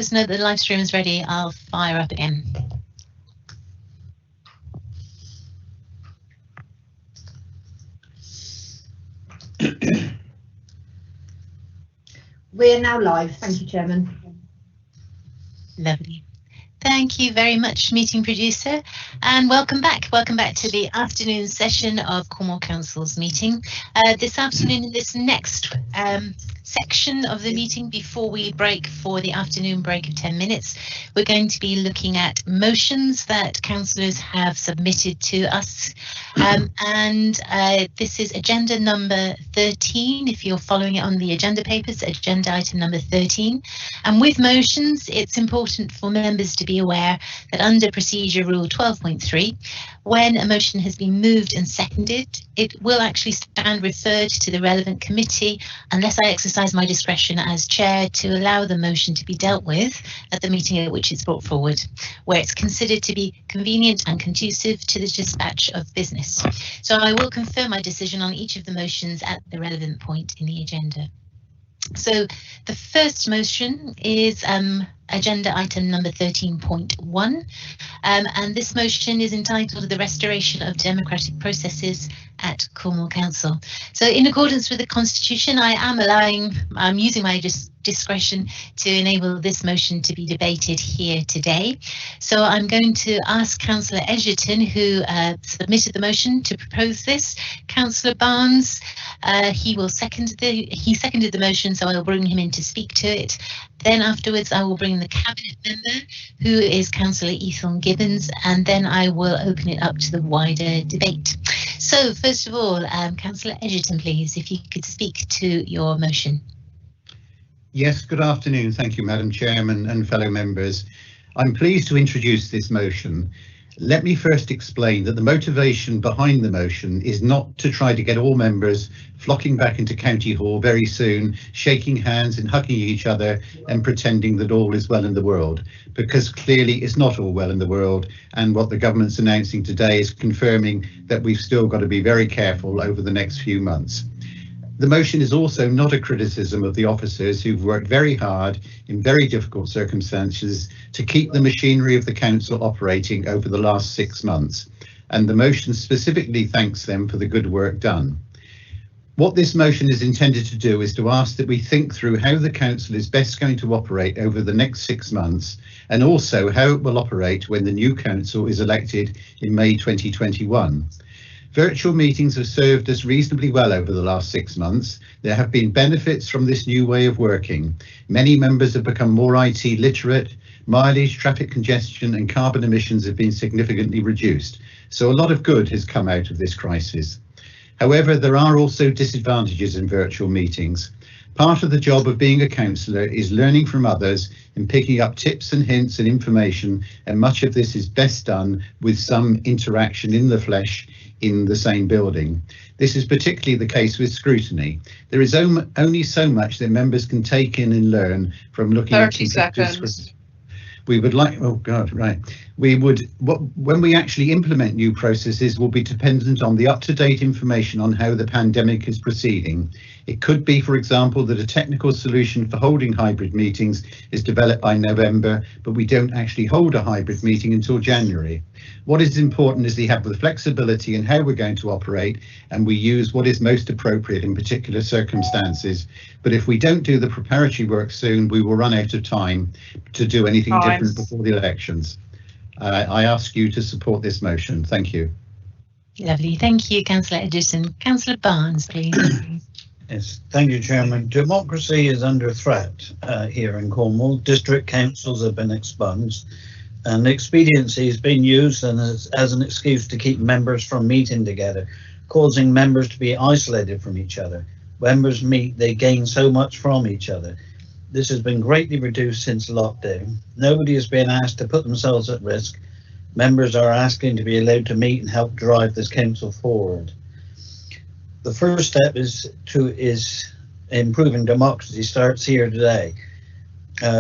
us know that the live stream is ready, I'll fire up again. We're now live. Thank you, Chairman. Lovely. Thank you very much, meeting producer, and welcome back. Welcome back to the afternoon session of Cornwall Council's meeting. This afternoon, in this next section of the meeting, before we break for the afternoon break of 10 minutes, we're going to be looking at motions that councillors have submitted to us. This is agenda number 13. If you're following it on the agenda papers, agenda item number 13. And with motions, it's important for members to be aware that under Procedure Rule 12.3, when a motion has been moved and seconded, it will actually stand referred to the relevant committee unless I exercise my discretion as chair to allow the motion to be dealt with at the meeting at which it's brought forward, where it's considered to be convenient and conducive to the dispatch of business. So I will confirm my decision on each of the motions at the relevant point in the agenda. So the first motion is agenda item number 13.1, and this motion is entitled The Restoration of Democratic Processes at Cornwall Council. So in accordance with the Constitution, I'm using my discretion to enable this motion to be debated here today. So I'm going to ask Councillor Edgerton, who submitted the motion, to propose this. Councillor Barnes, he seconded the motion, so I'll bring him in to speak to it. Then afterwards, I will bring the Cabinet member, who is Councillor Ethel Gibbons, and then I will open it up to the wider debate. So first of all, Councillor Edgerton, please, if you could speak to your motion. Yes, good afternoon. Thank you, Madam Chairman and fellow members. I'm pleased to introduce this motion. Let me first explain that the motivation behind the motion is not to try to get all members flocking back into County Hall very soon, shaking hands and hugging each other and pretending that all is well in the world, because clearly it's not all well in the world, and what the government's announcing today is confirming that we've still got to be very careful over the next few months. The motion is also not a criticism of the officers who've worked very hard in very difficult circumstances to keep the machinery of the council operating over the last 6 months, and the motion specifically thanks them for the good work done. What this motion is intended to do is to ask that we think through how the council is best going to operate over the next 6 months, and also how it will operate when the new council is elected in May 2021. Virtual meetings have served us reasonably well over the last 6 months. There have been benefits from this new way of working. Many members have become more IT literate, mileage, traffic congestion and carbon emissions have been significantly reduced. So a lot of good has come out of this crisis. However, there are also disadvantages in virtual meetings. Part of the job of being a councillor is learning from others and picking up tips and hints and information, and much of this is best done with some interaction in the flesh in the same building. This is particularly the case with scrutiny. There is only so much that members can take in and learn from looking at 30 seconds. We would like, oh God, right. When we actually implement new processes will be dependent on the up-to-date information on how the pandemic is proceeding. It could be, for example, that a technical solution for holding hybrid meetings is developed by November, but we don't actually hold a hybrid meeting until January. What is important is we have the flexibility in how we're going to operate, and we use what is most appropriate in particular circumstances. But if we don't do the preparatory work soon, we will run out of time to do anything different before the elections. I ask you to support this motion. Thank you. Lovely. Thank you, Councillor Edgerton. Councillor Barnes, please. Yes, thank you, Chairman. Democracy is under threat here in Cornwall. District councils have been expunged, and expediency has been used as an excuse to keep members from meeting together, causing members to be isolated from each other. Members meet, they gain so much from each other. This has been greatly reduced since lockdown. Nobody has been asked to put themselves at risk. Members are asking to be allowed to meet and help drive this council forward. The first step is improving democracy starts here today.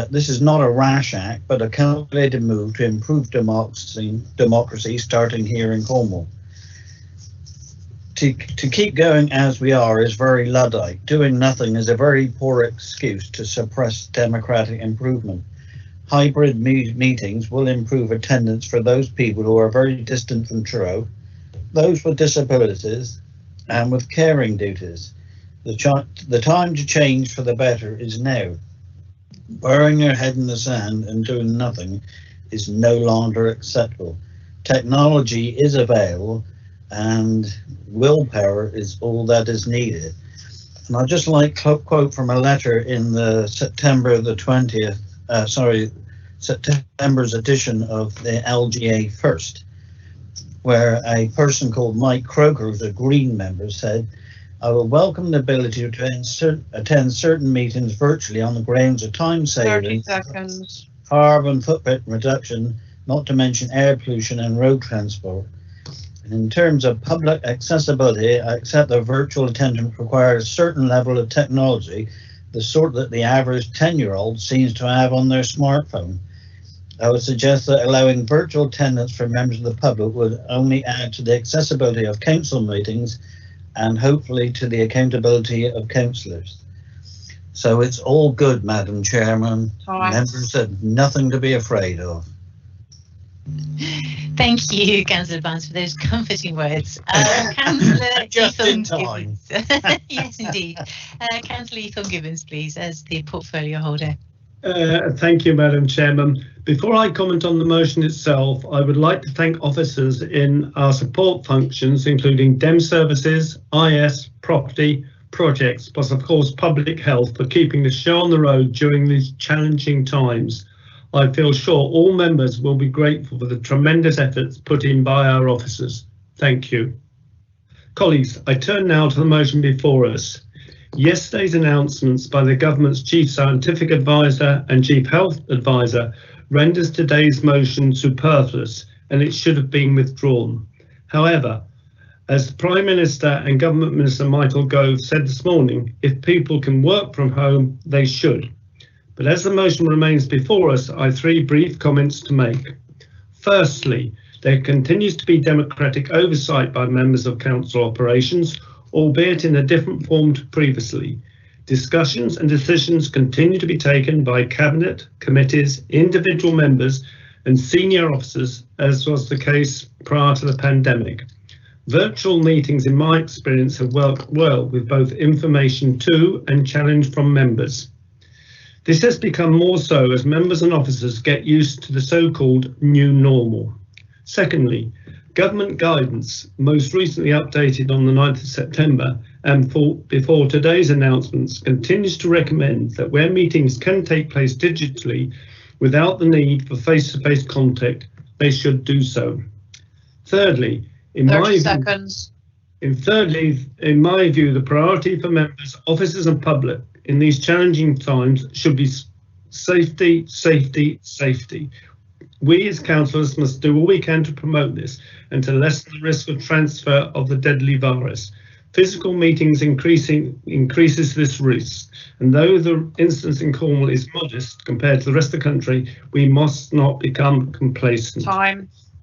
This is not a rash act, but a calculated move to improve democracy starting here in Cornwall. To keep going as we are is very Luddite. Doing nothing is a very poor excuse to suppress democratic improvement. Hybrid meetings will improve attendance for those people who are very distant from Truro, those with disabilities and with caring duties. The time to change for the better is now. Burying your head in the sand and doing nothing is no longer acceptable. Technology is available and willpower is all that is needed. And I'd just like to quote from a letter in the September's edition of the LGA First, where a person called Mike Croker, who's a Green member, said, "I will welcome the ability to attend certain meetings virtually on the grounds of time saving, 30 seconds. carbon footprint reduction, not to mention air pollution and road transport. And in terms of public accessibility, I accept that virtual attendance requires a certain level of technology, the sort that the average 10-year-old seems to have on their smartphone. I would suggest that allowing virtual attendance for members of the public would only add to the accessibility of council meetings and hopefully to the accountability of councillors." So it's all good, Madam Chairman. Members have nothing to be afraid of. Thank you, Councillor Barnes, for those comforting words. Councillor Just in Ethan time. Gibbons. Yes, indeed. Councillor Ethan Gibbons, please, as the portfolio holder. Thank you, Madam Chairman. Before I comment on the motion itself, I would like to thank officers in our support functions, including DEM services, IS, property, projects, plus of course public health, for keeping the show on the road during these challenging times. I feel sure all members will be grateful for the tremendous efforts put in by our officers. Thank you. Colleagues, I turn now to the motion before us. Yesterday's announcements by the government's Chief Scientific Advisor and Chief Health Advisor renders today's motion superfluous, and it should have been withdrawn. However, as the Prime Minister and Government Minister Michael Gove said this morning, if people can work from home, they should. But as the motion remains before us, I have 3 brief comments to make. Firstly, there continues to be democratic oversight by members of council operations, albeit in a different form to previously. Discussions and decisions continue to be taken by cabinet, committees, individual members and senior officers, as was the case prior to the pandemic. Virtual meetings, in my experience, have worked well with both information to and challenge from members. This has become more so as members and officers get used to the so-called new normal. Secondly, government guidance, most recently updated on the 9th of September and before today's announcements, continues to recommend that where meetings can take place digitally without the need for face-to-face contact, they should do so. Thirdly, in my view, the priority for members, officers and public in these challenging times should be safety, safety, safety. We as councillors must do all we can to promote this and to lessen the risk of transfer of the deadly virus. Physical meetings increases this risk, and though the incidence in Cornwall is modest compared to the rest of the country, we must not become complacent.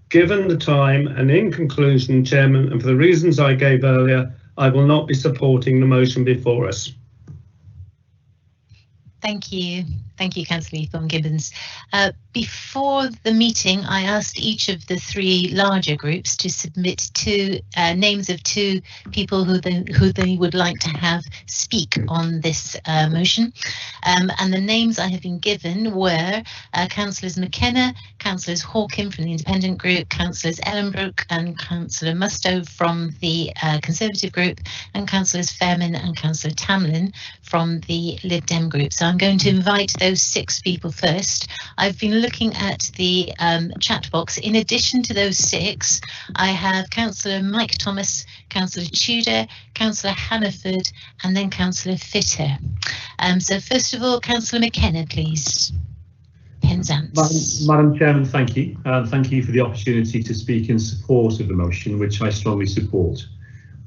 Given the time, and in conclusion, Chairman, and for the reasons I gave earlier, I will not be supporting the motion before us. Thank you. Thank you, Councillor Ethan Gibbons. Before the meeting, I asked each of the 3 larger groups to submit names of 2 people who they would like to have speak on this motion. And the names I have been given were Councillors McKenna, Councillors Hawkin from the Independent Group, Councillors Ellenbrook and Councillor Mustoe from the Conservative Group, and Councillors Fairman and Councillor Tamlin from the Lib Dem Group. So I'm going to invite those 6 people first. I've been looking at the chat box. In addition to those 6, I have Councillor Mike Thomas, Councillor Tudor, Councillor Hannaford, and then Councillor Fitter. So first of all, Councillor McKenna, please. Penzance. Madam Chairman, thank you. Thank you for the opportunity to speak in support of the motion, which I strongly support.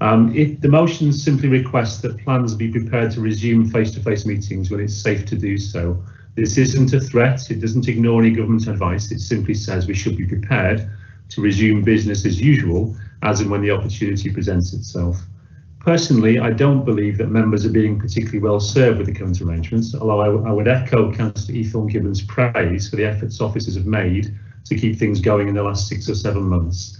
The motion simply requests that plans be prepared to resume face-to-face meetings when it's safe to do so. This isn't a threat, it doesn't ignore any government advice, it simply says we should be prepared to resume business as usual, as and when the opportunity presents itself. Personally, I don't believe that members are being particularly well served with the current arrangements, although I would echo Councillor Ethorne-Gibbon's praise for the efforts officers have made to keep things going in the last 6 or 7 months.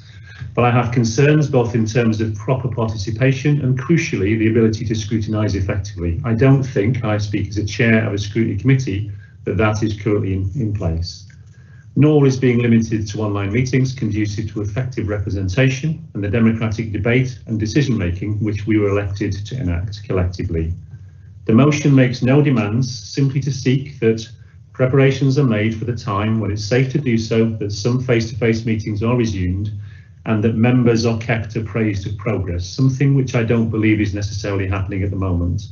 But I have concerns both in terms of proper participation and, crucially, the ability to scrutinise effectively. I don't think, and I speak as a chair of a scrutiny committee, that is currently in place. Nor is being limited to online meetings conducive to effective representation and the democratic debate and decision making which we were elected to enact collectively. The motion makes no demands, simply to seek that preparations are made for the time when it's safe to do so, that some face-to-face meetings are resumed, and that members are kept appraised of progress, something which I don't believe is necessarily happening at the moment.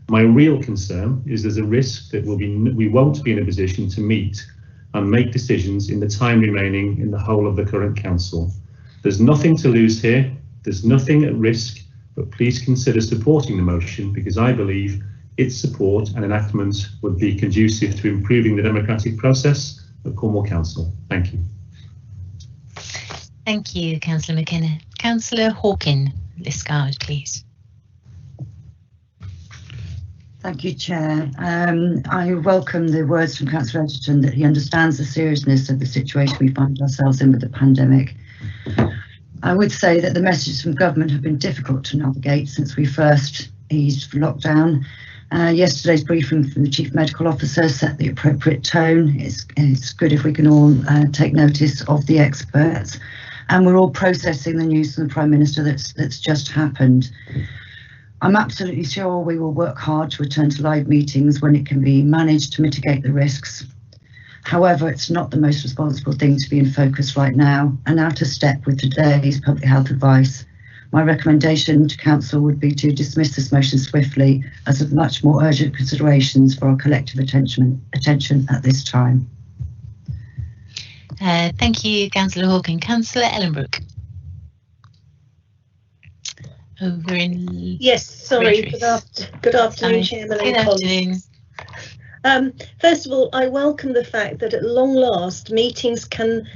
My real concern is there's a risk that we won't be in a position to meet and make decisions in the time remaining in the whole of the current council. There's nothing to lose here, there's nothing at risk, but please consider supporting the motion, because I believe its support and enactment would be conducive to improving the democratic process of Cornwall Council. Thank you. Thank you, Councillor McKenna. Councillor Hawkin-Liscard, please. Thank you, Chair. I welcome the words from Councillor Edgerton that he understands the seriousness of the situation we find ourselves in with the pandemic. I would say that the messages from government have been difficult to navigate since we first eased lockdown. Yesterday's briefing from the Chief Medical Officer set the appropriate tone. It's good if we can all take notice of the experts, and we're all processing the news from the Prime Minister that's just happened. I'm absolutely sure we will work hard to return to live meetings when it can be managed to mitigate the risks. However, it's not the most responsible thing to be in focus right now, and out of step with today's public health advice. My recommendation to Council would be to dismiss this motion swiftly, as of much more urgent considerations for our collective attention at this time. Thank you, Councillor Hawkin. Councillor Ellenbrook. Over in yes, sorry. Good afternoon, Chairman and colleagues. First of all, I welcome the fact that at long last meetings can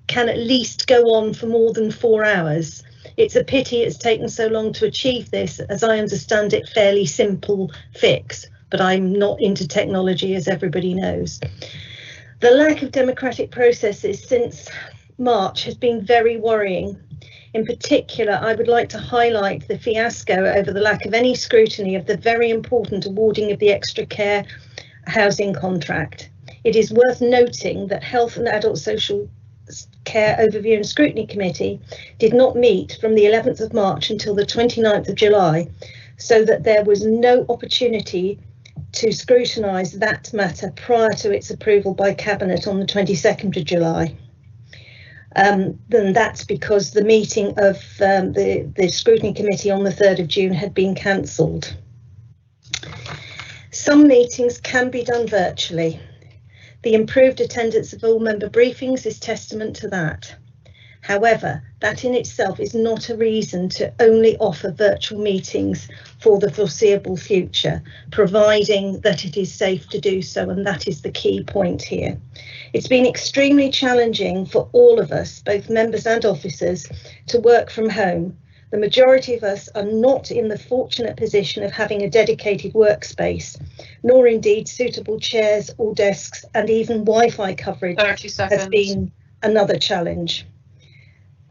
at least go on for more than 4 hours. It's a pity it's taken so long to achieve this, as I understand it, fairly simple fix, but I'm not into technology, as everybody knows. The lack of democratic processes since March has been very worrying. In particular, I would like to highlight the fiasco over the lack of any scrutiny of the very important awarding of the extra care housing contract. It is worth noting that Health and Adult Social Care Overview and Scrutiny Committee did not meet from the 11th of March until the 29th of July, so that there was no opportunity to scrutinise that matter prior to its approval by Cabinet on the 22nd of July. Then that's because the meeting of the Scrutiny Committee on the 3rd of June had been cancelled. Some meetings can be done virtually. The improved attendance of all member briefings is testament to that. However, that in itself is not a reason to only offer virtual meetings for the foreseeable future, providing that it is safe to do so, and that is the key point here. It's been extremely challenging for all of us, both members and officers, to work from home. The majority of us are not in the fortunate position of having a dedicated workspace, nor indeed suitable chairs or desks, and even Wi-Fi coverage has been another challenge.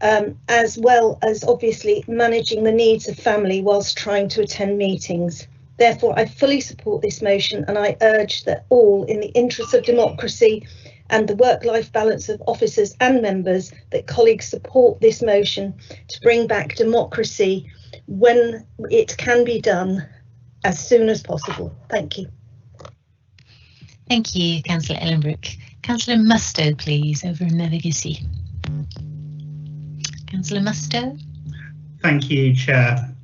As well as obviously managing the needs of family whilst trying to attend meetings. Therefore, I fully support this motion, and I urge that all, in the interests of democracy and the work-life balance of officers and members, that colleagues support this motion to bring back democracy when it can be done as soon as possible. Thank you. Thank you, Councillor Ellenbrook. Councillor Mustoe, please, over in Mevagissey. Councillor Mustoe. Thank you, Chair.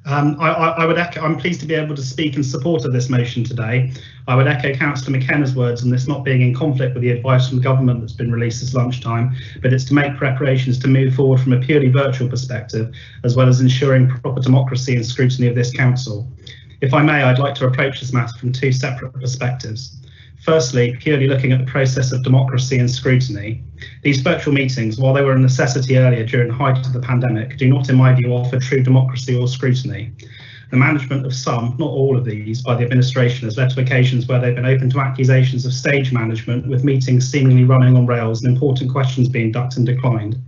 I would echo, I'm pleased to be able to speak in support of this motion today. I would echo Councillor McKenna's words on this not being in conflict with the advice from government that's been released this lunchtime, but it's to make preparations to move forward from a purely virtual perspective, as well as ensuring proper democracy and scrutiny of this council. If I may, I'd like to approach this matter from two separate perspectives. Firstly, purely looking at the process of democracy and scrutiny, these virtual meetings, while they were a necessity earlier during the height of the pandemic, do not, in my view, offer true democracy or scrutiny. The management of some, not all of these, by the administration has led to occasions where they've been open to accusations of stage management, with meetings seemingly running on rails and important questions being ducked and declined.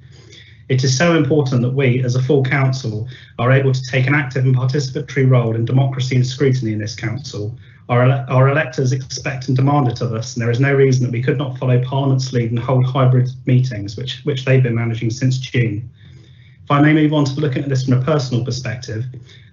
It is so important that we, as a full council, are able to take an active and participatory role in democracy and scrutiny in this council. Our electors expect and demand it of us, and there is no reason that we could not follow Parliament's lead and hold hybrid meetings, which they've been managing since June. If I may move on to looking at this from a personal perspective,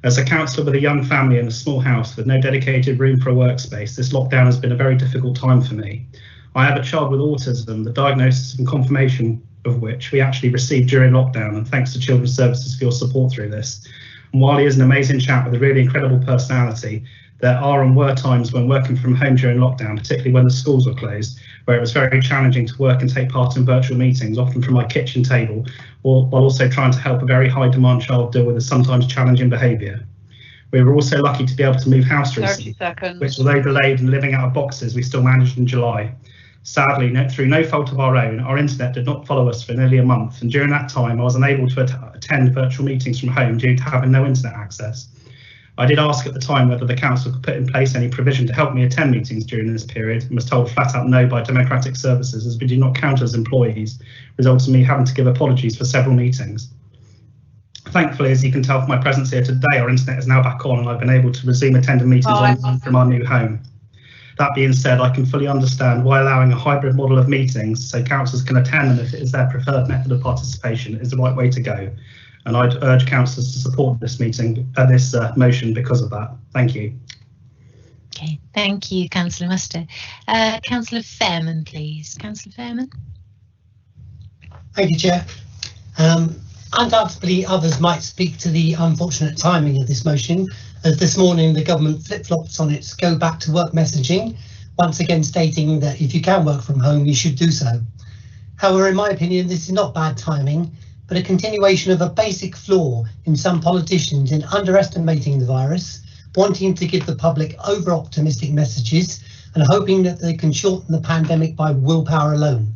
as a councillor with a young family in a small house with no dedicated room for a workspace, this lockdown has been a very difficult time for me. I have a child with autism, the diagnosis and confirmation of which we actually received during lockdown, and thanks to Children's Services for your support through this. And while he is an amazing chap with a really incredible personality, there are and were times when working from home during lockdown, particularly when the schools were closed, where it was very challenging to work and take part in virtual meetings, often from my kitchen table, while also trying to help a very high demand child deal with a sometimes challenging behaviour. We were also lucky to be able to move house recently, which, although delayed and living out of boxes, we still managed in July. Sadly, through no fault of our own, our internet did not follow us for nearly a month, and during that time I was unable to attend virtual meetings from home due to having no internet access. I did ask at the time whether the council could put in place any provision to help me attend meetings during this period, and was told flat out no by Democratic Services, as we do not count as employees, resulting in me having to give apologies for several meetings. Thankfully, as you can tell from my presence here today, our internet is now back on and I've been able to resume attending meetings online from our new home. That being said, I can fully understand why allowing a hybrid model of meetings so councillors can attend them if it is their preferred method of participation is the right way to go. And I'd urge councillors to support this motion because of that. Thank you. Okay, thank you, Councillor Muster. Councillor Fairman, please. Councillor Fairman. Thank you, Chair. Undoubtedly, others might speak to the unfortunate timing of this motion, as this morning the government flip-flops on its go back to work messaging, once again stating that if you can work from home, you should do so. However, in my opinion, this is not bad timing, but a continuation of a basic flaw in some politicians in underestimating the virus, wanting to give the public over-optimistic messages and hoping that they can shorten the pandemic by willpower alone.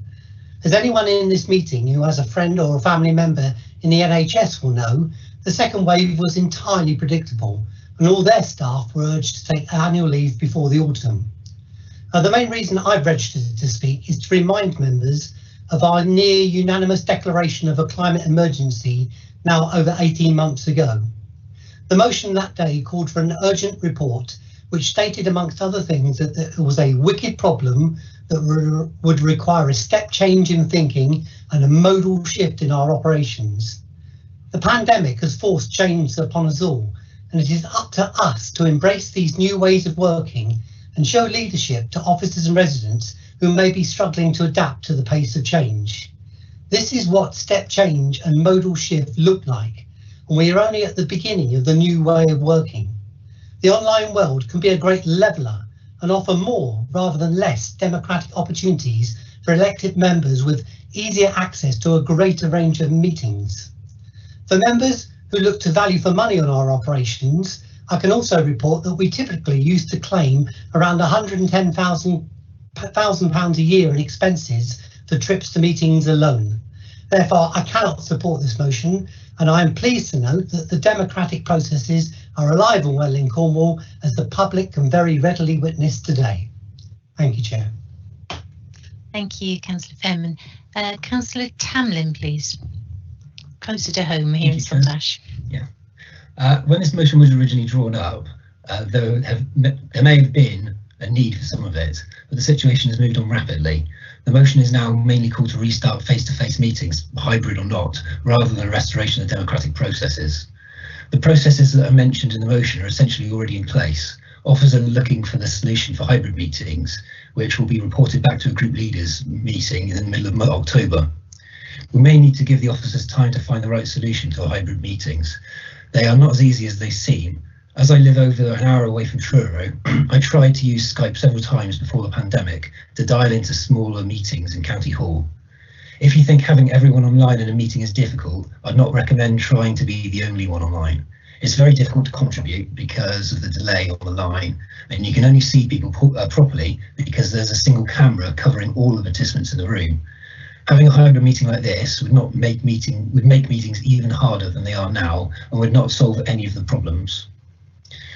As anyone in this meeting who has a friend or a family member in the NHS will know, the second wave was entirely predictable and all their staff were urged to take annual leave before the autumn. The main reason I've registered to speak is to remind members of our near unanimous declaration of a climate emergency now over 18 months ago. The motion that day called for an urgent report which stated amongst other things that there was a wicked problem that would require a step change in thinking and a modal shift in our operations. The pandemic has forced change upon us all, and it is up to us to embrace these new ways of working and show leadership to officers and residents who may be struggling to adapt to the pace of change. This is what step change and modal shift look like, and we are only at the beginning of the new way of working. The online world can be a great leveller and offer more rather than less democratic opportunities for elected members with easier access to a greater range of meetings. For members who look to value for money on our operations, I can also report that we typically used to claim around £110,000 a year in expenses for trips to meetings alone. Therefore, I cannot support this motion, and I am pleased to note that the democratic processes are alive and well in Cornwall, as the public can very readily witness today. Thank you, Chair. Thank you, Councillor Fairman. Councillor Tamlin, please. Closer to home here in Saltash. Yeah. When this motion was originally drawn up, there may have been a need for some of it, but the situation has moved on rapidly. The motion is now mainly called to restart face-to-face meetings, hybrid or not, rather than a restoration of democratic processes. The processes that are mentioned in the motion are essentially already in place. Officers are looking for the solution for hybrid meetings, which will be reported back to a group leaders meeting in the middle of October. We may need to give the officers time to find the right solution to hybrid meetings. They are not as easy as they seem. As I live over an hour away from Truro, I tried to use Skype several times before the pandemic to dial into smaller meetings in County Hall. If you think having everyone online in a meeting is difficult, I'd not recommend trying to be the only one online. It's very difficult to contribute because of the delay on the line, and you can only see people properly because there's a single camera covering all the participants in the room. Having a hybrid meeting like this would make meetings even harder than they are now and would not solve any of the problems.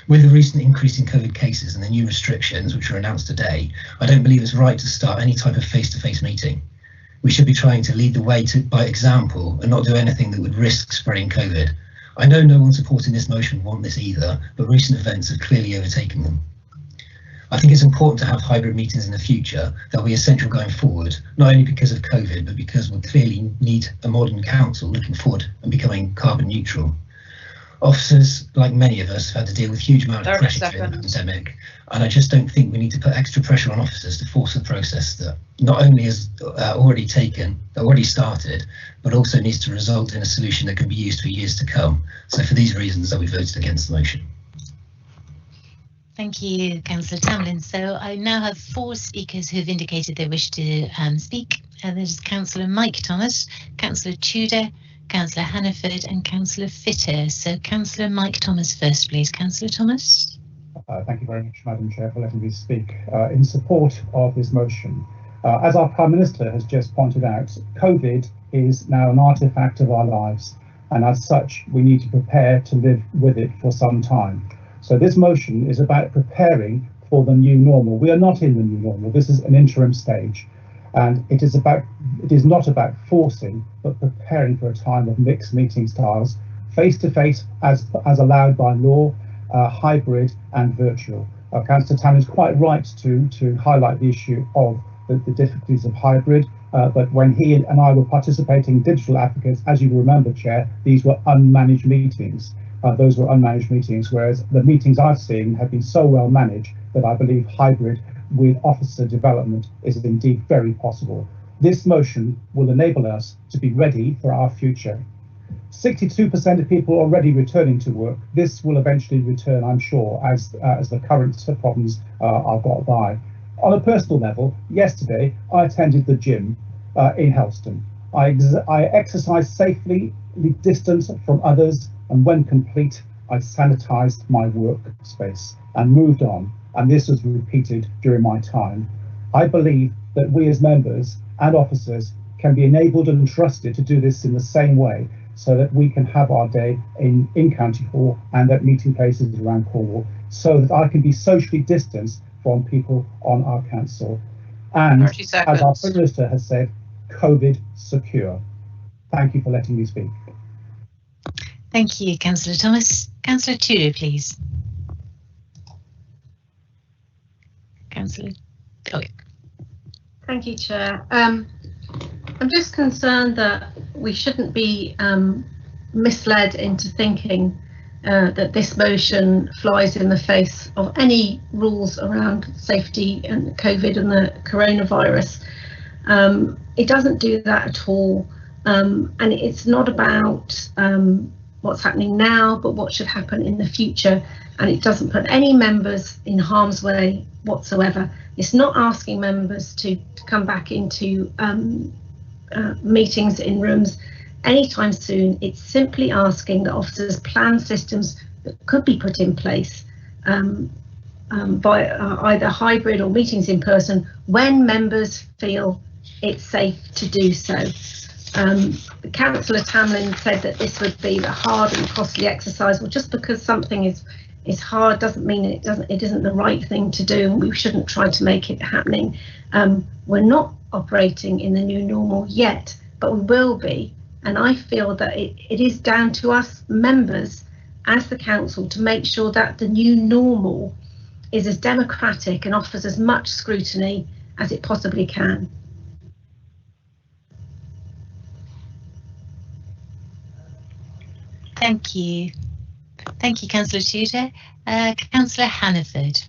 With the recent increase in COVID cases and the new restrictions which were announced today, I don't believe it's right to start any type of face-to-face meeting. We should be trying to lead the way by example and not do anything that would risk spreading COVID. I know no one supporting this motion want this either, but recent events have clearly overtaken them. I think it's important to have hybrid meetings in the future. They'll be essential going forward, not only because of COVID, but because we'll clearly need a modern council looking forward and becoming carbon neutral. Officers, like many of us, have had to deal with huge amount of pressure during the pandemic, and I just don't think we need to put extra pressure on officers to force a process that not only has already started, but also needs to result in a solution that can be used for years to come. So for these reasons, I'll be voted against the motion. Thank you, Councillor Tamlin. So I now have 4 speakers who've indicated they wish to speak. There's Councillor Mike Thomas, Councillor Tudor, Councillor Hannaford and Councillor Fitter. So Councillor Mike Thomas first, please. Councillor Thomas. Thank you very much, Madam Chair, for letting me speak in support of this motion. As our Prime Minister has just pointed out, COVID is now an artefact of our lives, and as such, we need to prepare to live with it for some time. So this motion is about preparing for the new normal. We are not in the new normal. This is an interim stage. And it is not about forcing, but preparing for a time of mixed meeting styles, face-to-face as allowed by law, hybrid and virtual. Councillor Tan is quite right to highlight the issue of the difficulties of hybrid, but when he and I were participating in digital advocates, as you remember, Chair, these were unmanaged meetings. Those were unmanaged meetings, whereas the meetings I've seen have been so well managed that I believe hybrid with officer development is indeed very possible. This motion will enable us to be ready for our future. 62% of people are already returning to work. This will eventually return, I'm sure, as the current problems are got by. On a personal level, yesterday I attended the gym in Helston. I exercised safely, distanced from others, and when complete, I sanitised my workspace and moved on. And this was repeated during my time. I believe that we as members and officers can be enabled and trusted to do this in the same way, so that we can have our day in County Hall and at meeting places around Cornwall, so that I can be socially distanced from people on our council. And as our Prime Minister has said, COVID secure. Thank you for letting me speak. Thank you, Councillor Thomas. Councillor Tudor, please. Councillor. Oh, yeah. Thank you, Chair. I'm just concerned that we shouldn't be misled into thinking that this motion flies in the face of any rules around safety and COVID and the coronavirus. It doesn't do that at all, and it's not about what's happening now, but what should happen in the future, and it doesn't put any members in harm's way whatsoever. It's not asking members to come back into meetings in rooms anytime soon. It's simply asking that officers plan systems that could be put in place by either hybrid or meetings in person when members feel it's safe to do so. Councillor Tamlin said that this would be a hard and costly exercise. Well, just because something is hard doesn't mean it isn't the right thing to do, and we shouldn't try to make it happening. We're not operating in the new normal yet, but we will be, and I feel that it is down to us members as the council to make sure that the new normal is as democratic and offers as much scrutiny as it possibly can. Thank you. Thank you, Councillor Tudor. Councillor Hannaford.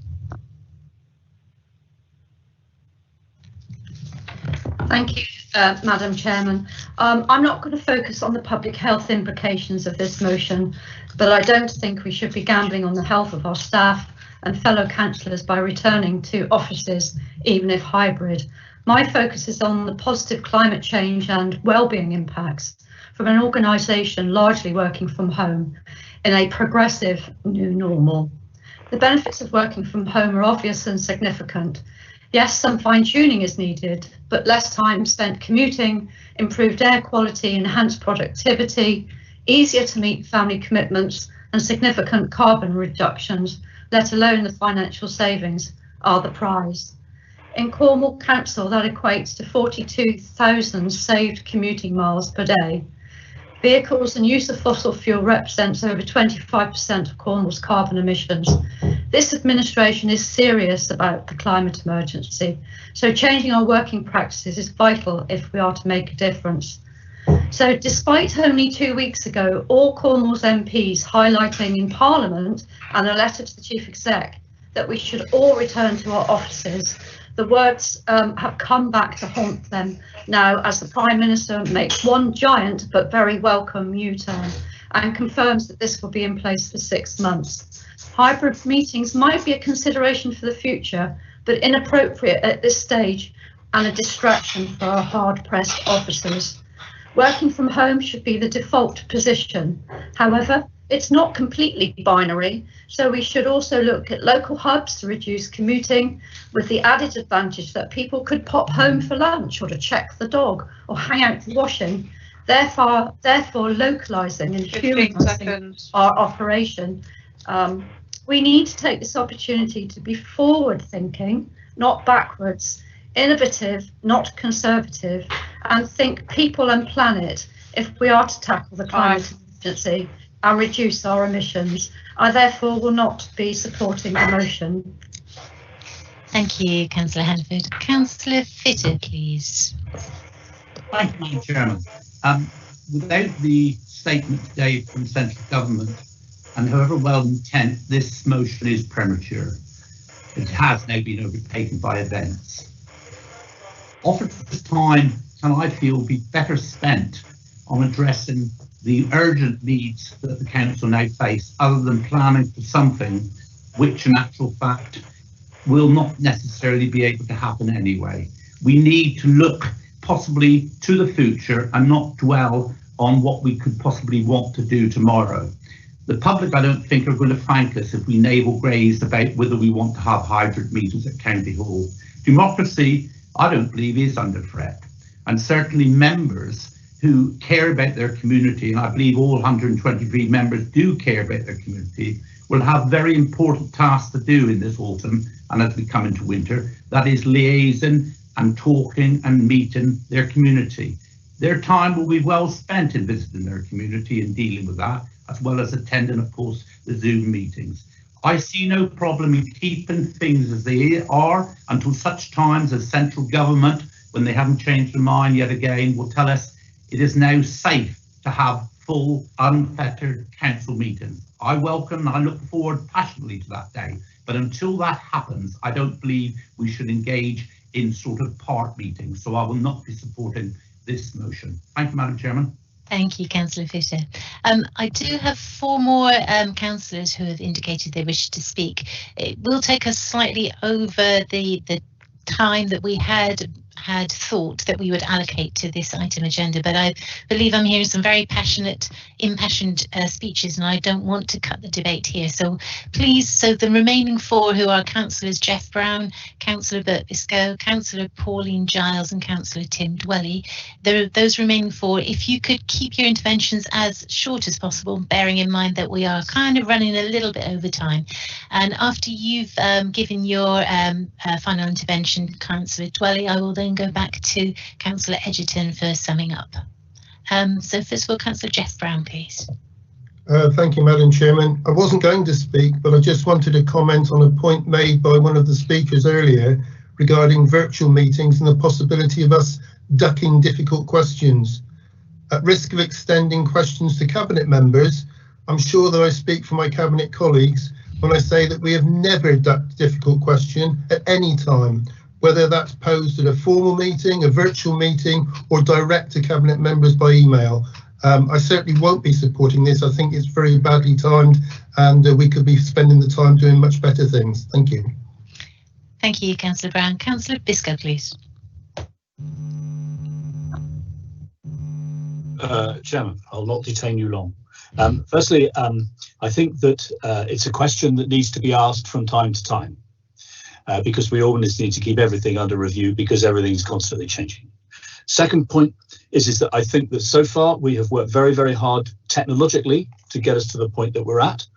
Thank you, Madam Chairman. I'm not going to focus on the public health implications of this motion, but I don't think we should be gambling on the health of our staff and fellow councillors by returning to offices, even if hybrid. My focus is on the positive climate change and wellbeing impacts from an organisation largely working from home. in a progressive new normal. The benefits of working from home are obvious and significant. Yes, some fine-tuning is needed, but less time spent commuting, improved air quality, enhanced productivity, easier to meet family commitments, and significant carbon reductions, let alone the financial savings, are the prize. In Cornwall Council, that equates to 42,000 saved commuting miles per day. Vehicles and use of fossil fuel represents over 25% of Cornwall's carbon emissions. This administration is serious about the climate emergency, so changing our working practices is vital if we are to make a difference. So despite only 2 weeks ago, all Cornwall's MPs highlighting in Parliament and a letter to the Chief Exec that we should all return to our offices, the words have come back to haunt them now as the Prime Minister makes one giant but very welcome U-turn and confirms that this will be in place for 6 months. Hybrid meetings might be a consideration for the future, but inappropriate at this stage and a distraction for our hard-pressed officers. Working from home should be the default position. However, it's not completely binary, so we should also look at local hubs to reduce commuting, with the added advantage that people could pop home for lunch or to check the dog or hang out for washing, therefore localising and humanising our operation. We need to take this opportunity to be forward-thinking, not backwards, innovative, not conservative, and think people and planet if we are to tackle the climate emergency and reduce our emissions. I therefore will not be supporting the motion. Thank you, Councillor Hanford. Councillor Fitter, please. Thank you, Madam Chairman. Without the statement today from central government, and however well intent, this motion is premature. It has now been overtaken by events. Offered at this time, can I feel be better spent on addressing the urgent needs that the council now face, other than planning for something which in actual fact will not necessarily be able to happen anyway. We need to look possibly to the future and not dwell on what we could possibly want to do tomorrow. The public, I don't think, are going to thank us if we navel graze about whether we want to have hybrid meetings at County Hall. Democracy, I don't believe, is under threat, and certainly members who care about their community, and I believe all 123 members do care about their community, will have very important tasks to do in this autumn and as we come into winter. That is liaising and talking and meeting their community. Their time will be well spent in visiting their community and dealing with that, as well as attending, of course, the Zoom meetings. I see no problem in keeping things as they are until such times as central government, when they haven't changed their mind yet again, will tell us it is now safe to have full, unfettered council meetings. I welcome and I look forward passionately to that day. But until that happens, I don't believe we should engage in sort of part meetings. So I will not be supporting this motion. Thank you, Madam Chairman. Thank you, Councillor Fisher. I do have 4 more councillors who have indicated they wish to speak. It will take us slightly over the time that we had thought that we would allocate to this item agenda, but I believe I'm hearing some very impassioned speeches, and I don't want to cut the debate here. So please, so the remaining 4, who are Councillors Jeff Brown, Councillor Bert Biscoe, Councillor Pauline Giles and Councillor Tim Dwelly, those remaining 4, if you could keep your interventions as short as possible, bearing in mind that we are kind of running a little bit over time. And after you've given your final intervention, Councillor Dwelly, I will then go back to Councillor Edgerton for summing up. So first of all, Councillor Jeff Brown, please. Thank you, Madam Chairman. I wasn't going to speak, but I just wanted to comment on a point made by one of the speakers earlier regarding virtual meetings and the possibility of us ducking difficult questions. At risk of extending questions to Cabinet members, I'm sure that I speak for my Cabinet colleagues when I say that we have never ducked a difficult question at any time, whether that's posed at a formal meeting, a virtual meeting, or direct to Cabinet members by email. I certainly won't be supporting this. I think it's very badly timed, and we could be spending the time doing much better things. Thank you. Thank you, Councillor Brown. Councillor Biscoe, please. Chairman, I'll not detain you long. Firstly, I think that it's a question that needs to be asked from time to time, because we always need to keep everything under review because everything's constantly changing. Second point is that I think that so far we have worked very, very hard technologically to get us to the point that we're at.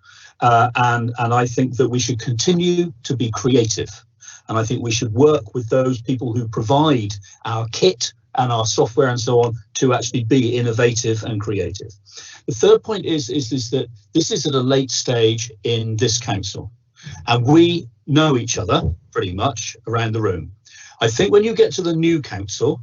And I think that we should continue to be creative. And I think we should work with those people who provide our kit and our software and so on to actually be innovative and creative. The third point is that this is at a late stage in this council, and we know each other pretty much around the room. I think when you get to the new council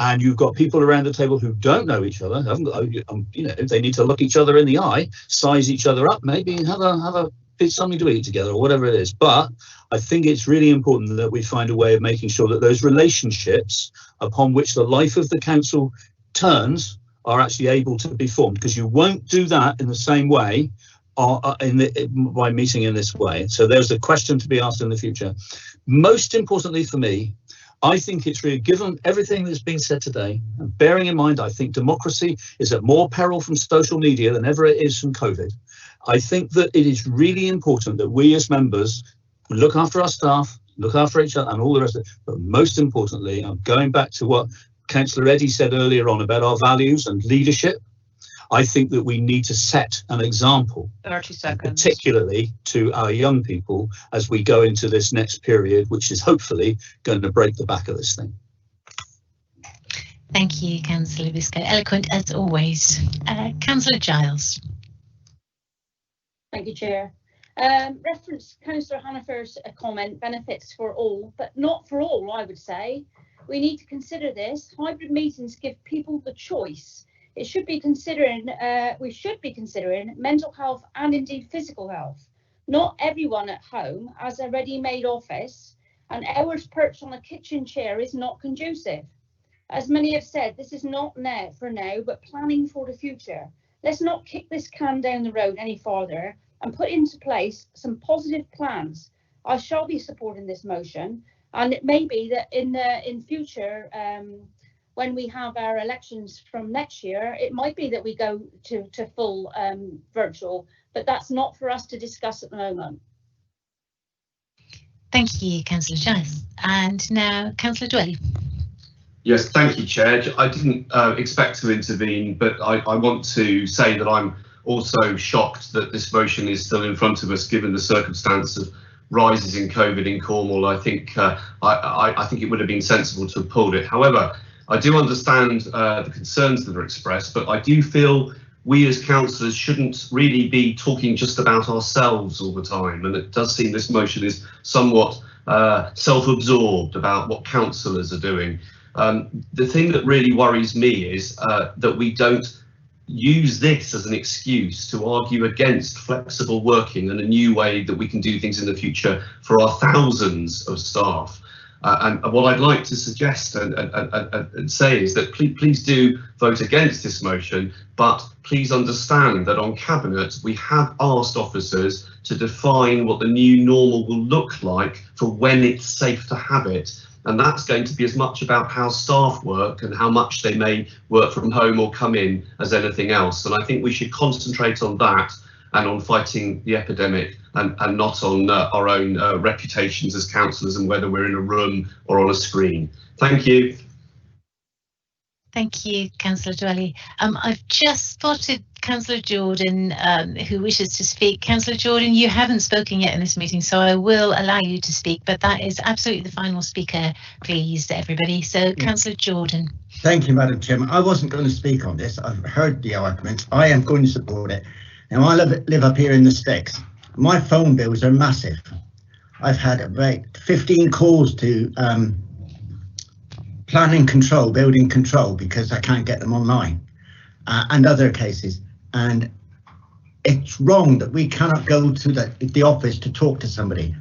and you've got people around the table who don't know each other, they need to look each other in the eye, size each other up, maybe have a bit something to eat together or whatever it is. But I think it's really important that we find a way of making sure that those relationships upon which the life of the council turns are actually able to be formed, because you won't do that in the same way by meeting in this way. So there's a question to be asked in the future. Most importantly for me, I think it's really, given everything that's been said today, and bearing in mind, I think democracy is at more peril from social media than ever it is from COVID. I think that it is really important that we as members look after our staff, look after each other and all the rest of it. But most importantly, I'm going back to what Councillor Eddy said earlier on about our values and leadership. I think that we need to set an example, 30 seconds, particularly to our young people as we go into this next period, which is hopefully going to break the back of this thing. Thank you, Councillor Biscoe. Eloquent as always. Councillor Giles. Thank you, Chair. Reference Councillor Hanifer's comment, benefits for all, but not for all, I would say. We need to consider this. Hybrid meetings give people the choice. We should be considering mental health and indeed physical health. Not everyone at home has a ready-made office, and hours perched on a kitchen chair is not conducive. As many have said, this is not now for now, but planning for the future. Let's not kick this can down the road any farther and put into place some positive plans. I shall be supporting this motion, and it may be that in future, when we have our elections from next year, it might be that we go to full virtual, but that's not for us to discuss at the moment. Thank you, Councillor Giles. And now, Councillor Dwelly. Yes, thank you, Chair. I didn't expect to intervene, but I want to say that I'm also shocked that this motion is still in front of us, given the circumstance of rises in COVID in Cornwall. I think I think it would have been sensible to have pulled it. However, I do understand the concerns that are expressed, but I do feel we as councillors shouldn't really be talking just about ourselves all the time. And it does seem this motion is somewhat self-absorbed about what councillors are doing. The thing that really worries me is that we don't use this as an excuse to argue against flexible working and a new way that we can do things in the future for our thousands of staff. And what I'd like to suggest and say is that please do vote against this motion, but please understand that on Cabinet we have asked officers to define what the new normal will look like for when it's safe to have it. And that's going to be as much about how staff work and how much they may work from home or come in as anything else. And I think we should concentrate on that and on fighting the epidemic and not on our own reputations as councillors and whether we're in a room or on a screen. Thank you. Thank you, Councillor Dwelly. I've just spotted Councillor Jordan, who wishes to speak. Councillor Jordan, you haven't spoken yet in this meeting, so I will allow you to speak, but that is absolutely the final speaker, please, everybody. So, Councillor Jordan. Thank you, Madam Chairman. I wasn't going to speak on this. I've heard the arguments. I am going to support it. Now, I live up here in the sticks. My phone bills are massive. I've had about 15 calls to planning control, building control, because I can't get them online, and other cases. And it's wrong that we cannot go to the office to talk to somebody.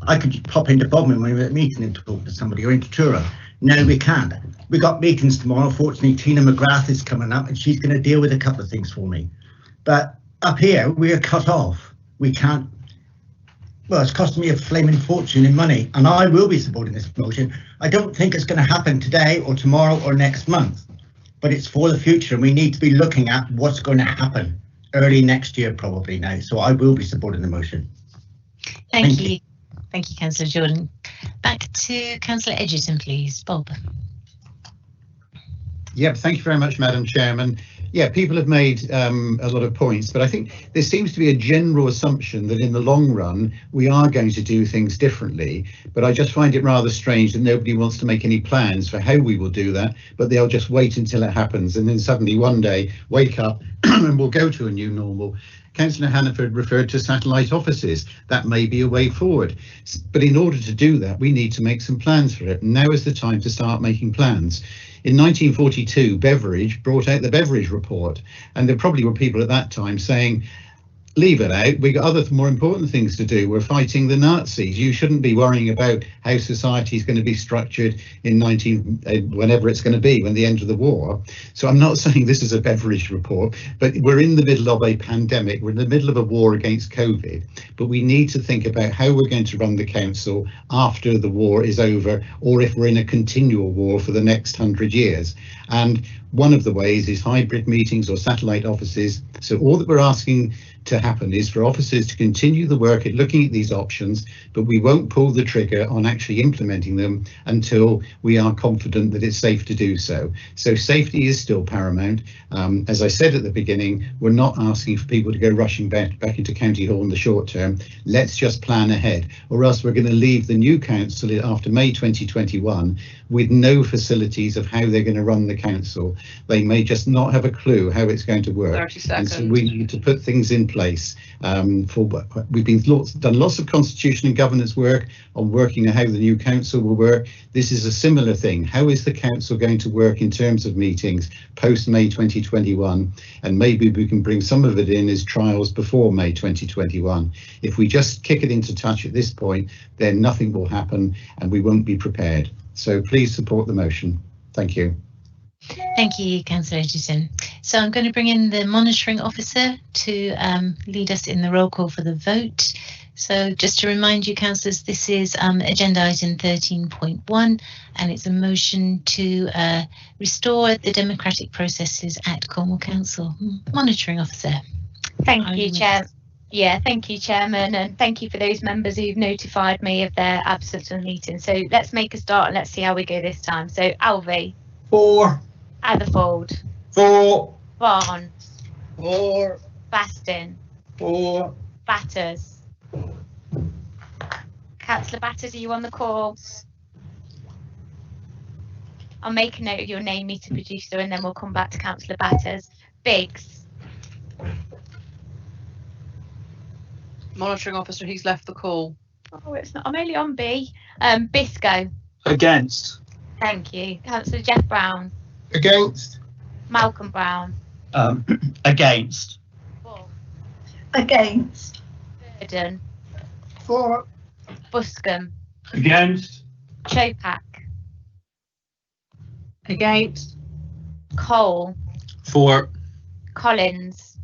I could pop into Bodmin when we're at a meeting and talk to somebody, or into Truro. No, we can't. We got meetings tomorrow. Fortunately, Tina McGrath is coming up and she's going to deal with a couple of things for me. But up here, we're cut off. We can't. Well, it's costing me a flaming fortune in money, and I will be supporting this motion. I don't think it's going to happen today or tomorrow or next month, but it's for the future, and we need to be looking at what's going to happen. early next year probably now. So I will be supporting the motion. Thank you. Thank you, Councillor Jordan. Back to Councillor Edgerton, please. Bob. Yep, thank you very much, Madam Chairman. Yeah, people have made a lot of points, but I think there seems to be a general assumption that in the long run, we are going to do things differently. But I just find it rather strange that nobody wants to make any plans for how we will do that, but they'll just wait until it happens and then suddenly one day wake up and we'll go to a new normal. Councillor Hannaford referred to satellite offices. That may be a way forward. But in order to do that, we need to make some plans for it. And now is the time to start making plans. In 1942, Beveridge brought out the Beveridge Report, and there probably were people at that time saying, leave it out, we got other more important things to do. We're fighting the Nazis. You shouldn't be worrying about how society is going to be structured in whenever it's going to be, when the end of the war. So I'm not saying this is a Beveridge report, but we're in the middle of a pandemic. We're in the middle of a war against COVID, but we need to think about how we're going to run the council after the war is over, or if we're in a continual war for the next 100 years. And one of the ways is hybrid meetings or satellite offices. So all that we're asking to happen is for officers to continue the work at looking at these options, but we won't pull the trigger on actually implementing them until we are confident that it's safe to do so. So safety is still paramount. As I said at the beginning, we're not asking for people to go rushing back into County Hall in the short term. Let's just plan ahead, or else we're going to leave the new council after May 2021 with no facilities of how they're going to run the council. They may just not have a clue how it's going to work. 30 seconds. And so we need to put things in place. We've done lots of constitution and governance work on working out how the new council will work. This is a similar thing. How is the council going to work in terms of meetings post May 2021? And maybe we can bring some of it in as trials before May 2021. If we just kick it into touch at this point, then nothing will happen and we won't be prepared. So please support the motion. Thank you. Thank you, Councillor Edgerton. So I'm going to bring in the monitoring officer to lead us in the roll call for the vote. So just to remind you, councillors, this is agenda item 13.1, and it's a motion to restore the democratic processes at Cornwall Council. Monitoring officer. Thank you, Chair. Yeah, thank you, Chairman, and thank you for those members who've notified me of their absence from meeting. So let's make a start and let's see how we go this time. So Alvey. 4. Atherfold. 4. Barnes. 4. Bastin. 4. Batters. Councillor Batters, are you on the call? I'll make a note of your name, meter producer, and then we'll come back to Councillor Batters. Biggs. Monitoring officer, he's left the call. Oh, it's not. I'm only on B. Bisco. Against. Thank you. Councillor Jeff Brown. Against. Malcolm Brown. Against. Bull. Against. Burden. 4. Buscombe. Against. Chopak. Against. Cole. 4. Collins.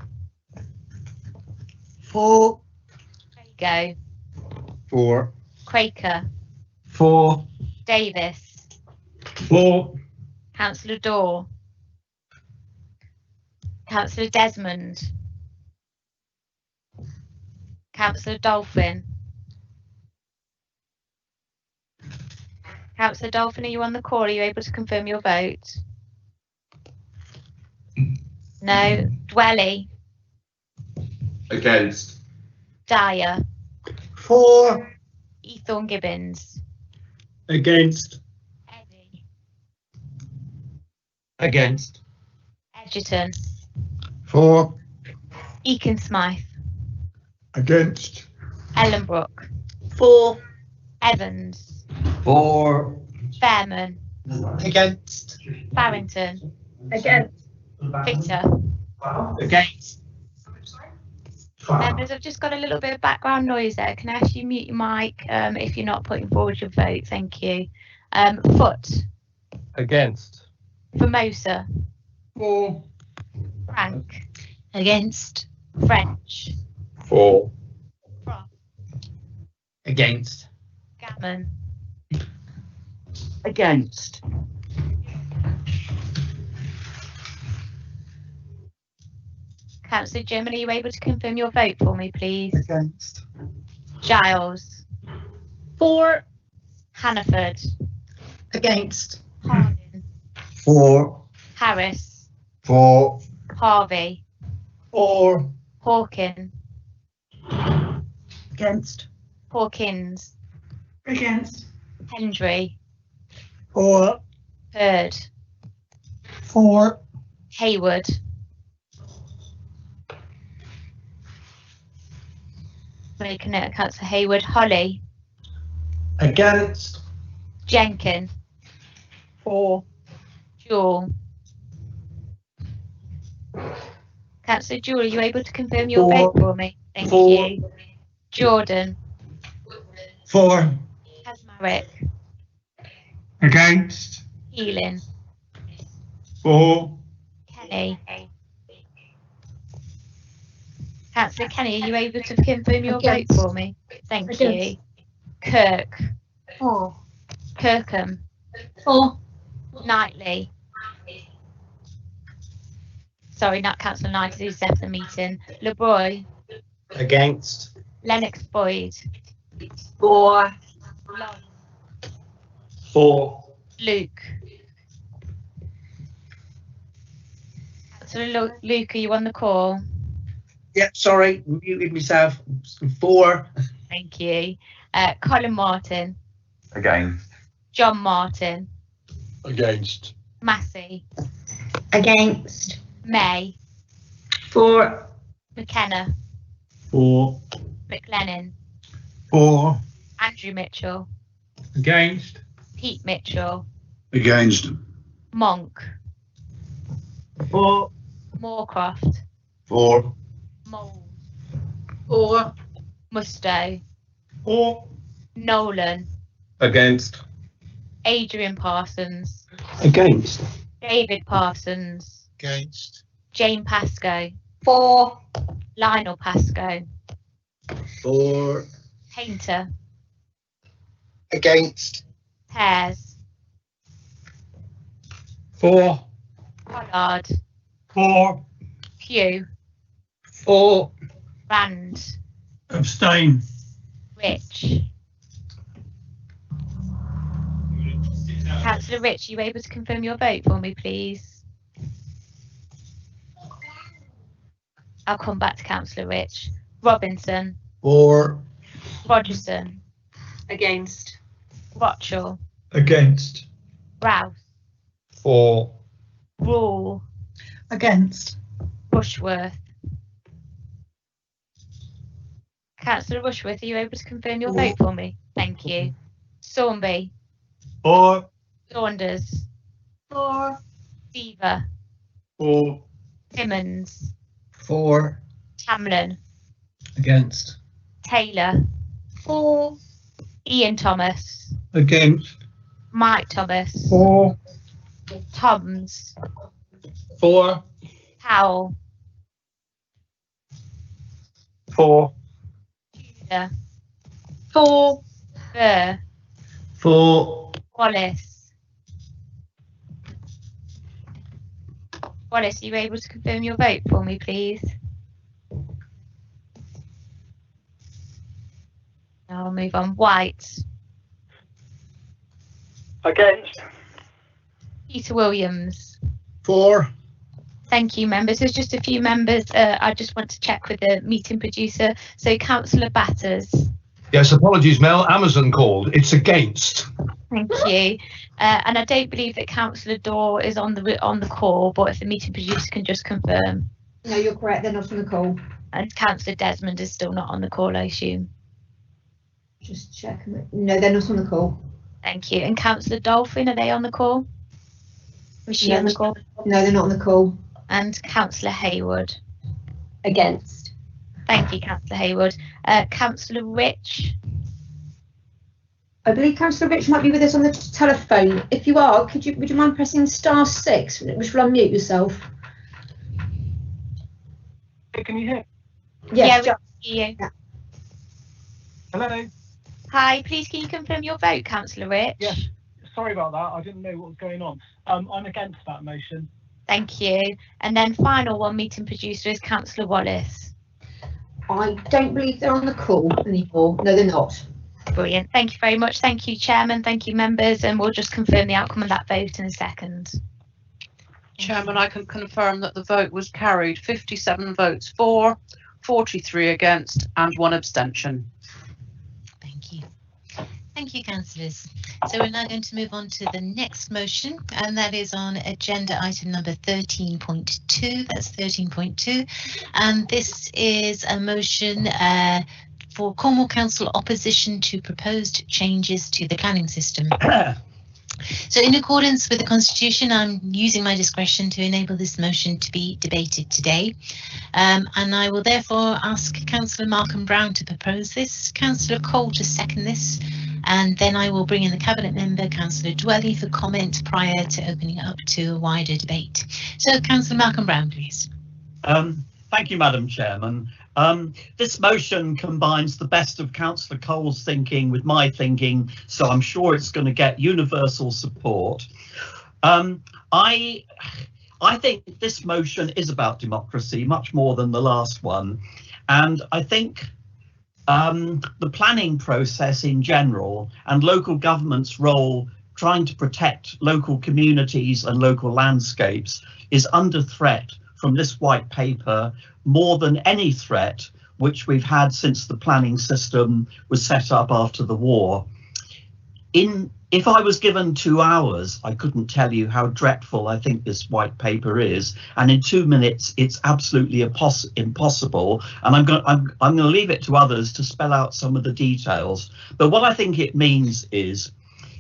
4. Go. 4. Quaker. 4. Davis. 4. Councillor Dorr. Councillor Desmond. Councillor Dolphin. Councillor Dolphin, are you on the call? Are you able to confirm your vote? No. Dwelly. Against. Dyer. 4. Ethorn Gibbons. Against. Eddie. Against. Edgerton. 4. Eakin Smythe. Against. Ellenbrook. 4. Evans. 4. Fairman. Against. Farrington. Against. Victor. Against. Members, I've just got a little bit of background noise there. Can I ask you mute your mic if you're not putting forward your vote? Thank you. Foot. Against. Formosa. 4. Frank. Against. French. 4. Frost. Against. Gammon. Against. Councillor German, are you able to confirm your vote for me, please? Against. Giles. For. Hannaford. Against. Harding. For. Harris. For. Harvey. For. Hawkin. Against. Hawkins. Against. Hendry. For. Hurd. For. Hayward. Make a note of Councillor Hayward. Holly. Against. Jenkin. For. Jewel. Councillor Jewel, are you able to confirm your vote for me? Thank you. Jordan. For. Kasmarek. Against. Healing. For. Kenny. Councillor Kenny, are you able to confirm your vote for me? Thank you. Kirk. For. Kirkham. For. Knightley. Sorry, not Councillor Knight, who's left the meeting. LeBroy. Against. Lennox Boyd. For. Long. For. Luke. Councillor Luke, are you on the call? Yep, sorry, muted myself. For. Thank you. Colin Martin. Against. John Martin. Against. Massey. Against. May. For. McKenna. For. McLennan. For. Andrew Mitchell. Against. Pete Mitchell. Against. Monk. For. Moorcroft. For. Mould. For. Musto. For. Nolan. Against. Adrian Parsons. Against. David Parsons. Against. Jane Pascoe. For. Lionel Pascoe. For. Painter. Against. Pears. For. Pollard. For. Pugh. For. Rand. Abstain. Rich. Councillor Rich, are you able to confirm your vote for me, please? I'll come back to Councillor Rich. Robinson. For. Rogerson. Against. Rotchell. Against. Rouse. For. Rule. Against. Rushworth. Councillor Rushworth, are you able to confirm your vote for me? Thank you. Sawnby. For. Saunders. For. Beaver. For. Simmons. For. Tamlin. Against. Taylor. For. Ian Thomas. Against. Mike Thomas. For. Toms. For. Powell. For. Tudor. For. Burr. For. Wallace. Wallace, are you able to confirm your vote for me, please? I'll move on. White. Against. Peter Williams. For. Thank you, members. There's just a few members. I just want to check with the meeting producer. So, Councillor Batters. Yes, apologies, Mel. Amazon called. It's against. Thank you. And I don't believe that Councillor Dorr is on the call, but if the meeting producer can just confirm. No, you're correct. They're not on the call. And Councillor Desmond is still not on the call, I assume. Just check. No, they're not on the call. Thank you. And Councillor Dolphin, are they on the call? Was she on the call? No, they're not on the call. And Councillor Hayward. Against. Thank you, Councillor Hayward. Councillor Rich. I believe Councillor Rich might be with us on the telephone. If you are, would you mind pressing *6, which will unmute yourself? Can you hear? Yes, yeah, we hear you. Yeah. Hello. Hi, please can you confirm your vote, Councillor Rich? Yes. Sorry about that. I didn't know what was going on. I'm against that motion. Thank you. And then final one, meeting producer, is Councillor Wallace. I don't believe they're on the call anymore. No, they're not. Brilliant. Thank you very much. Thank you, Chairman. Thank you, members. And we'll just confirm the outcome of that vote in a second. Chairman, I can confirm that the vote was carried. 57 votes for, 43 against and 1 abstention. Thank you. Thank you, councillors. So we're now going to move on to the next motion, and that is on agenda item number 13.2. That's 13.2. And this is a motion for Cornwall Council opposition to proposed changes to the planning system. So in accordance with the Constitution, I'm using my discretion to enable this motion to be debated today. And I will therefore ask Councillor Markham Brown to propose this, Councillor Cole to second this, and then I will bring in the Cabinet Member, Councillor Dwelly, for comment prior to opening it up to a wider debate. So Councillor Markham Brown, please. Thank you, Madam Chairman. This motion combines the best of Councillor Cole's thinking with my thinking, so I'm sure it's going to get universal support. I think this motion is about democracy, much more than the last one. And I think the planning process in general and local government's role trying to protect local communities and local landscapes is under threat from this white paper more than any threat which we've had since the planning system was set up after the war. If I was given 2 hours, I couldn't tell you how dreadful I think this white paper is, and in 2 minutes it's absolutely impossible, and I'm going to leave it to others to spell out some of the details. But what I think it means is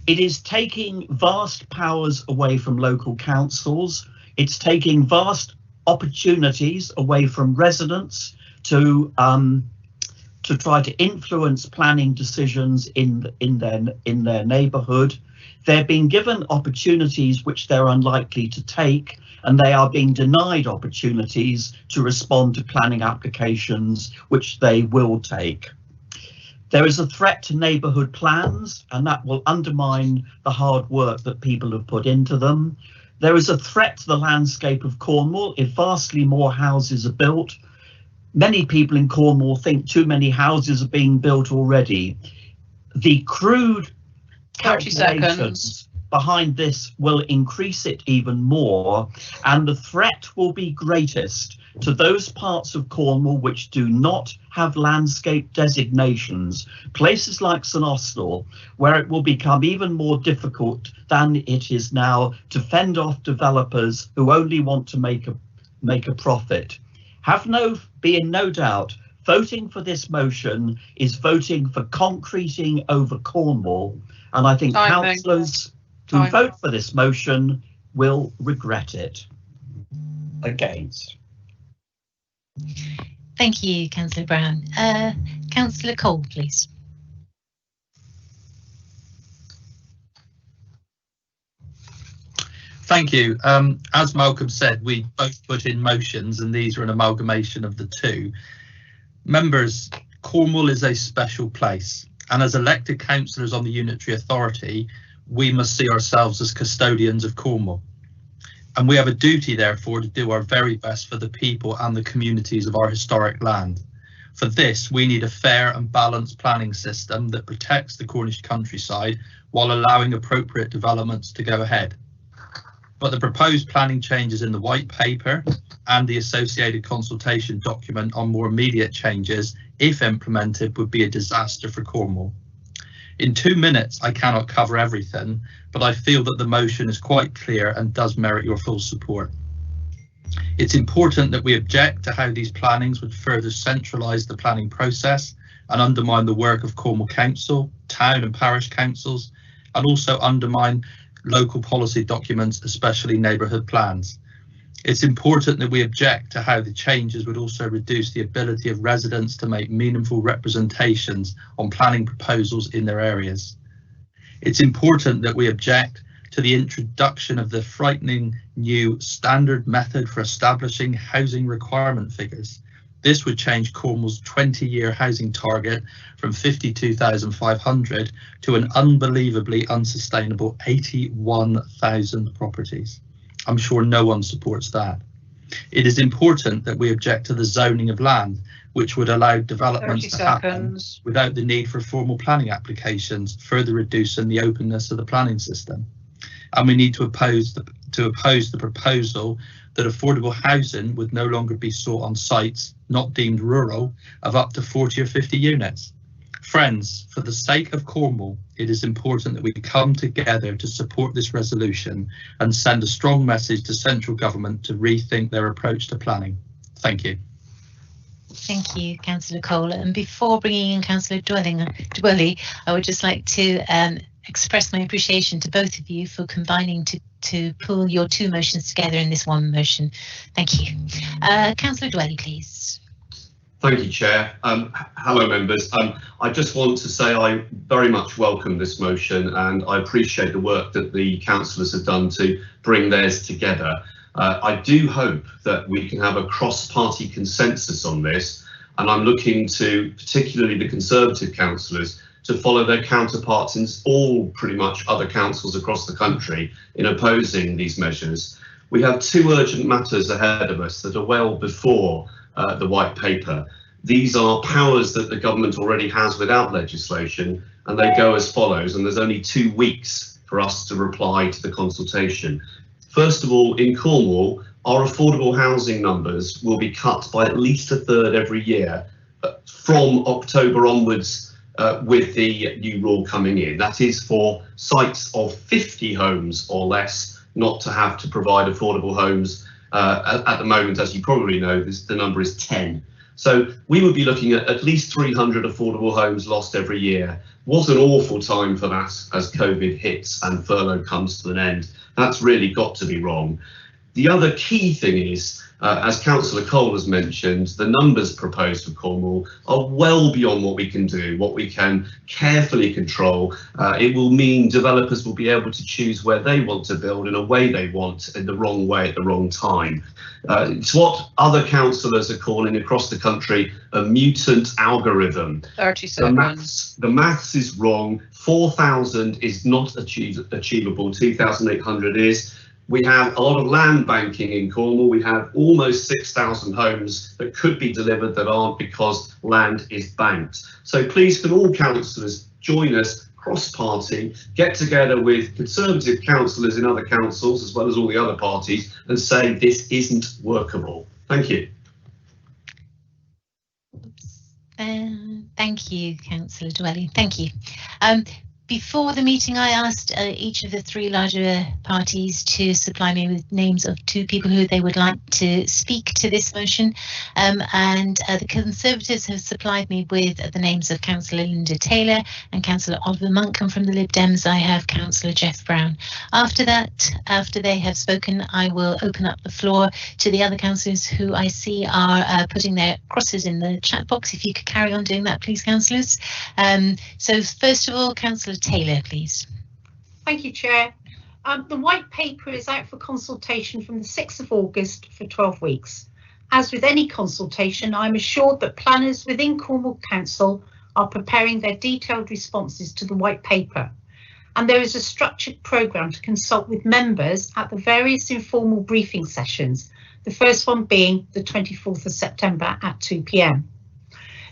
it is taking vast powers away from local councils. It's taking vast opportunities away from residents to try to influence planning decisions in their neighbourhood. They're being given opportunities which they're unlikely to take, and they are being denied opportunities to respond to planning applications which they will take. There is a threat to neighbourhood plans, and that will undermine the hard work that people have put into them. There is a threat to the landscape of Cornwall if vastly more houses are built. Many people in Cornwall think too many houses are being built already. The crude calculations behind this will increase it even more, and the threat will be greatest to those parts of Cornwall which do not have landscape designations, places like St Austell, where it will become even more difficult than it is now to fend off developers who only want to make a profit. Be in no doubt, voting for this motion is voting for concreting over Cornwall, and I think councillors who vote for this motion will regret it. Against. Thank you, Councillor Brown. Councillor Cole, please. Thank you. As Malcolm said, we both put in motions, and these are an amalgamation of the two. Members, Cornwall is a special place, and as elected councillors on the unitary authority, we must see ourselves as custodians of Cornwall. And we have a duty, therefore, to do our very best for the people and the communities of our historic land. For this, we need a fair and balanced planning system that protects the Cornish countryside while allowing appropriate developments to go ahead. But the proposed planning changes in the white paper and the associated consultation document on more immediate changes, if implemented, would be a disaster for Cornwall. In 2 minutes, I cannot cover everything, but I feel that the motion is quite clear and does merit your full support. It's important that we object to how these plannings would further centralise the planning process and undermine the work of Cornwall Council, town and parish councils, and also undermine local policy documents, especially neighbourhood plans. It's important that we object to how the changes would also reduce the ability of residents to make meaningful representations on planning proposals in their areas. It's important that we object to the introduction of the frightening new standard method for establishing housing requirement figures. This would change Cornwall's 20-year housing target from 52,500 to an unbelievably unsustainable 81,000 properties. I'm sure no one supports that. It is important that we object to the zoning of land, which would allow developments to happen without the need for formal planning applications, further reducing the openness of the planning system. And we need to oppose the proposal that affordable housing would no longer be sought on sites not deemed rural of up to 40 or 50 units. Friends, for the sake of Cornwall, it is important that we come together to support this resolution and send a strong message to central government to rethink their approach to planning. Thank you. Thank you, Councillor Cole. And before bringing in Councillor Dwelly, I would just like to express my appreciation to both of you for combining to pull your two motions together in this one motion. Thank you. Councillor Dwelly, please. Thank you, Chair. Hello, members. I just want to say I very much welcome this motion, and I appreciate the work that the councillors have done to bring theirs together. I do hope that we can have a cross-party consensus on this, and I'm looking to particularly the Conservative councillors to follow their counterparts in all pretty much other councils across the country in opposing these measures. We have two urgent matters ahead of us that are well before the white paper. These are powers that the government already has without legislation, and they go as follows, and there's only 2 weeks for us to reply to the consultation. First of all, in Cornwall, our affordable housing numbers will be cut by at least a third every year from October onwards, with the new rule coming in. That is for sites of 50 homes or less not to have to provide affordable homes. At the moment, as you probably know, the number is 10. So we would be looking at least 300 affordable homes lost every year. What an awful time for that as COVID hits and furlough comes to an end. That's really got to be wrong. The other key thing is, as Councillor Cole has mentioned, the numbers proposed for Cornwall are well beyond what we can do, what we can carefully control. It will mean developers will be able to choose where they want to build in a way they want, in the wrong way at the wrong time. It's what other councillors are calling across the country a mutant algorithm. 30 seconds. The maths is wrong. 4,000 is not achievable. 2,800 is. We have a lot of land banking in Cornwall. We have almost 6,000 homes that could be delivered that aren't because land is banked. So please can all councillors join us cross-party, get together with Conservative councillors in other councils as well as all the other parties and say this isn't workable. Thank you. Thank you, Councillor Dwelly. Thank you. Before the meeting, I asked each of the three larger parties to supply me with names of 2 people who they would like to speak to this motion, and the Conservatives have supplied me with the names of Councillor Linda Taylor and Councillor Oliver Monk, and from the Lib Dems I have Councillor Jeff Brown. After that, after they have spoken, I will open up the floor to the other councillors who I see are putting their crosses in the chat box. If you could carry on doing that, please, councillors. So first of all, Councillor Taylor, please. Thank you, Chair. The white paper is out for consultation from the 6th of August for 12 weeks. As with any consultation, I'm assured that planners within Cornwall Council are preparing their detailed responses to the white paper, and there is a structured programme to consult with members at the various informal briefing sessions, the first one being the 24th of September at 2 p.m.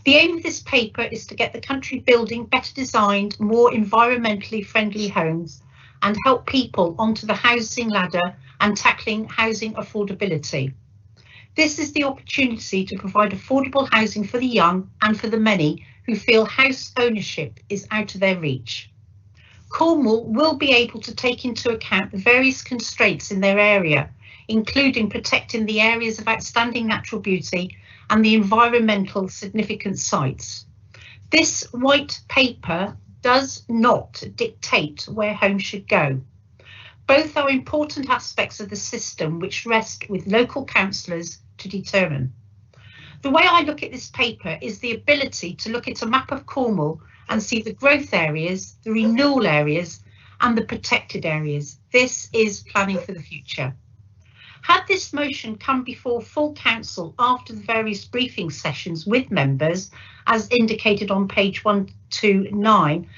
The aim of this paper is to get the country building better designed, more environmentally friendly homes and help people onto the housing ladder and tackling housing affordability. This is the opportunity to provide affordable housing for the young and for the many who feel house ownership is out of their reach. Cornwall will be able to take into account the various constraints in their area, including protecting the areas of outstanding natural beauty and the environmental significant sites. This white paper does not dictate where homes should go. Both are important aspects of the system which rest with local councillors to determine. The way I look at this paper is the ability to look at a map of Cornwall and see the growth areas, the renewal areas and the protected areas. This is planning for the future. Had this motion come before full council after the various briefing sessions with members, as indicated on page 129,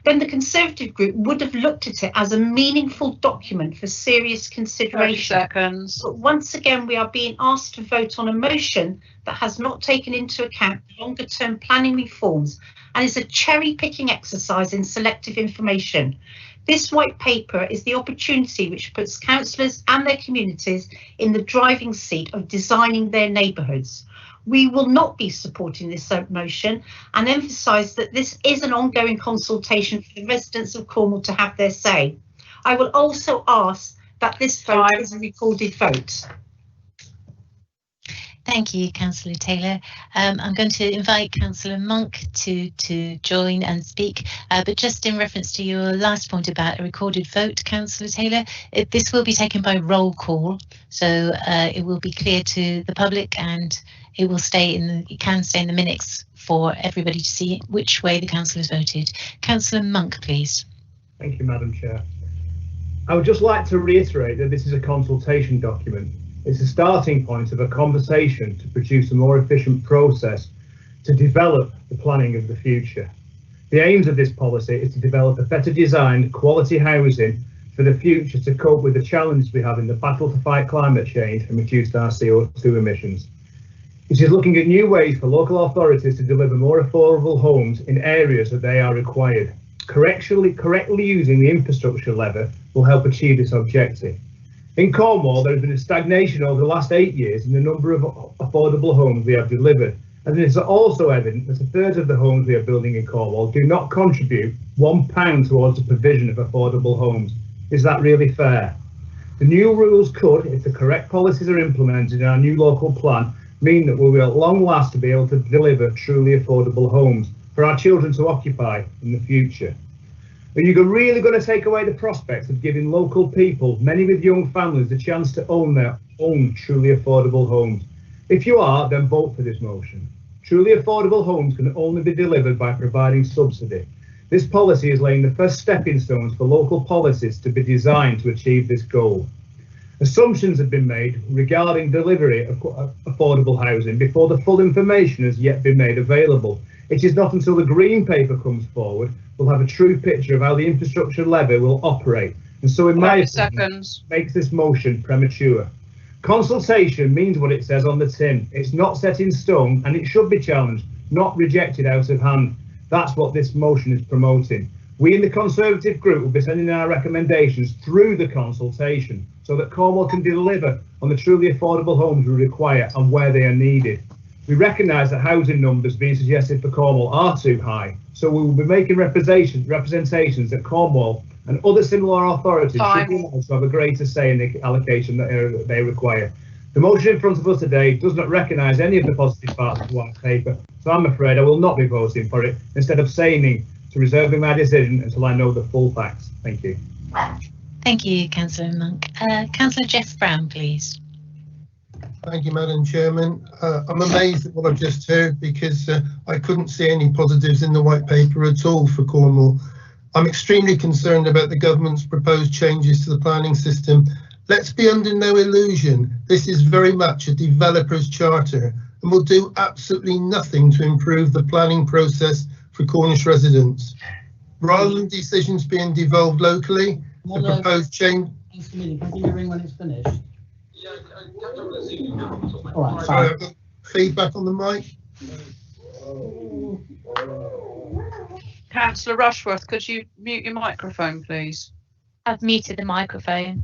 then the Conservative group would have looked at it as a meaningful document for serious consideration. 30 seconds. But once again, we are being asked to vote on a motion that has not taken into account longer term planning reforms and is a cherry picking exercise in selective information. This white paper is the opportunity which puts councillors and their communities in the driving seat of designing their neighbourhoods. We will not be supporting this motion and emphasise that this is an ongoing consultation for the residents of Cornwall to have their say. I will also ask that this vote is a recorded vote. Thank you, Councillor Taylor. I'm going to invite Councillor Monk to join and speak, but just in reference to your last point about a recorded vote, Councillor Taylor, this will be taken by roll call, so it will be clear to the public and it will stay in the, it can stay in the minutes for everybody to see which way the councillors voted. Councillor Monk, please. Thank you, Madam Chair. I would just like to reiterate that this is a consultation document. It's a starting point of a conversation to produce a more efficient process to develop the planning of the future. The aims of this policy is to develop a better designed quality housing for the future to cope with the challenges we have in the battle to fight climate change and reduce our CO2 emissions. It is looking at new ways for local authorities to deliver more affordable homes in areas that they are required. Correctly using the infrastructure lever will help achieve this objective. In Cornwall, there has been a stagnation over the last 8 years in the number of affordable homes we have delivered, and it is also evident that a third of the homes we are building in Cornwall do not contribute £1 towards the provision of affordable homes. Is that really fair? The new rules could, if the correct policies are implemented in our new local plan, mean that we will at long last to be able to deliver truly affordable homes for our children to occupy in the future. Are you really going to take away the prospects of giving local people, many with young families, the chance to own their own truly affordable homes? If you are, then vote for this motion. Truly affordable homes can only be delivered by providing subsidy. This policy is laying the first stepping stones for local policies to be designed to achieve this goal. Assumptions have been made regarding delivery of affordable housing before the full information has yet been made available. It is not until the green paper comes forward we'll have a true picture of how the infrastructure levy will operate, and so in my opinion, makes this motion premature. Consultation means what it says on the tin. It's not set in stone and it should be challenged, not rejected out of hand. That's what this motion is promoting. We in the Conservative group will be sending our recommendations through the consultation so that Cornwall can deliver on the truly affordable homes we require and where they are needed. We recognise that housing numbers being suggested for Cornwall are too high, so we will be making representations that Cornwall and other similar authorities should be allowed to have a greater say in the allocation that they require. The motion in front of us today does not recognise any of the positive parts of the white paper, so I'm afraid I will not be voting for it, instead of saying to reserving my decision until I know the full facts. Thank you. Thank you, Councillor Monk. Councillor Jeff Brown, please. Thank you, Madam Chairman. I'm amazed at what I've just heard because I couldn't see any positives in the white paper at all for Cornwall. I'm extremely concerned about the government's proposed changes to the planning system. Let's be under no illusion. This is very much a developer's charter and will do absolutely nothing to improve the planning process for Cornish residents. Rather than decisions being devolved locally, the proposed change... Can you ring when it's finished? All right, sorry, I've got feedback on the mic. Councillor Rushworth, could you mute your microphone, please? I've muted the microphone.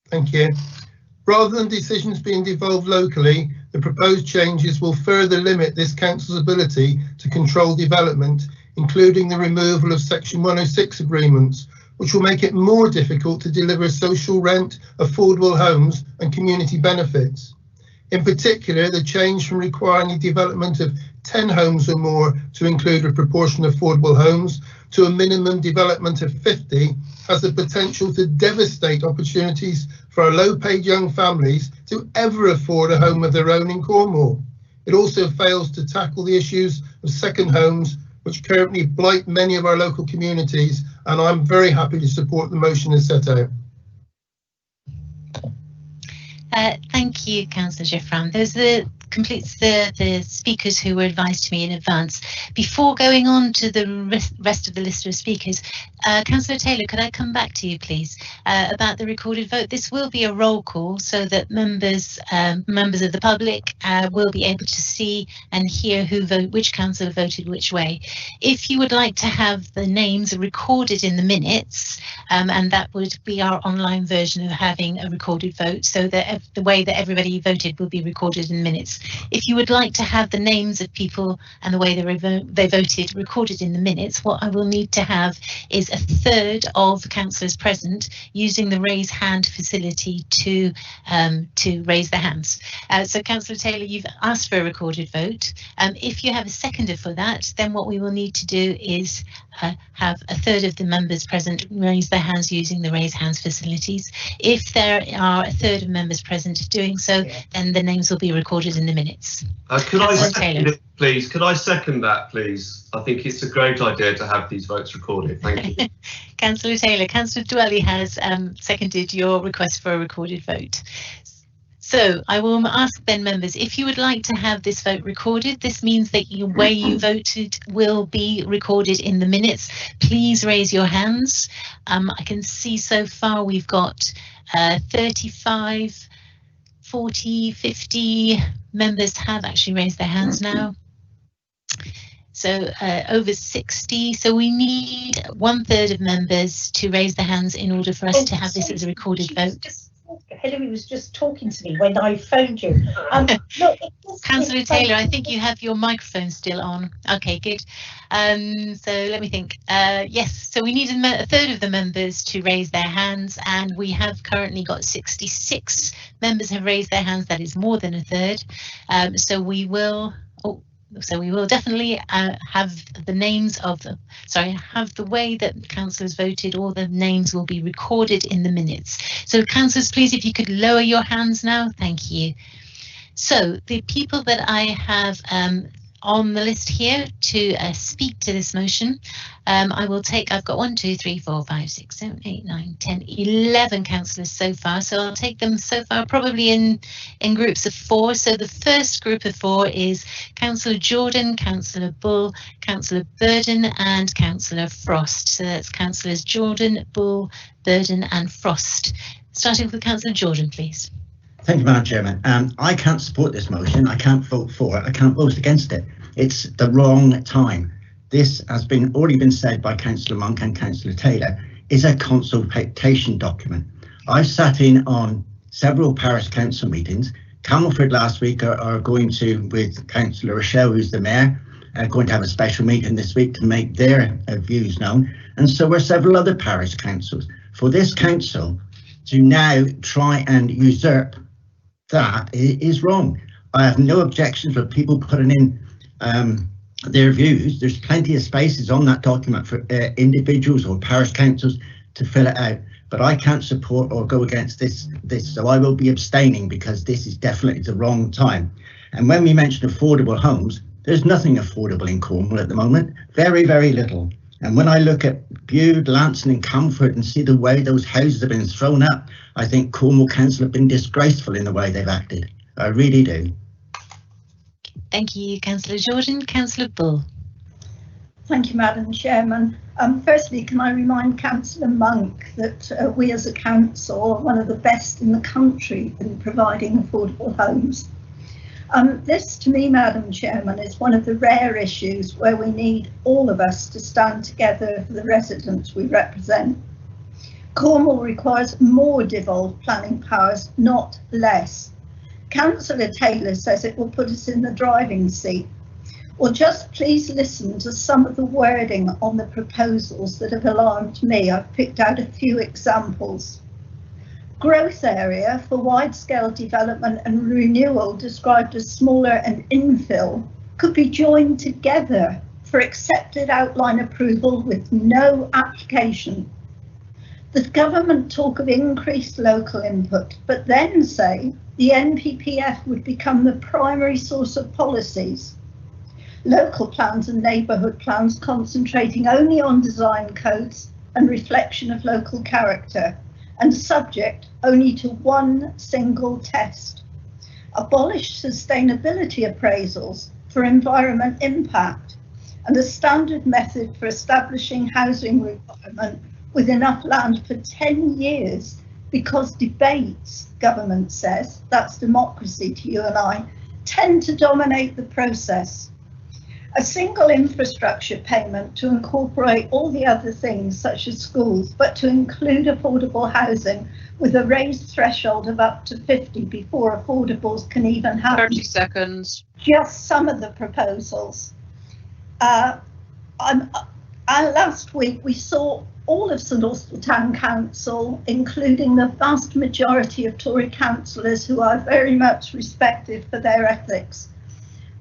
Thank you. Rather than decisions being devolved locally, the proposed changes will further limit this council's ability to control development, including the removal of Section 106 agreements, which will make it more difficult to deliver social rent, affordable homes and community benefits. In particular, the change from requiring the development of 10 homes or more to include a proportion of affordable homes to a minimum development of 50 has the potential to devastate opportunities for our low-paid young families to ever afford a home of their own in Cornwall. It also fails to tackle the issues of second homes, which currently blight many of our local communities, and I'm very happy to support the motion as set out. Thank you, Councillor Jeff Brown. There's the completes the speakers who were advised to me in advance. Before going on to the rest of the list of speakers, Councillor Taylor, could I come back to you, please, about the recorded vote? This will be a roll call so that members of the public will be able to see and hear which councillor voted which way. If you would like to have the names recorded in the minutes, and that would be our online version of having a recorded vote, so that the way that everybody voted will be recorded in minutes. If you would like to have the names of people and the way they voted recorded in the minutes, what I will need to have is a third of councillors present using the raise hand facility to raise their hands. So Councillor Taylor, you've asked for a recorded vote. If you have a seconder for that, then what we will need to do is have a third of the members present raise their hands using the raise hands facilities. If there are a third of members present doing so, then the names will be recorded in the minutes. Could I second it, please? Could I second that, please? I think it's a great idea to have these votes recorded. Thank you. Councillor Taylor, Councillor Dwelly has seconded your request for a recorded vote. So I will ask then members, if you would like to have this vote recorded, this means that the way you voted will be recorded in the minutes. Please raise your hands. I can see so far we've got 35, 40, 50 members have actually raised their hands now. So over 60. So we need 1/3 of members to raise their hands in order for us to have this as a recorded vote. Hilary was just talking to me when I phoned you. Look, Councillor Taylor, I think you have your microphone still on. Okay, good. So let me think. Yes, so we need a third of the members to raise their hands, and we have currently got 66 members have raised their hands. That is more than a third. So we will definitely have the names of have the way that councillors voted. All the names will be recorded in the minutes. So councillors, please, if you could lower your hands now, thank you. So the people that I have on the list here to speak to this motion, I will take, I've got 1, 2, 3, 4, 5, 6, 7, 8, 9, 10, 11 councillors so far. So I'll take them so far probably in groups of 4. So the first group of 4 is Councillor Jordan, Councillor Bull, Councillor Burden and Councillor Frost. So that's Councillors Jordan, Bull, Burden and Frost. Starting with Councillor Jordan, please. Thank you, Madam Chairman. I can't support this motion. I can't vote for it. I can't vote against it. It's the wrong time. This has already been said by Councillor Monk and Councillor Taylor, is a consultation document. I've sat in on several parish council meetings. Camelford last week are going to, with Councillor Rochelle, who's the mayor, going to have a special meeting this week to make their views known. And so are several other parish councils. For this council to now try and usurp that is wrong. I have no objections with people putting in their views. There's plenty of spaces on that document for individuals or parish councils to fill it out, but I can't support or go against this, so I will be abstaining because this is definitely the wrong time. And when we mention affordable homes, there's nothing affordable in Cornwall at the moment, very, very little. And when I look at Bude, Lanston and Camford and see the way those houses have been thrown up, I think Cornwall Council have been disgraceful in the way they've acted. I really do. Thank you, Councillor Jordan. Councillor Bull. Thank you, Madam Chairman. Firstly, can I remind Councillor Monk that we as a council are one of the best in the country in providing affordable homes. This, to me, Madam Chairman, is one of the rare issues where we need all of us to stand together for the residents we represent. Cornwall requires more devolved planning powers, not less. Councillor Taylor says it will put us in the driving seat. Well, just please listen to some of the wording on the proposals that have alarmed me. I've picked out a few examples. Growth area for wide-scale development and renewal, described as smaller and infill, could be joined together for accepted outline approval with no application. The government talk of increased local input, but then say the NPPF would become the primary source of policies. Local plans and neighbourhood plans concentrating only on design codes and reflection of local character, and subject only to one single test. abolish sustainability appraisals for environment impact, and a standard method for establishing housing requirement with enough land for 10 years, because debates, government says, that's democracy to you and I, tend to dominate the process. A single infrastructure payment to incorporate all the other things such as schools, but to include affordable housing with a raised threshold of up to 50 before affordables can even happen. 30 seconds. Just some of the proposals. Last week we saw all of St Austell Town Council, including the vast majority of Tory councillors who are very much respected for their ethics,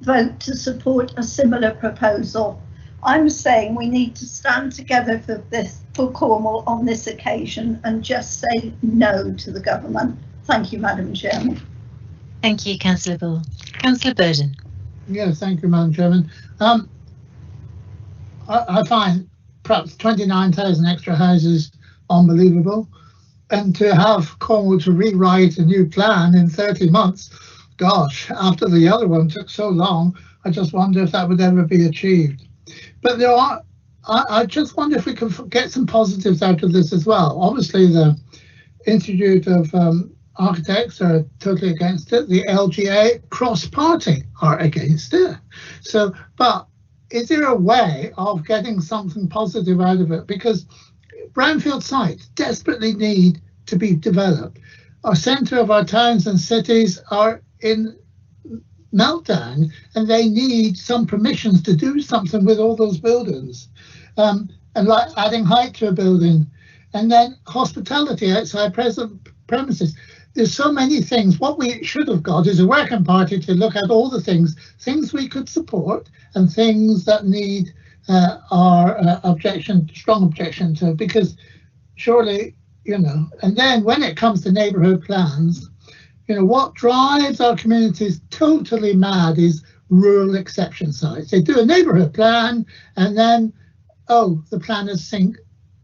vote to support a similar proposal. I'm saying we need to stand together for Cornwall on this occasion and just say no to the government. Thank you, Madam Chairman. Thank you, Councillor Ball. Councillor Burden. Yes, thank you, Madam Chairman. I find perhaps 29,000 extra houses unbelievable, and to have Cornwall to rewrite a new plan in 30 months, gosh, after the other one took so long, I just wonder if that would ever be achieved. But there are, I just wonder if we could get some positives out of this as well. Obviously, the Institute of Architects are totally against it. The LGA cross-party are against it. So, but is there a way of getting something positive out of it? Because brownfield sites desperately need to be developed. Our centre of our towns and cities are in meltdown, and they need some permissions to do something with all those buildings, and like adding height to a building, and then hospitality outside present premises. There's so many things. What we should have got is a working party to look at all the things we could support and things that need our strong objection to, because surely, you know, and then when it comes to neighbourhood plans, you know, what drives our communities totally mad is rural exception sites. They do a neighbourhood plan and then, oh, the planners think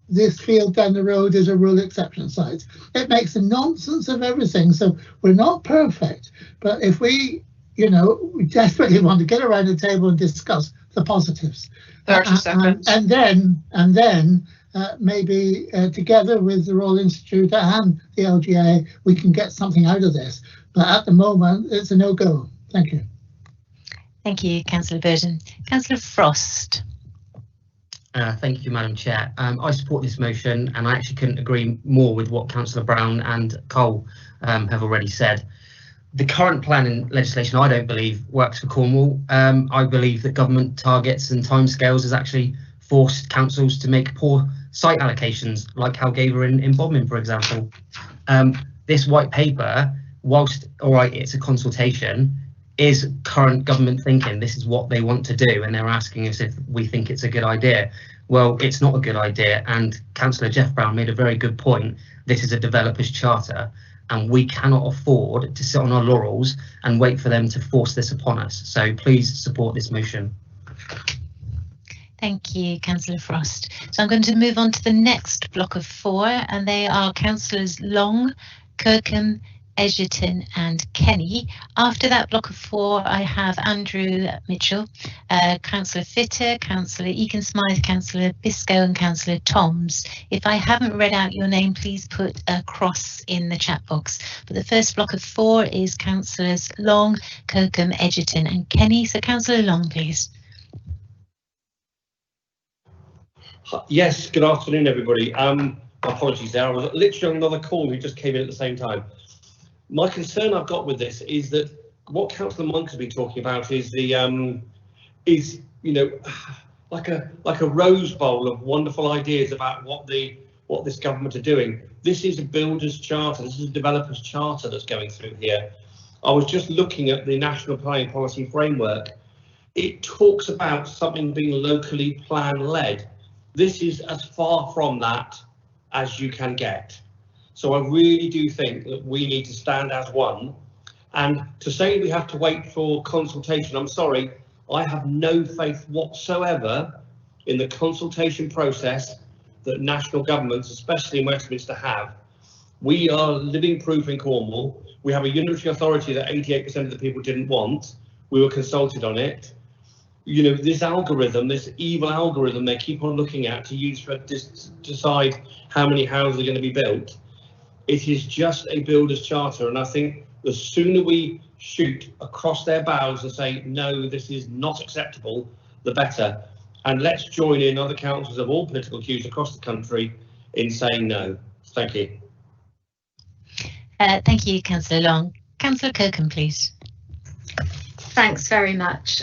this field down the road is a rural exception site. It makes a nonsense of everything. So we're not perfect, but if we, you know, we desperately want to get around the table and discuss the positives. 30 seconds. And then maybe together with the Royal Institute and the LGA, we can get something out of this. But at the moment, it's a no-go. Thank you. Thank you, Councillor Burden. Councillor Frost. Thank you, Madam Chair. I support this motion, and I actually couldn't agree more with what Councillor Brown and Cole have already said. The current planning legislation, I don't believe, works for Cornwall. I believe that government targets and timescales has actually forced councils to make poor site allocations, like Halgaver in Bodmin, for example. This white paper, whilst, all right, it's a consultation, is current government thinking. This is what they want to do, and they're asking us if we think it's a good idea. Well, it's not a good idea, and Councillor Jeff Brown made a very good point. This is a developer's charter, and we cannot afford to sit on our laurels and wait for them to force this upon us. So please support this motion. Thank you, Councillor Frost. So I'm going to move on to the next block of 4, and they are Councillors Long, Kirkham, Edgerton and Kenny. After that block of 4, I have Andrew Mitchell, Councillor Fitter, Councillor Egan-Smythe, Councillor Biscoe and Councillor Toms. If I haven't read out your name, please put a cross in the chat box. But the first block of 4 is Councillors Long, Kirkham, Edgerton and Kenny. So Councillor Long, please. Yes, good afternoon, everybody. Apologies there, I was literally on another call who just came in at the same time. My concern I've got with this is that what Councillor Monk has been talking about is the you know, like a rose bowl of wonderful ideas about what this government are doing. This is a builder's charter. This is a developer's charter that's going through here. I was just looking at the National Planning Policy Framework. It talks about something being locally plan-led. This is as far from that as you can get. So I really do think that we need to stand as one, and to say we have to wait for consultation, I'm sorry, I have no faith whatsoever in the consultation process that national governments, especially in Westminster, have. We are living proof in Cornwall. We have a unitary authority that 88% of the people didn't want. We were consulted on it. You know, this algorithm, this evil algorithm they keep on looking at to use for decide how many houses are going to be built. It is just a builder's charter, and I think the sooner we shoot across their bows and say, no, this is not acceptable, the better. And let's join in other councils of all political hues across the country in saying no. Thank you. Thank you, Councillor Long. Councillor Kirkham, please. Thanks very much.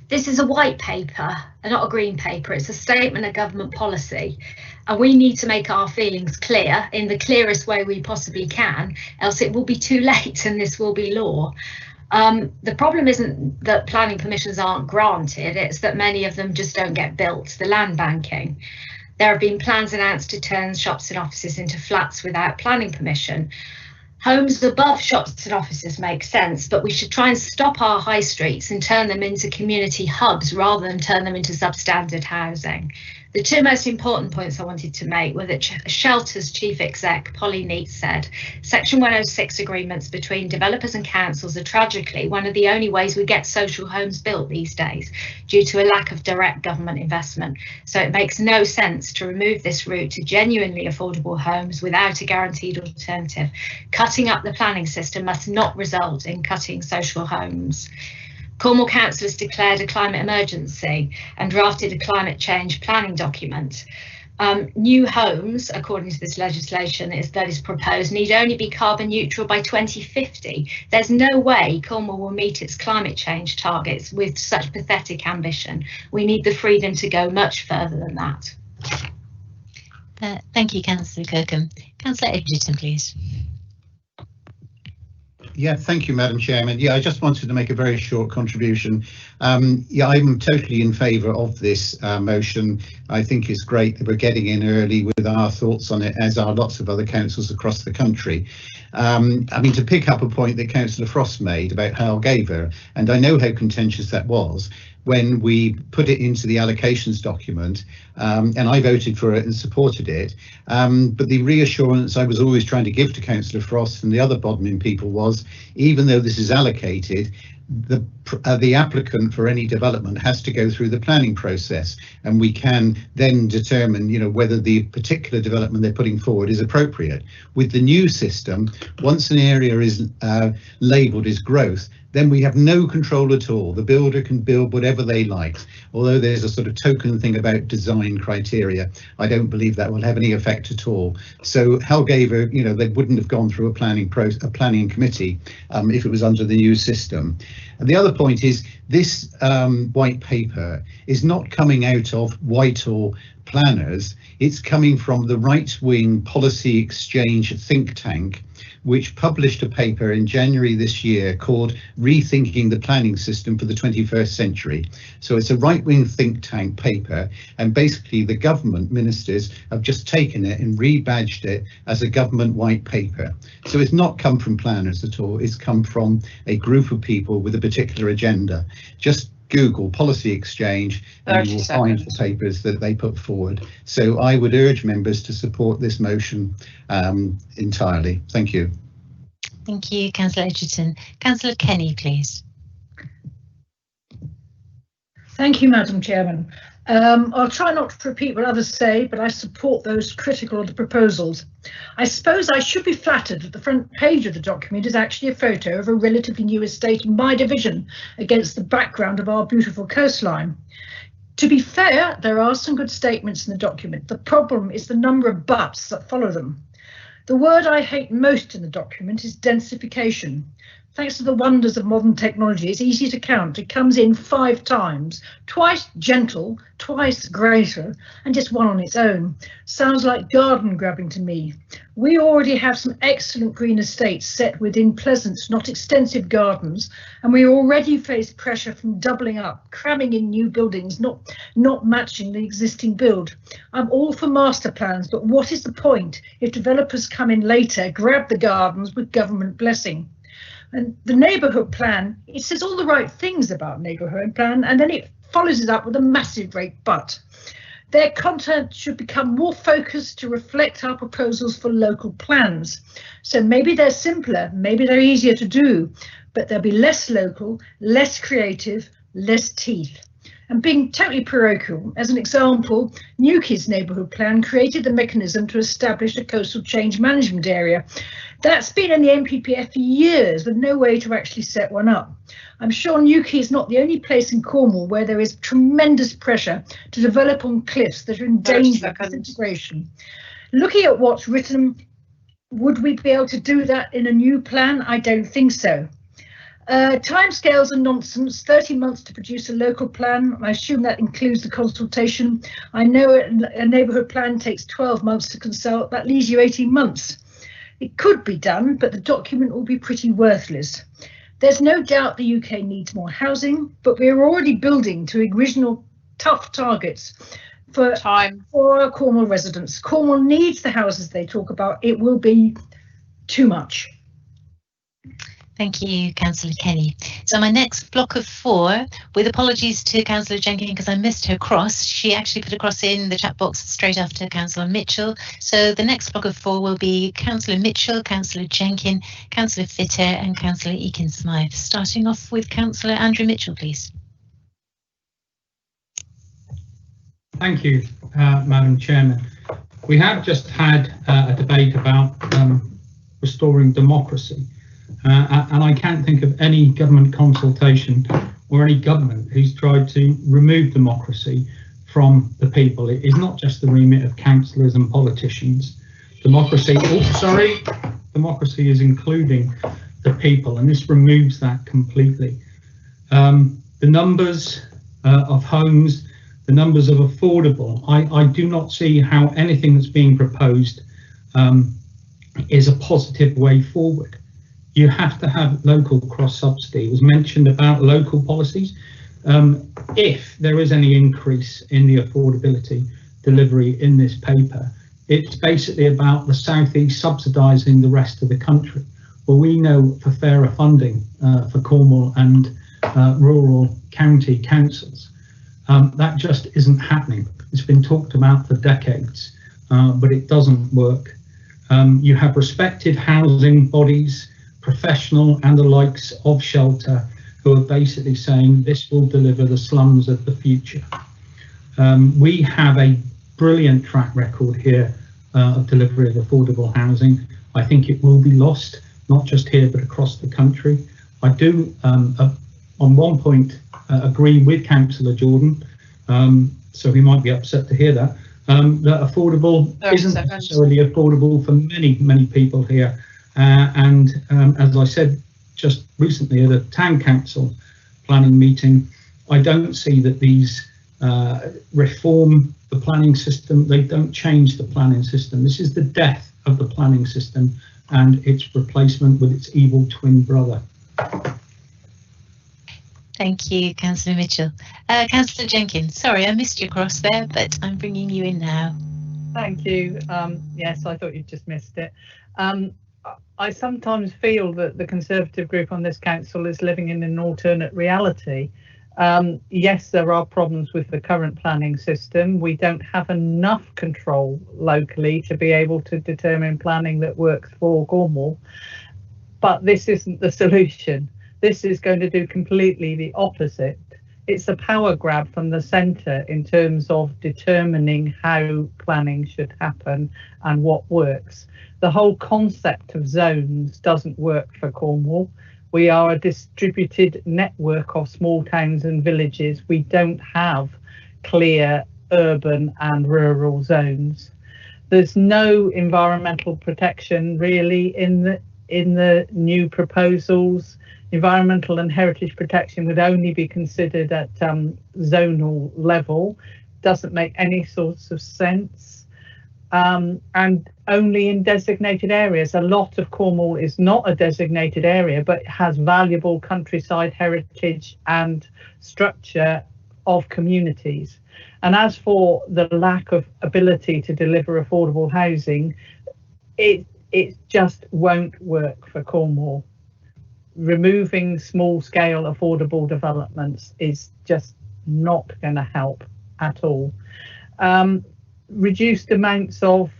This is a white paper, not a green paper. It's a statement of government policy, and we need to make our feelings clear in the clearest way we possibly can, else it will be too late and this will be law. The problem isn't that planning permissions aren't granted, it's that many of them just don't get built, the land banking. There have been plans announced to turn shops and offices into flats without planning permission. Homes above shops and offices make sense, but we should try and stop our high streets and turn them into community hubs rather than turn them into substandard housing. The two most important points I wanted to make were that Shelter's Chief Exec, Polly Neate, said Section 106 agreements between developers and councils are tragically one of the only ways we get social homes built these days due to a lack of direct government investment. So it makes no sense to remove this route to genuinely affordable homes without a guaranteed alternative. Cutting up the planning system must not result in cutting social homes. Cornwall Council has declared a climate emergency and drafted a climate change planning document. New homes, according to this legislation that is proposed, need only be carbon neutral by 2050. There's no way Cornwall will meet its climate change targets with such pathetic ambition. We need the freedom to go much further than that. Thank you, Councillor Kirkham. Councillor Edgerton, please. Yeah, thank you, Madam Chairman. Yeah, I just wanted to make a very short contribution. Yeah, I'm totally in favour of this motion. I think it's great that we're getting in early with our thoughts on it, as are lots of other councils across the country. I mean, to pick up a point that Councillor Frost made about Halgaver, and I know how contentious that was when we put it into the allocations document, and I voted for it and supported it. But the reassurance I was always trying to give to Councillor Frost and the other Bodmin people was, even though this is allocated, the applicant for any development has to go through the planning process, and we can then determine, you know, whether the particular development they're putting forward is appropriate. With the new system, once an area is labelled as growth, then we have no control at all. The builder can build whatever they like, although there's a sort of token thing about design criteria. I don't believe that will have any effect at all. So Halgaver, you know, they wouldn't have gone through a planning committee if it was under the new system. And the other point is this white paper is not coming out of Whitehall planners. It's coming from the right-wing policy exchange think tank, which published a paper in January this year called Rethinking the Planning System for the 21st Century. So it's a right-wing think tank paper, and basically the government ministers have just taken it and rebadged it as a government white paper. So it's not come from planners at all, it's come from a group of people with a particular agenda. Just Google policy exchange and you will find the papers that they put forward. So I would urge members to support this motion entirely. Thank you. Thank you, Councillor Edgerton. Councillor Kenny, please. Thank you, Madam Chairman. I'll try not to repeat what others say, but I support those critical of the proposals. I suppose I should be flattered that the front page of the document is actually a photo of a relatively new estate in my division against the background of our beautiful coastline. To be fair, there are some good statements in the document. The problem is the number of buts that follow them. The word I hate most in the document is densification. Thanks to the wonders of modern technology, it's easy to count. It comes in 5 times, twice gentle, twice greater, and just one on its own. Sounds like garden grabbing to me. We already have some excellent green estates set within pleasant, not extensive gardens, and we already face pressure from doubling up, cramming in new buildings, not matching the existing build. I'm all for master plans, but what is the point if developers come in later, grab the gardens with government blessing? And the neighbourhood plan, it says all the right things about neighbourhood plan, and then it follows it up with a massive great but. Their content should become more focused to reflect our proposals for local plans. So maybe they're simpler, maybe they're easier to do, but they'll be less local, less creative, less teeth. And being totally parochial, as an example, Newquay's neighbourhood plan created the mechanism to establish a coastal change management area. That's been in the NPPF for years with no way to actually set one up. I'm sure Newquay is not the only place in Cornwall where there is tremendous pressure to develop on cliffs that are in danger of disintegration. Looking at what's written, would we be able to do that in a new plan? I don't think so. Timescales are nonsense. 30 months to produce a local plan. I assume that includes the consultation. I know a neighbourhood plan takes 12 months to consult. That leaves you 18 months. It could be done, but the document will be pretty worthless. There's no doubt the UK needs more housing, but we're already building to original tough targets for Cornwall residents. Cornwall needs the houses they talk about. It will be too much. Thank you, Councillor Kenny. So my next block of 4, with apologies to Councillor Jenkins because I missed her cross. She actually put a cross in the chat box straight after Councillor Mitchell. So the next block of 4 will be Councillor Mitchell, Councillor Jenkins, Councillor Fitter and Councillor Eakin-Smythe. Starting off with Councillor Andrew Mitchell, please. Thank you, Madam Chairman. We have just had a debate about restoring democracy. And I can't think of any government consultation or any government who's tried to remove democracy from the people. It is not just the remit of councillors and politicians. Democracy is including the people, and this removes that completely. The numbers of homes, the numbers of affordable, I do not see how anything that's being proposed is a positive way forward. You have to have local cross-subsidy. It was mentioned about local policies. If there is any increase in the affordability delivery in this paper, it's basically about the South East subsidising the rest of the country. Well, we know for fairer funding for Cornwall and rural county councils, that just isn't happening. It's been talked about for decades, but it doesn't work. You have respected housing bodies, professional and the likes of Shelter, who are basically saying this will deliver the slums of the future. We have a brilliant track record here of delivery of affordable housing. I think it will be lost, not just here but across the country. I do on one point agree with Councillor Jordan, so he might be upset to hear that, that affordable isn't necessarily affordable for many people here. And as I said just recently at a town council planning meeting, I don't see that these reform the planning system. They don't change the planning system. This is the death of the planning system and its replacement with its evil twin brother. Thank you, Councillor Mitchell. Councillor Jenkins, sorry I missed your cross there, but I'm bringing you in now. Thank you. Yes, I thought you just missed it. I sometimes feel that the Conservative group on this council is living in an alternate reality. Yes, there are problems with the current planning system. We don't have enough control locally to be able to determine planning that works for Cornwall. But this isn't the solution. This is going to do completely the opposite. It's a power grab from the centre in terms of determining how planning should happen and what works. The whole concept of zones doesn't work for Cornwall. We are a distributed network of small towns and villages. We don't have clear urban and rural zones. There's no environmental protection really in the new proposals. Environmental and heritage protection would only be considered at zonal level. Doesn't make any sorts of sense. And only in designated areas. A lot of Cornwall is not a designated area, but it has valuable countryside heritage and structure of communities. And as for the lack of ability to deliver affordable housing, it just won't work for Cornwall. Removing small-scale affordable developments is just not going to help at all. reduced amounts of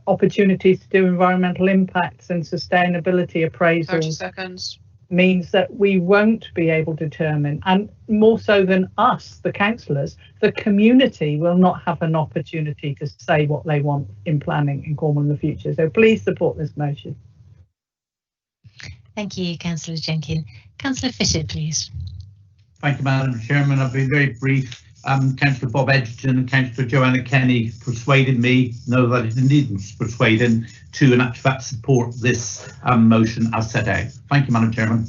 opportunities to do environmental impacts and sustainability appraisals. 30 seconds. Means that we won't be able to determine, and more so than us, the councillors, the community will not have an opportunity to say what they want in planning in Cornwall in the future. So please support this motion. Thank you, Councillor Jenkin. Councillor Fisher, please. Thank you, Madam Chairman. I'll be very brief. Councillor Bob Edgerton and Councillor Joanna Kenny persuaded me, no that it needn't persuade him, to in actual fact support this motion as set out. Thank you, Madam Chairman.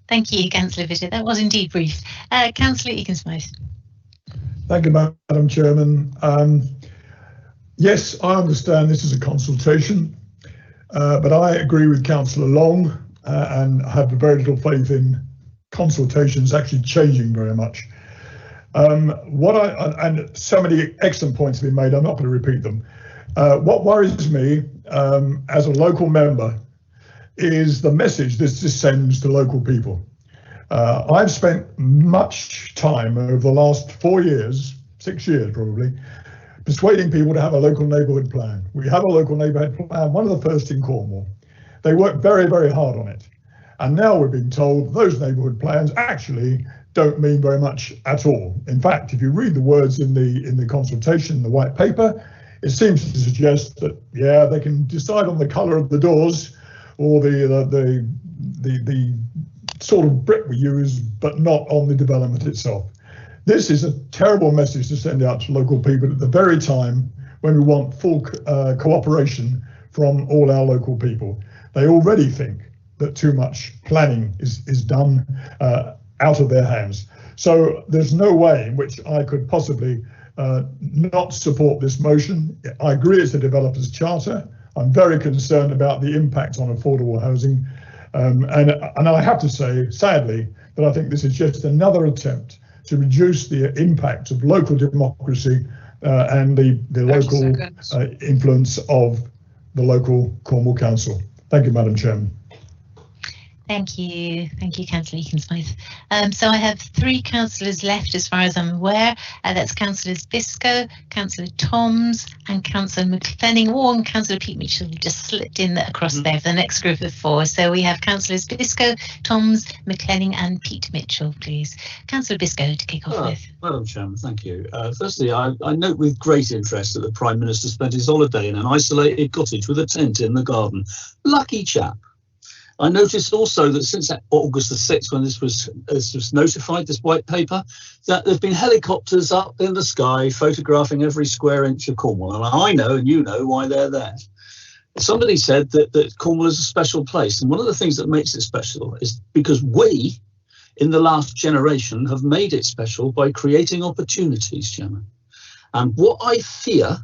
Thank you, Councillor Fisher. That was indeed brief. Councillor Egan-Smythe. Thank you, Madam Chairman. Yes, I understand this is a consultation, but I agree with Councillor Long and have very little faith in consultations actually changing very much. And so many excellent points have been made, I'm not going to repeat them. What worries me as a local member is the message this sends to local people. I've spent much time over the last 4 years, 6 years probably, persuading people to have a local neighbourhood plan. We have a local neighbourhood plan, one of the first in Cornwall. They work very, very hard on it. And now we're being told those neighbourhood plans actually don't mean very much at all. In fact, if you read the words in the consultation, the white paper, it seems to suggest that, yeah, they can decide on the colour of the doors or the sort of brick we use, but not on the development itself. This is a terrible message to send out to local people at the very time when we want full cooperation from all our local people. They already think that too much planning is done out of their hands. So there's no way in which I could possibly not support this motion. I agree it's a developer's charter. I'm very concerned about the impact on affordable housing. And I have to say, sadly, that I think this is just another attempt to reduce the impact of local democracy and the local influence of the local Cornwall Council. Thank you, Madam Chairman. Thank you, Councillor Egan-Smythe. So I have 3 councillors left as far as I'm aware. That's Councillors Biscoe, Councillor Toms and Councillor McLenning. And Councillor Pete Mitchell just slipped in across there for the next group of 4. So we have Councillors Biscoe, Toms, McLenning and Pete Mitchell, please. Councillor Biscoe to kick off with. Madam Chairman, thank you. Firstly, I note with great interest that the Prime Minister spent his holiday in an isolated cottage with a tent in the garden. Lucky chap. I noticed also that since August the 6th, when this was notified, this white paper, that there's been helicopters up in the sky photographing every square inch of Cornwall. And I know, and you know, why they're there. Somebody said that Cornwall is a special place. And one of the things that makes it special is because we, in the last generation, have made it special by creating opportunities, Chairman. And what I fear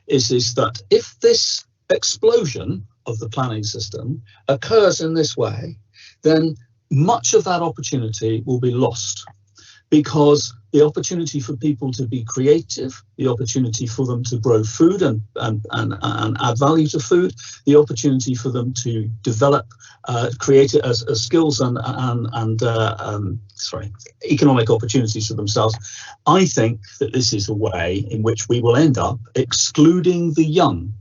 is that if this explosion of the planning system occurs in this way, then much of that opportunity will be lost, because the opportunity for people to be creative, the opportunity for them to grow food and add value to food, the opportunity for them to develop, create it as skills and economic opportunities for themselves. I think that this is a way in which we will end up excluding the young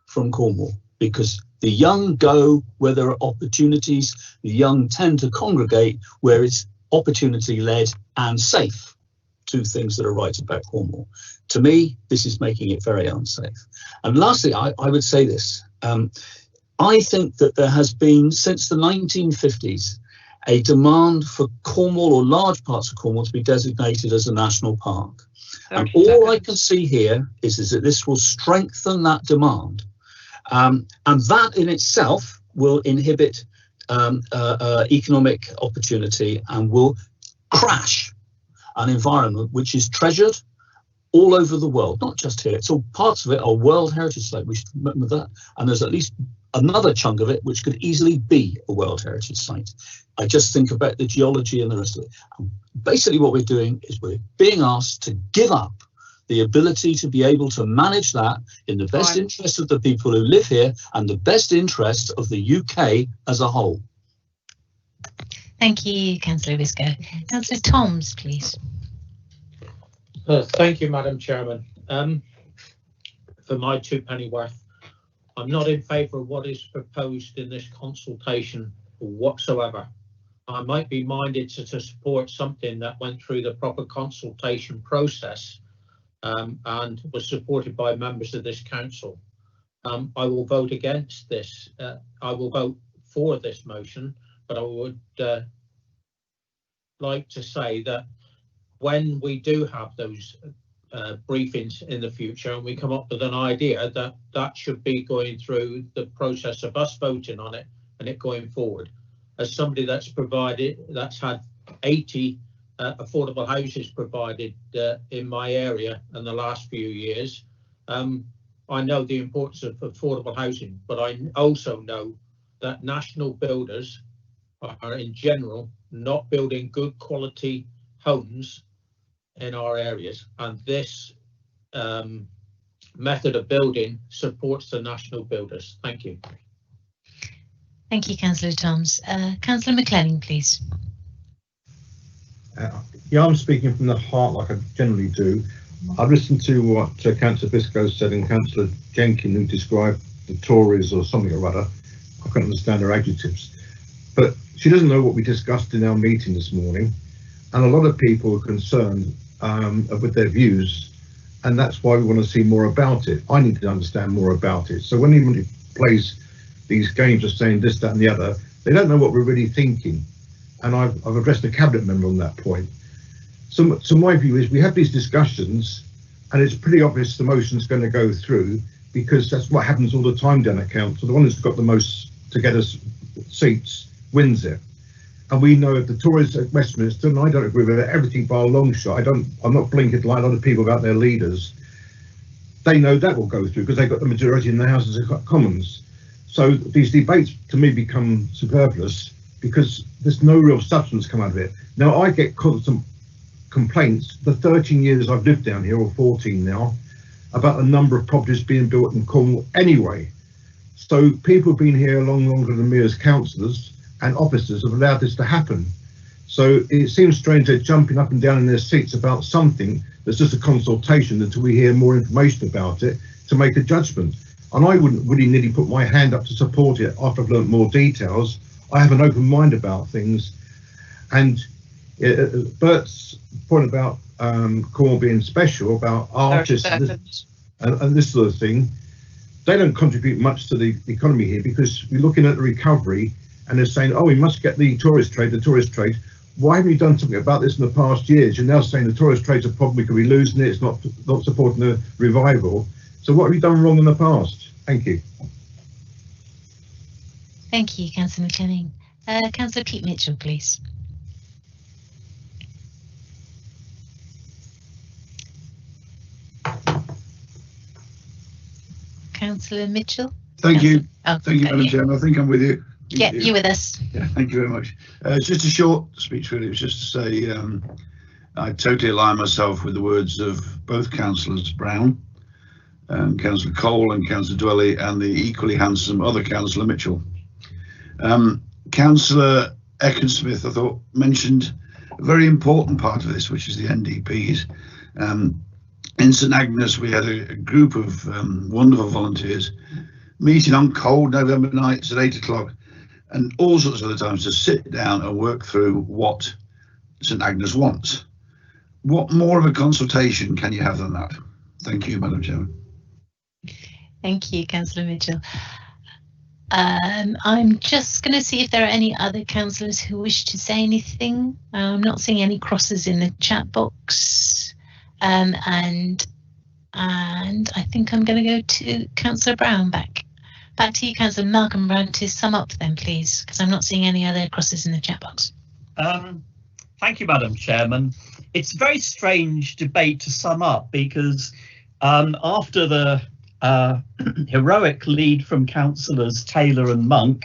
from Cornwall, because the young go where there are opportunities. The young tend to congregate where it's opportunity-led and safe, 2 things that are right about Cornwall. To me, this is making it very unsafe. And lastly, I would say this. I think that there has been, since the 1950s, a demand for Cornwall or large parts of Cornwall to be designated as a national park. And all I can see here is that this will strengthen that demand. And that in itself will inhibit economic opportunity and will crash an environment which is treasured all over the world, not just here. So parts of it are World Heritage Site, we should remember that. And there's at least another chunk of it which could easily be a World Heritage Site. I just think about the geology and the rest of it. And basically what we're doing is we're being asked to give up the ability to be able to manage that in the best interest of the people who live here and the best interest of the UK as a whole. Thank you, Councillor Biscoe. Councillor Toms, please. Thank you, Madam Chairman. For my two penny worth, I'm not in favour of what is proposed in this consultation whatsoever. I might be minded to support something that went through the proper consultation process and was supported by members of this council. I will vote against this. I will vote for this motion, but I would like to say that when we do have those briefings in the future and we come up with an idea, that should be going through the process of us voting on it and it going forward. As somebody that's had 80 affordable houses provided in my area in the last few years, I know the importance of affordable housing, but I also know that national builders are in general not building good quality homes in our areas, and this method of building supports the national builders. Thank you. Thank you, Councillor Toms. Councillor McLennan, please. Yeah, I'm speaking from the heart like I generally do. I've listened to what Councillor Biscoe said and Councillor Jenkins, who described the Tories or something or other. I couldn't understand her adjectives. But she doesn't know what we discussed in our meeting this morning. And a lot of people are concerned with their views. And that's why we want to see more about it. I need to understand more about it. So when anybody plays these games of saying this, that and the other, they don't know what we're really thinking. And I've addressed a cabinet member on that point. So my view is we have these discussions and it's pretty obvious the motion's going to go through because that's what happens all the time down at council. The one who's got the most to get us seats wins it. And we know the Tories at Westminster, and I don't agree with everything by a long shot. I'm not blinking like a lot of people about their leaders. They know that will go through because they've got the majority in the Houses of Commons. So these debates to me become superfluous because there's no real substance come out of it. Now I get constant complaints the 13 years I've lived down here, or 14 now, about the number of properties being built in Cornwall anyway. So people have been here long longer than me as councillors and officers have allowed this to happen. So it seems strange they're jumping up and down in their seats about something that's just a consultation until we hear more information about it to make a judgment. And I wouldn't willy-nilly put my hand up to support it after I've learnt more details. I have an open mind about things. And Bert's point about Cornwall being special, about artists and this sort of thing, they don't contribute much to the economy here because we're looking at the recovery and they're saying, oh, we must get the tourist trade. Why haven't you done something about this in the past years? You're now saying the tourist trade's a problem, we could be losing it, it's not supporting the revival. So what have you done wrong in the past? Thank you. Thank you, Councillor McLennan. Councillor Pete Mitchell, please. Councillor Mitchell. Thank you. Oh, thank you, Madam Chairman. I think I'm with you. Yeah, you're with us. Yeah, thank you very much. It's just a short speech, really. It was just to say I totally align myself with the words of both Councillors Brown, Councillor Cole and Councillor Dwelly, and the equally handsome other Councillor Mitchell. Councillor Ecclesmith, I thought, mentioned a very important part of this, which is the NDPs. In St Agnes, we had a group of wonderful volunteers meeting on cold November nights at 8 o'clock and all sorts of other times to sit down and work through what St Agnes wants. What more of a consultation can you have than that? Thank you, Madam Chairman. Thank you, Councillor Mitchell. I'm just going to see if there are any other councillors who wish to say anything. I'm not seeing any crosses in the chat box. And I think I'm going to go to Councillor Brown back to you, Councillor Malcolm Brown, to sum up then, please, because I'm not seeing any other crosses in the chat box. Thank you, Madam Chairman. It's a very strange debate to sum up because after the heroic lead from Councillors Taylor and Monk,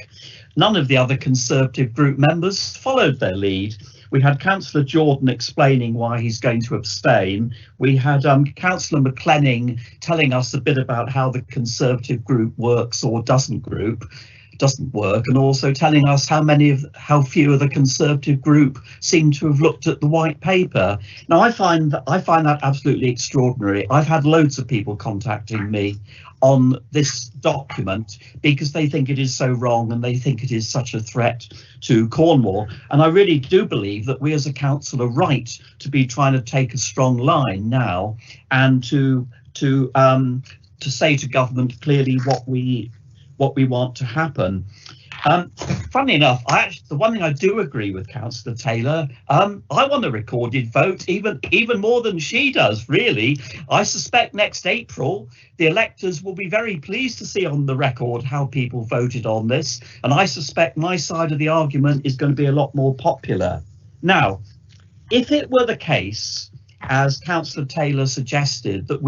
none of the other Conservative group members followed their lead. We had Councillor Jordan explaining why he's going to abstain. We had Councillor McLennan telling us a bit about how the Conservative group works or doesn't group. doesn't work, and also telling us how few of the Conservative group seem to have looked at the white paper. Now, I find that absolutely extraordinary. I've had loads of people contacting me on this document because they think it is so wrong and they think it is such a threat to Cornwall. And I really do believe that we as a council are right to be trying to take a strong line now and to say to government clearly what we want to happen. Funnily enough, the one thing I do agree with Councillor Taylor, I want a recorded vote even more than she does, really. I suspect next April the electors will be very pleased to see on the record how people voted on this, and I suspect my side of the argument is going to be a lot more popular. Now, if it were the case, as Councillor Taylor suggested, that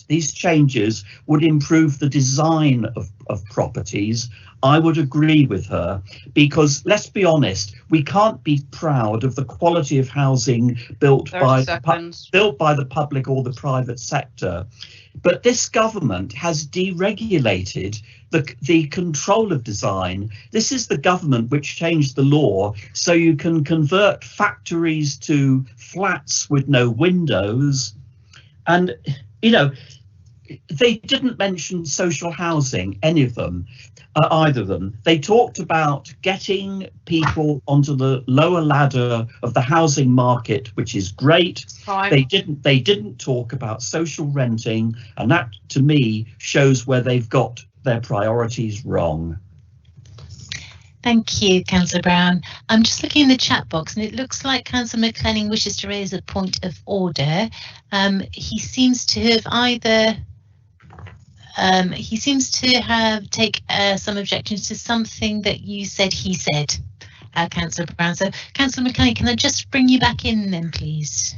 these changes would improve the design of properties, I would agree with her, because let's be honest, we can't be proud of the quality of housing built by the public or the private sector. But this government has deregulated the control of design. This is the government which changed the law so you can convert factories to flats with no windows. And, you know, they didn't mention social housing, any of them, either of them. They talked about getting people onto the lower ladder of the housing market, which is great. They didn't talk about social renting, and that to me shows where they've got their priorities wrong. Thank you, Councillor Brown. I'm just looking in the chat box, and it looks like Councillor McLennan wishes to raise a point of order. He seems to have either take some objections to something that you said he said, Councillor Brown. So, Councillor McLennan, can I just bring you back in then, please?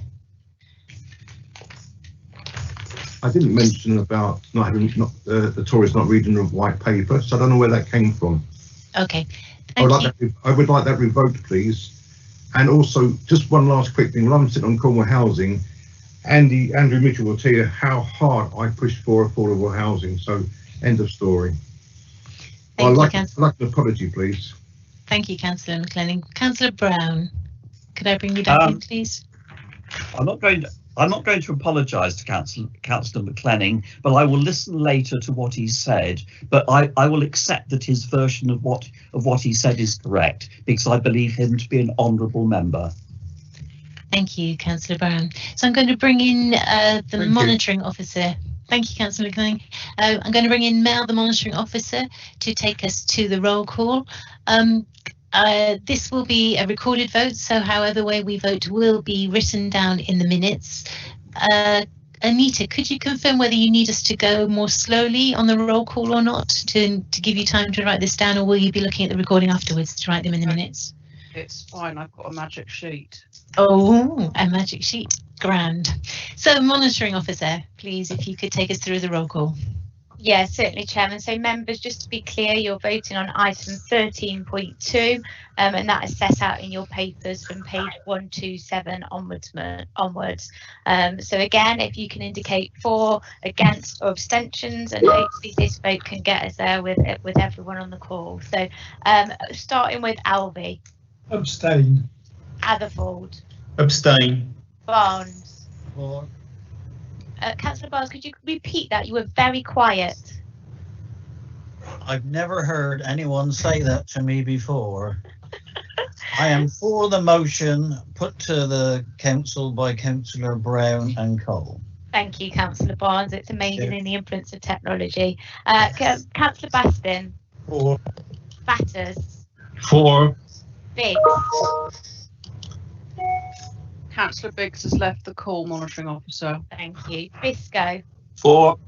I didn't mention about the Tories not reading the white paper, so I don't know where that came from. Okay. I would like that revoked, please. And also, just one last quick thing. When I'm sitting on Cornwall Housing, Andrew Mitchell will tell you how hard I pushed for affordable housing. So, end of story. I'd like an apology, please. Thank you, Councillor McLennan. Councillor Brown, could I bring you back in, please? I'm not going to apologise to Councillor McLennan, but I will listen later to what he said. But I will accept that his version of what he said is correct, because I believe him to be an honourable member. Thank you, Councillor Brown. So I'm going to bring in the monitoring officer. Thank you, Councillor McLennan. I'm going to bring in Mel, the monitoring officer, to take us to the roll call. This will be a recorded vote, so however way we vote will be written down in the minutes. Anita, could you confirm whether you need us to go more slowly on the roll call or not to give you time to write this down, or will you be looking at the recording afterwards to write them in the minutes? It's fine, I've got a magic sheet. Oh, a magic sheet. Grand. So, monitoring officer, please, if you could take us through the roll call. Yeah, certainly, Chairman. So members, just to be clear, you're voting on item 13.2, and that is set out in your papers from page 127 onwards. So again, if you can indicate for, against, or abstentions, and hopefully this vote can get us there with everyone on the call. So starting with Alvey. Abstain. Atherford. Abstain. Barnes. For. Councillor Barnes, could you repeat that? You were very quiet. I've never heard anyone say that to me before. I am for the motion put to the council by Councillor Brown and Cole. Thank you, Councillor Barnes. It's amazing in the influence of technology. Councillor Bastin. For. Batters. For. Biggs. Councillor Biggs has left the call, monitoring officer. Thank you. Bisco. For.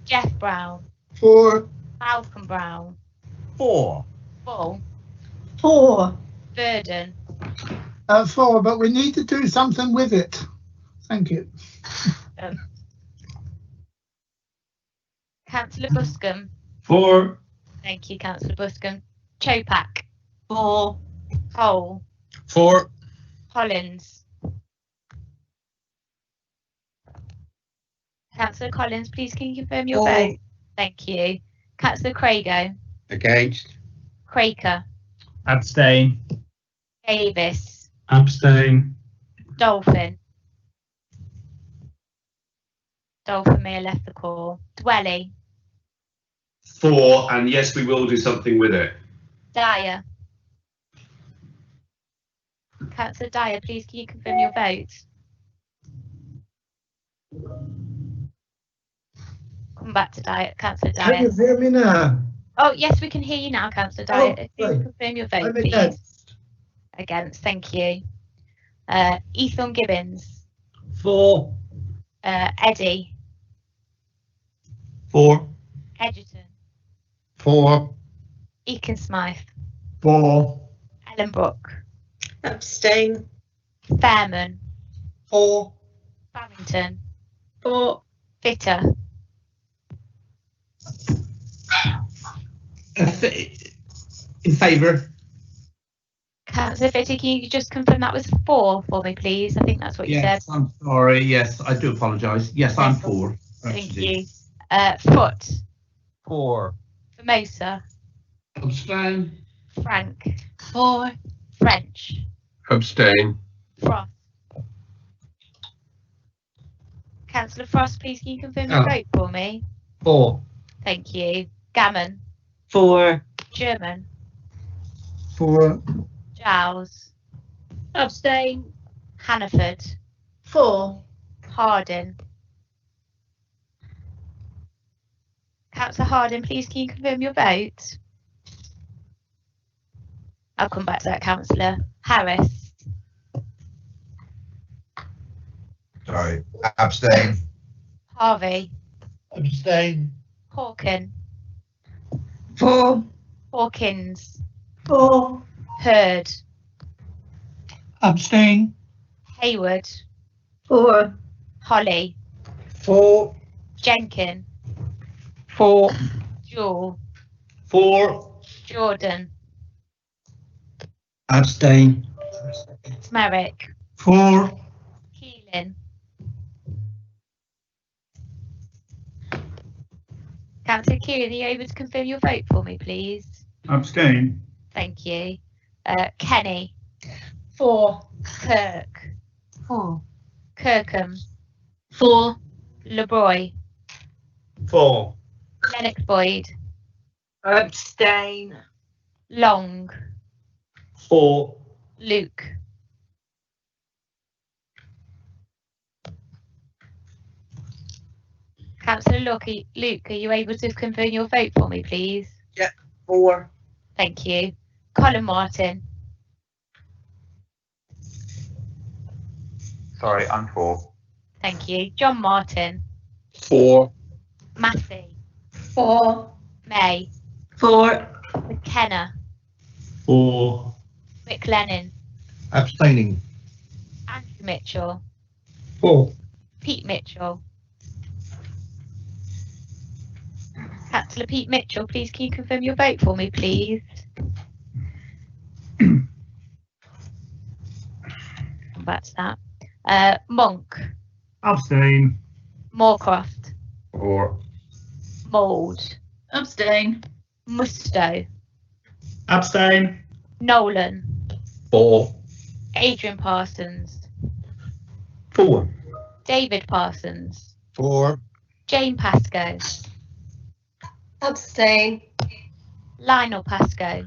Jeff Brown. For. Malcolm Brown. For. Bull. For. Verdon. For, but we need to do something with it. Thank you. Councillor Buscombe. For. Thank you, Councillor Buscombe. Chopak. For. Cole. For. Collins. Councillor Collins, please can you confirm your vote? Thank you. Councillor Crago. Against. Quaker. Abstain. Davis. Abstain. Dolphin. Dolphin may have left the call. Dwelly. 4, and yes, we will do something with it. Dyer. Councillor Dyer, please can you confirm your vote? Come back to Dyer, Councillor Dyer. Can you hear me now? Oh, yes, we can hear you now, Councillor Dyer. Please right. confirm your vote, I'm please. against. Against, thank you. Ethan Gibbons. 4. Eddie. 4. Edgerton. 4. Eakin Smythe. 4. Ellen Brooke. Abstain. Fairman. 4. Farrington. 4. Fitter. In favour. Councillor Fitter, can you just confirm that was 4 for me, please? I think that's what you Yes, said. I'm sorry. Yes, I do apologise. Yes, I'm for. Thank you. Foot. 4. Formosa. Abstain. Frank. 4. French. Abstain. Frost. Councillor Frost, please can you confirm your vote for me? 4. Thank you. Gammon. 4. German. 4. Giles. Abstain. Hannaford. 4. Hardin. Councillor Hardin, please can you confirm your vote? I'll come back to that, Councillor. Harris. Sorry. Abstain. Harvey. Abstain. Hawken. 4. Hawkins. 4. Hurd. Abstain. Hayward. 4. Holly. 4. Jenkin. 4. Jewel. 4. Jordan. Abstain. Merrick. 4. Keelan. Councillor Keelan, are you able to confirm your vote for me, please? Abstain. Thank you. Kenny. 4. Kirk. 4. Kirkham. 4. LeBroy. 4. Lennox Boyd. Abstain. Long. 4. Luke. Councillor Luke, are you able to confirm your vote for me, please? Yeah. 4. Thank you. Colin Martin. Sorry, I'm 4. Thank you. John Martin. 4. Massey. 4. May. 4. McKenna. 4. McLennan. Abstaining. Andrew Mitchell. 4. Pete Mitchell. Councillor Pete Mitchell, please can you confirm your vote for me, please? Come back to that. Monk. Abstain. Moorcroft. 4. Mould. Abstain. Musto. Abstain. Nolan. 4. Adrian Parsons. 4. David Parsons. 4. Jane Pascoe. Abstain. Lionel Pascoe.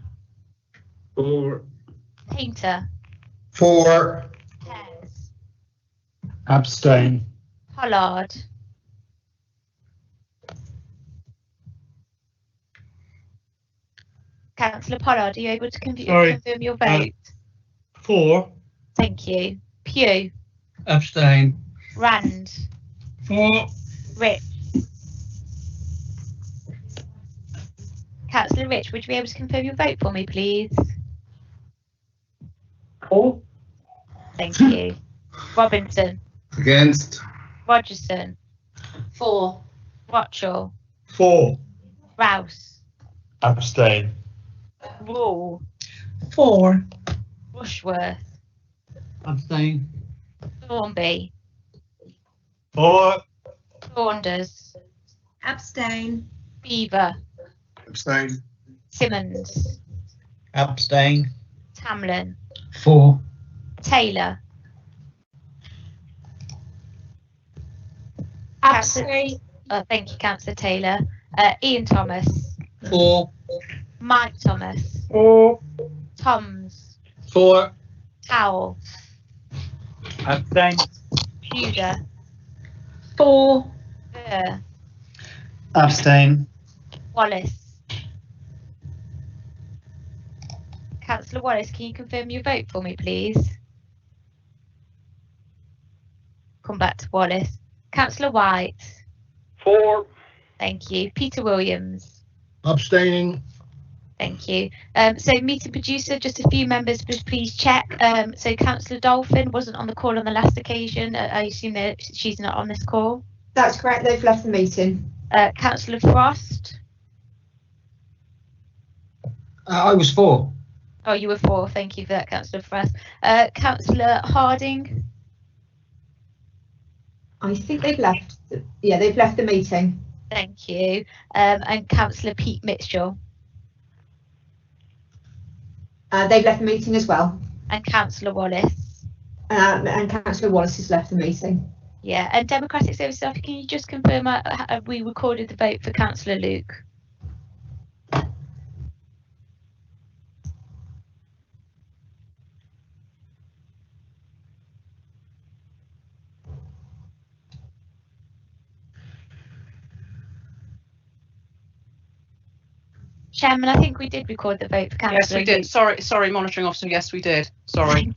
4. Painter. 4. Pears. Abstain. Pollard. Councillor Pollard, are you able to confirm your vote? 4. Thank you. Pugh. Abstain. Rand. 4. Rich. Councillor Rich, would you be able to confirm your vote for me, please? 4. Thank you. Robinson. Against. Rogerson. 4. Watchell. 4. Rouse. Abstain. Rule. 4. Rushworth. Abstain. Thornby. 4. Saunders. Abstain. Beaver. Abstain. Simmons, Abstain. Tamlin, 4. Taylor, Abstain. thank you, Councillor Taylor. Ian Thomas, 4. Mike Thomas, 4. Toms, 4. Howell, Abstain. Tudor, 4. Burr, Abstain. Wallace. Councillor Wallace, can you confirm your vote for me, please? Come back to Wallace. Councillor White. 4. Thank you. Peter Williams. Abstaining. Thank you. So meeting producer, just a few members, please check. So Councillor Dolphin wasn't on the call on the last occasion. I assume that she's not on this call. That's correct. They've left the meeting. Councillor Frost. I was 4. Oh, you were 4. Thank you for that, Councillor Frost. Councillor Harding. I think they've left. Yeah, they've left the meeting. Thank you. And Councillor Pete Mitchell. They've left the meeting as well. And Councillor Wallace. And Councillor Wallace has left the meeting. Yeah, and Democratic Services Officer, can you just confirm we recorded the vote for Councillor Luke? Chairman, I think we did record the vote for Councillor. Yes, we did. Sorry, monitoring officer. Yes, we did. Sorry.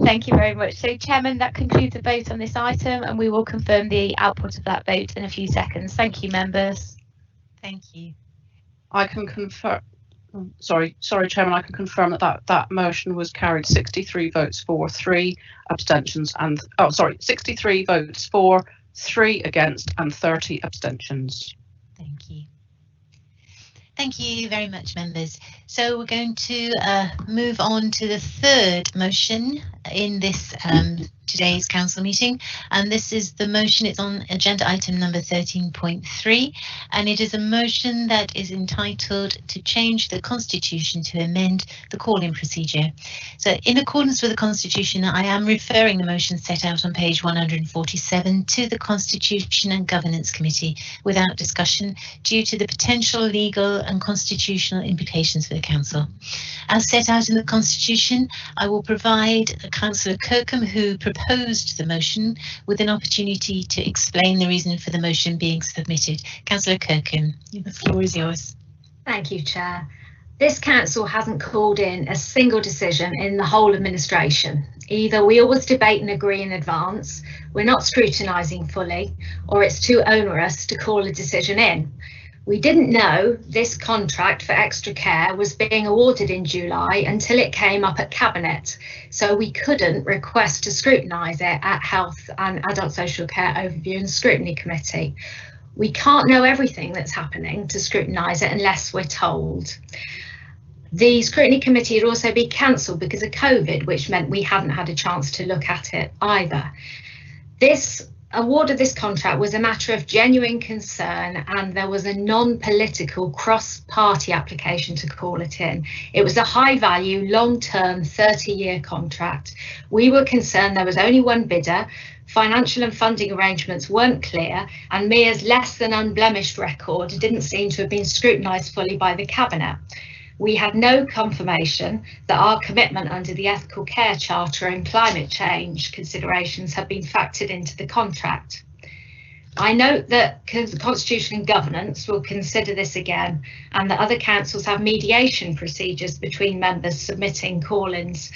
Thank you very much. So, Chairman, that concludes the vote on this item, and we will confirm the output of that vote in a few seconds. Thank you, members. Thank you. I can confirm. Sorry, Chairman. I can confirm that motion was carried. 63 votes for, 3 abstentions, and 63 votes for, 3 against, and 30 abstentions. Thank you. Thank you very much, members. So we're going to move on to the third motion in this today's council meeting, and this is the motion. It's on agenda item number 13.3, and it is a motion that is entitled to change the constitution to amend the call-in procedure. So in accordance with the constitution, I am referring the motion set out on page 147 to the Constitution and Governance Committee without discussion due to the potential legal and constitutional implications for the council. As set out in the constitution, I will provide Councillor Kirkham, who proposed the motion, with an opportunity to explain the reason for the motion being submitted. Councillor Kirkham, the floor is yours. Thank you, Chair. This council hasn't called in a single decision in the whole administration. Either we always debate and agree in advance, we're not scrutinising fully, or it's too onerous to call a decision in. We didn't know this contract for extra care was being awarded in July until it came up at Cabinet, so we couldn't request to scrutinise it at Health and Adult Social Care Overview and Scrutiny Committee. We can't know everything that's happening to scrutinise it unless we're told. The Scrutiny Committee had also been cancelled because of COVID, which meant we hadn't had a chance to look at it either. This award of this contract was a matter of genuine concern, and there was a non-political cross-party application to call it in. It was a high-value, long-term 30-year contract. We were concerned there was only one bidder, financial and funding arrangements weren't clear, and MEA's less than unblemished record didn't seem to have been scrutinised fully by the Cabinet. We had no confirmation that our commitment under the Ethical Care Charter and climate change considerations had been factored into the contract. I note that the Constitution and Governance will consider this again, and that other councils have mediation procedures between members submitting call-ins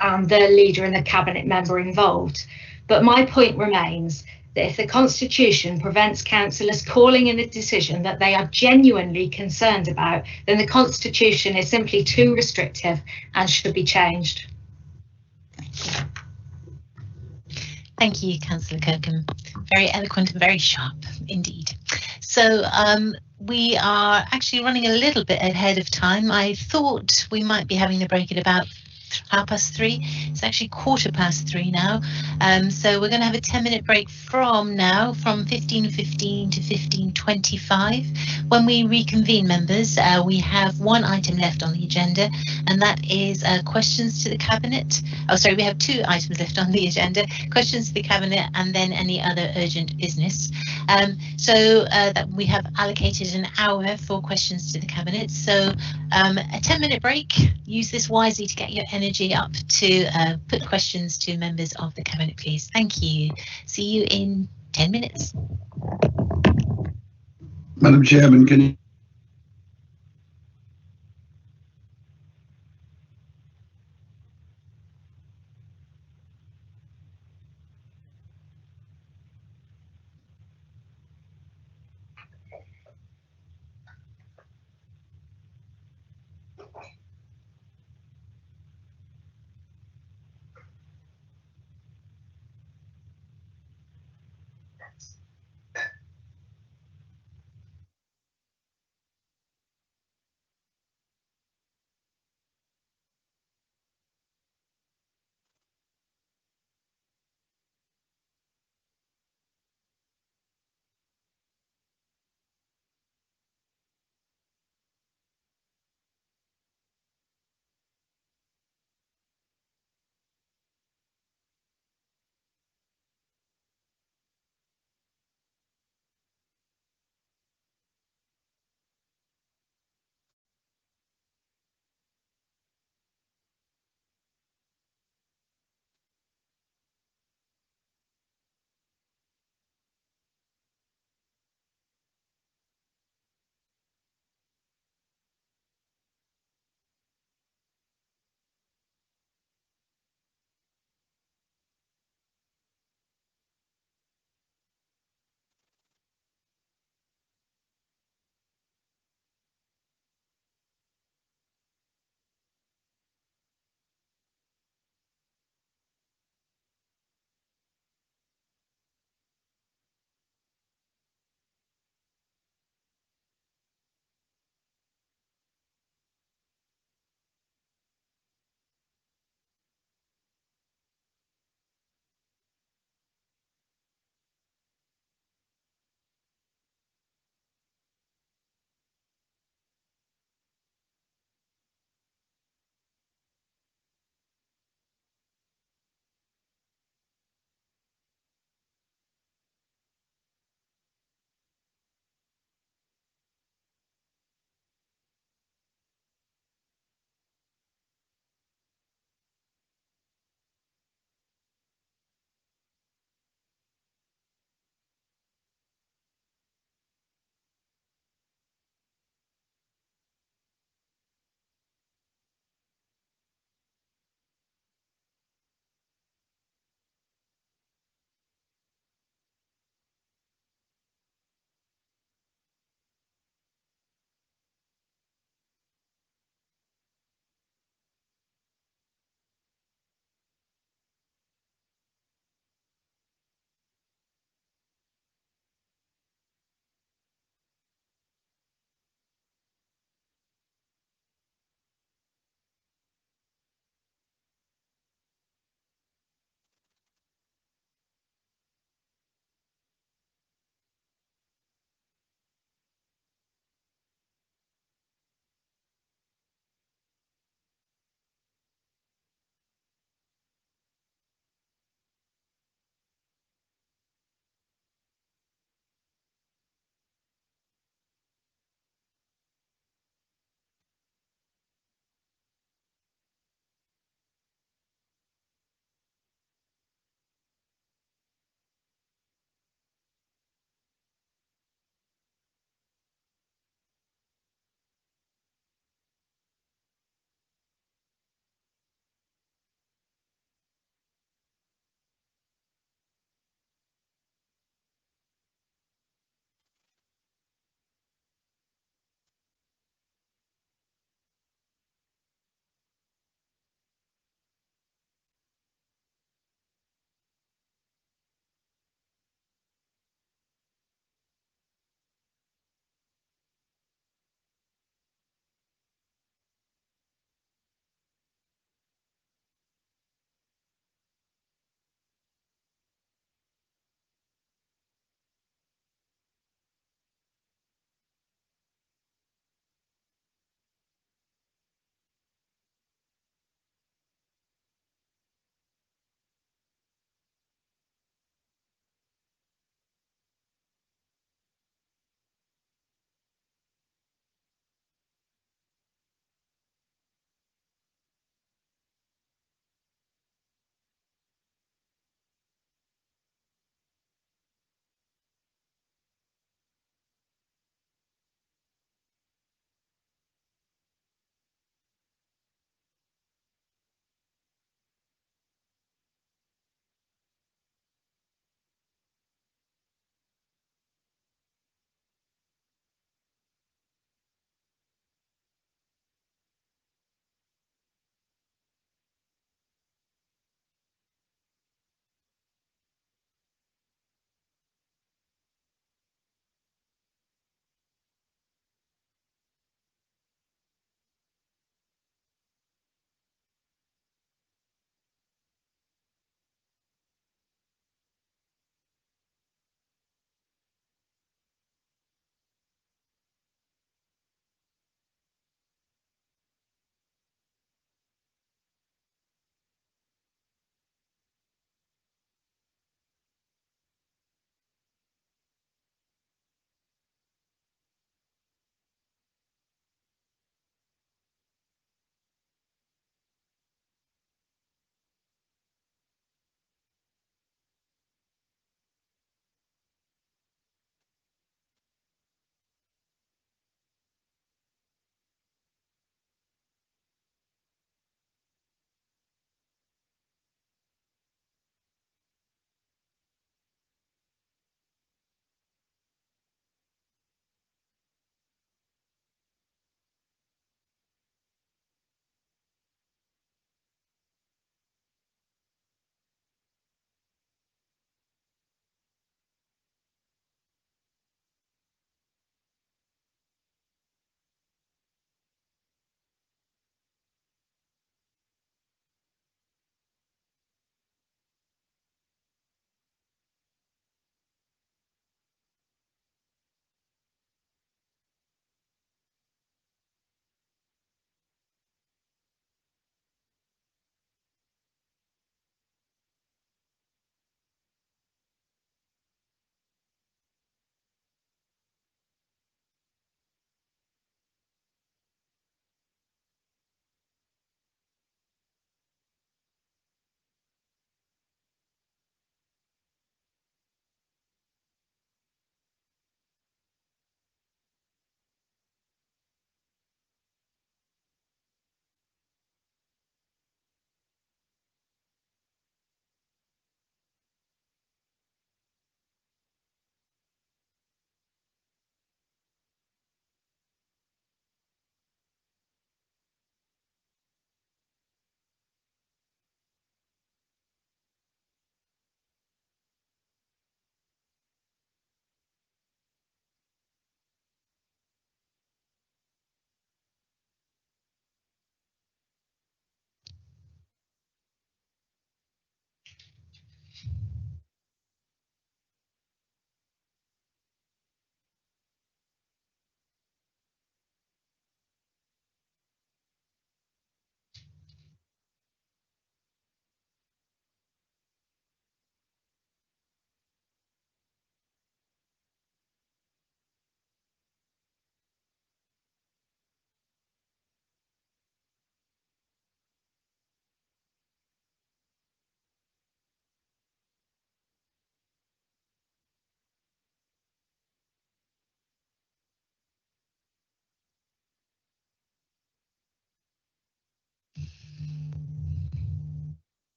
and the leader and the Cabinet member involved. But my point remains that if the Constitution prevents councillors calling in a decision that they are genuinely concerned about, then the Constitution is simply too restrictive and should be changed. Thank you, Councillor Kirkham. Very eloquent and very sharp indeed. So we are actually running a little bit ahead of time. I thought we might be having the break at about 3:30. It's actually 3:15 now. So we're going to have a 10-minute break from 15:15 to 15:25. When we reconvene, members, we have one item left on the agenda, and that is questions to the Cabinet. Oh, sorry, we have 2 items left on the agenda, questions to the Cabinet and then any other urgent business. So that we have allocated an hour for questions to the Cabinet. So a 10-minute break. Use this wisely to get your energy up to put questions to members of the Cabinet, please. Thank you. See you in 10 minutes. Madam Chairman, can you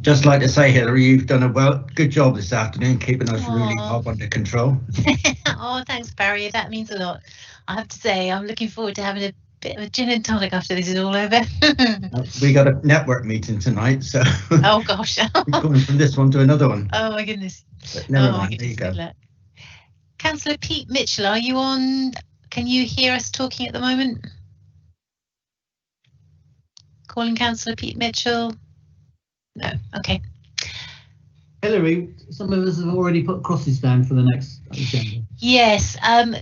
Just like to say, Hilary, you've done a good job this afternoon, keeping us really up under control. Oh, thanks, Barry. That means a lot. I have to say, I'm looking forward to having a bit of a gin and tonic after this is all over. We got a network meeting tonight, so. Oh gosh. We're going from this one to another one. Oh my goodness. But never mind. There you go. Councillor Pete Mitchell, are you on? Can you hear us talking at the moment? Calling Councillor Pete Mitchell. No. Okay. Hilary, some of us have already put crosses down for the next agenda. Yes.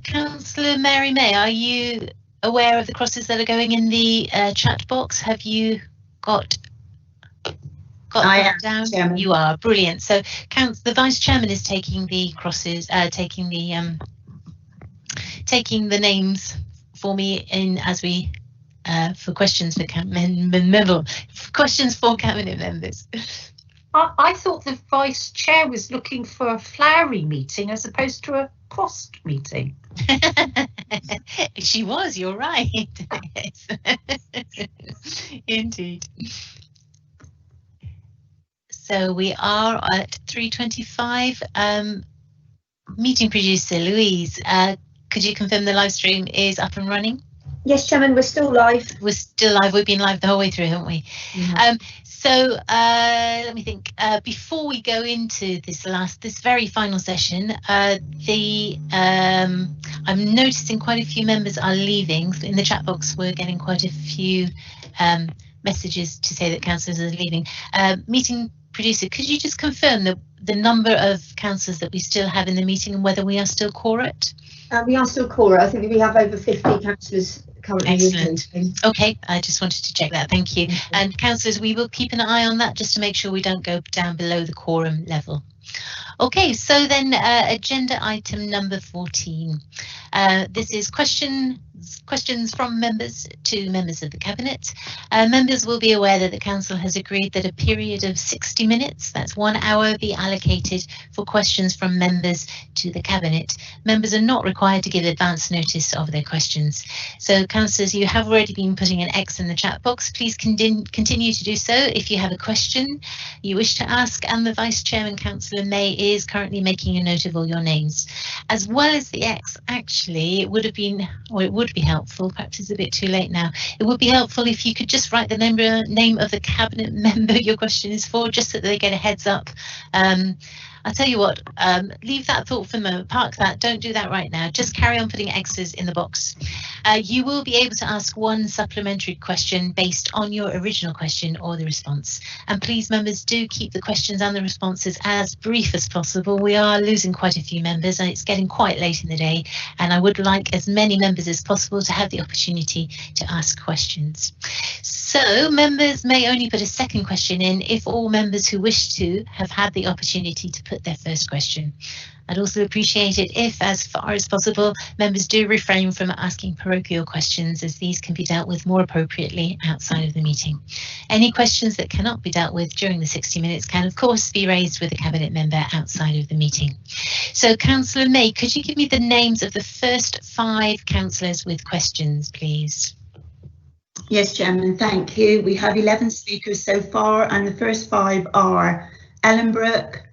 Councillor Mary May, are you aware of the crosses that are going in the chat box? Have you got that down? Chairman. You are brilliant. So the Vice Chairman is taking the crosses, taking the names for me in as we for questions for questions for cabinet members. I thought the Vice Chair was looking for a flowery meeting as opposed to a crossed meeting. She was, you're right. Yes. Indeed. So we are at 3:25. Meeting producer Louise, could you confirm the live stream is up and running? Yes, Chairman, we're still live. We're still live. We've been live the whole way through, haven't we? Mm-hmm. So let me think. Before we go into this very final session, I'm noticing quite a few members are leaving. In the chat box, we're getting quite a few messages to say that councillors are leaving. Meeting producer, could you just confirm the number of councillors that we still have in the meeting and whether we are still quorate? We are still quorate. I think we have over 50 councillors currently. Excellent. Okay, I just wanted to check that. Thank you. And councillors, we will keep an eye on that just to make sure we don't go down below the quorum level. Okay, so then agenda item number 14. This is questions from members to members of the Cabinet. Members will be aware that the Council has agreed that a period of 60 minutes, that's 1 hour, be allocated for questions from members to the Cabinet. Members are not required to give advance notice of their questions. So, councillors, you have already been putting an X in the chat box. Please continue to do so if you have a question you wish to ask, and the Vice Chairman, Councillor May, is currently making a note of all your names. As well as the X, actually, it would be helpful, perhaps it's a bit too late now, it would be helpful if you could just write the name of the Cabinet member your question is for, just so that they get a heads up. I'll tell you what, leave that thought for the moment, park that, don't do that right now, just carry on putting X's in the box. You will be able to ask one supplementary question based on your original question or the response. And please, members, do keep the questions and the responses as brief as possible. We are losing quite a few members and it's getting quite late in the day, and I would like as many members as possible to have the opportunity to ask questions. So members may only put a second question in if all members who wish to have had the opportunity to put their first question. I'd also appreciate it if, as far as possible, members do refrain from asking parochial questions, as these can be dealt with more appropriately outside of the meeting. Any questions that cannot be dealt with during the 60 minutes can, of course, be raised with a Cabinet member outside of the meeting. So, Councillor May, could you give me the names of the first 5 councillors with questions, please? Yes, Chairman, thank you. We have 11 speakers so far, and the first 5 are Ellenbrook,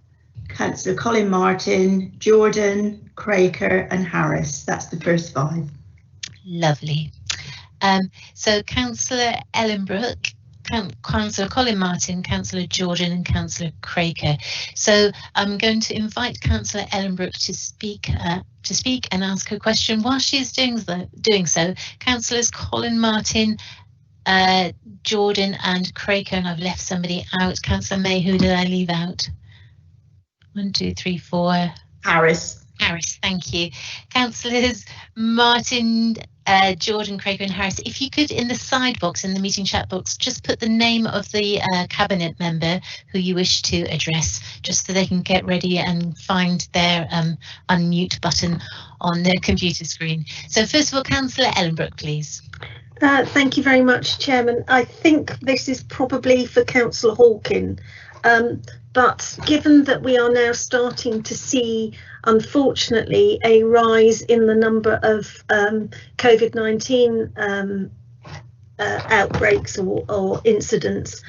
Councillor Colin Martin, Jordan, Craker and Harris. That's the first 5. Lovely. So Councillor Ellenbrook, Councillor Colin Martin, Councillor Jordan and Councillor Craker. So I'm going to invite Councillor Ellenbrook to speak and ask her question. While she is doing so, Councillors Colin Martin, Jordan and Craker, and I've left somebody out. Councillor May, who did I leave out? 1, 2, 3, 4. Harris. Harris, thank you. Councillors Martin, Jordan, Craker and Harris, if you could, in the side box, in the meeting chat box, just put the name of the Cabinet member who you wish to address, just so they can get ready and find their unmute button on their computer screen. So first of all, Councillor Ellenbrook, please. Thank you very much, Chairman. I think this is probably for Councillor Hawkin. But given that we are now starting to see, unfortunately, a rise in the number of COVID-19 outbreaks or incidents.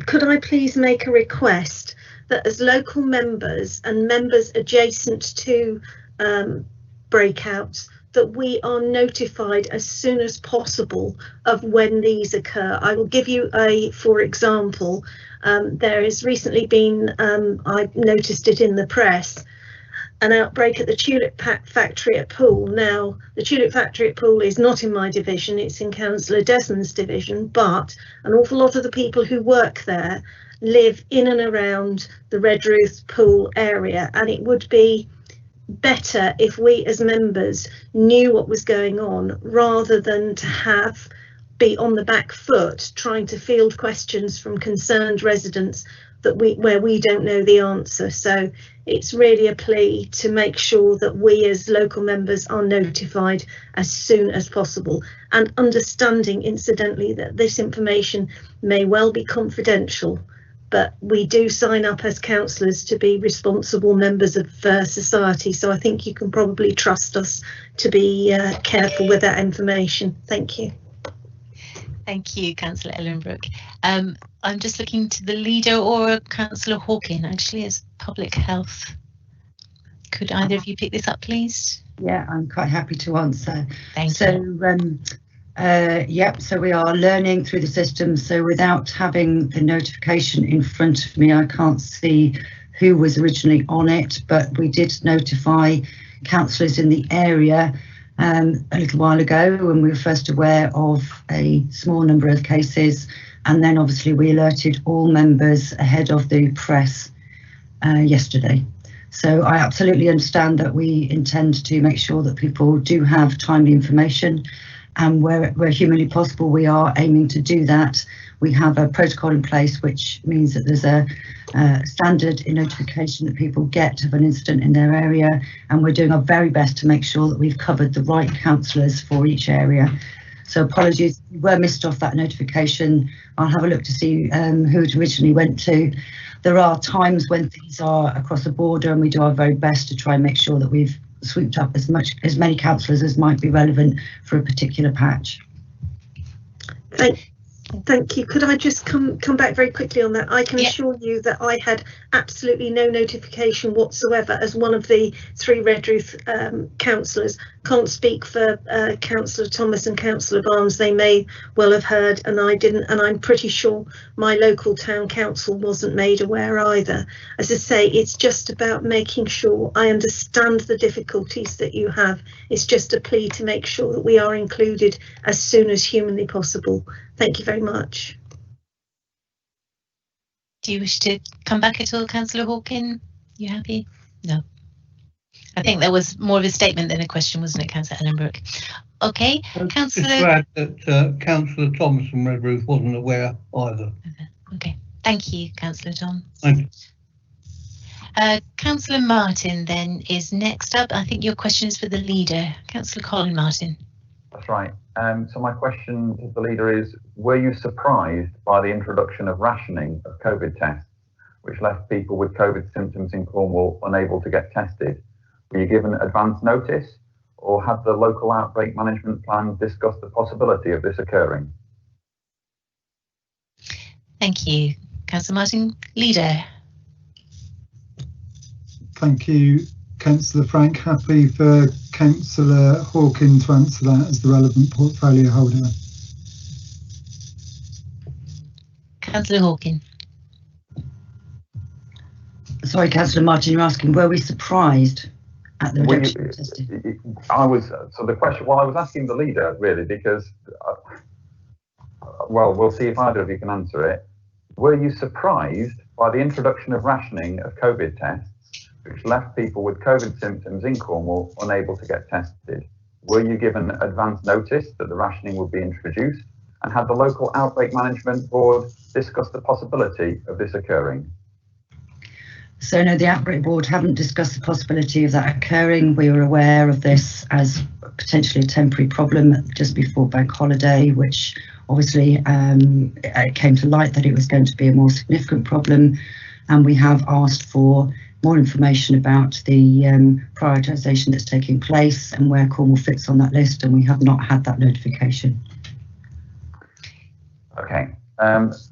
Could I please make a request that as local members and members adjacent to breakouts, that we are notified as soon as possible of when these occur? I will give you for example, there has recently been, I've noticed it in the press, an outbreak at the tulip factory at Poole. Now, the tulip factory at Poole is not in my division, it's in Councillor Desmond's division, but an awful lot of the people who work there live in and around the Redruth Poole area, and it would be better if we as members knew what was going on rather than to be on the back foot trying to field questions from concerned residents where we don't know the answer. So it's really a plea to make sure that we as local members are notified as soon as possible, and understanding incidentally that this information may well be confidential, but we do sign up as councillors to be responsible members of society, so I think you can probably trust us to be careful with that information. Thank you. Thank you, Councillor Ellenbrook. I'm just looking to the leader or Councillor Hawkin, actually, as public health. Could either of you pick this up, please? Yeah, I'm quite happy to answer. Thank you. Yep, so we are learning through the system. So without having the notification in front of me, I can't see who was originally on it, but we did notify councillors in the area a little while ago when we were first aware of a small number of cases, and then obviously we alerted all members ahead of the press yesterday. So I absolutely understand that we intend to make sure that people do have timely information, and where humanly possible we are aiming to do that. We have a protocol in place which means that there's a standard notification that people get of an incident in their area, and we're doing our very best to make sure that we've covered the right councillors for each area. So apologies, we were missed off that notification. I'll have a look to see who it originally went to. There are times when things are across the border, and we do our very best to try and make sure that we've swooped up as many councillors as might be relevant for a particular patch. Thank you. Could I just come back very quickly on that? I can assure you that I had absolutely no notification whatsoever as one of the 3 Redruth councillors. Can't speak for Councillor Thomas and Councillor Barnes. They may well have heard and I didn't, and I'm pretty sure my local town council wasn't made aware either. As I say, it's just about making sure I understand the difficulties that you have. It's just a plea to make sure that we are included as soon as humanly possible. Thank you very much. Do you wish to come back at all, Councillor Hawkin? You happy? No. I think that was more of a statement than a question, wasn't it, Councillor Ellenbrook? Okay, Councillor. Just to add that Councillor Thomas from Redruth wasn't aware either. Okay, thank you, Councillor Tom. Thank you. Councillor Martin then is next up. I think your question is for the leader, Councillor Colin Martin. That's right. So my question to the leader is, were you surprised by the introduction of rationing of COVID tests, which left people with COVID symptoms in Cornwall unable to get tested? Were you given advance notice, or had the local outbreak management plan discussed the possibility of this occurring? Thank you, Councillor Martin. Leader. Thank you, Councillor Frank. Happy for Councillor Hawkin to answer that as the relevant portfolio holder. Councillor Hawkin. Sorry, Councillor Martin, you're asking, were we surprised at the reduction of testing? I was, so the question, well, I was asking the leader really because, well, we'll see if either of you can answer it. Were you surprised by the introduction of rationing of COVID tests, which left people with COVID symptoms in Cornwall unable to get tested? Were you given advance notice that the rationing would be introduced? And had the local outbreak management board discussed the possibility of this occurring? So no, the Outbreak Board haven't discussed the possibility of that occurring. We were aware of this as potentially a temporary problem just before bank holiday, which obviously it came to light that it was going to be a more significant problem. And we have asked for more information about the prioritisation that's taking place and where Cornwall fits on that list, and we have not had that notification. Okay,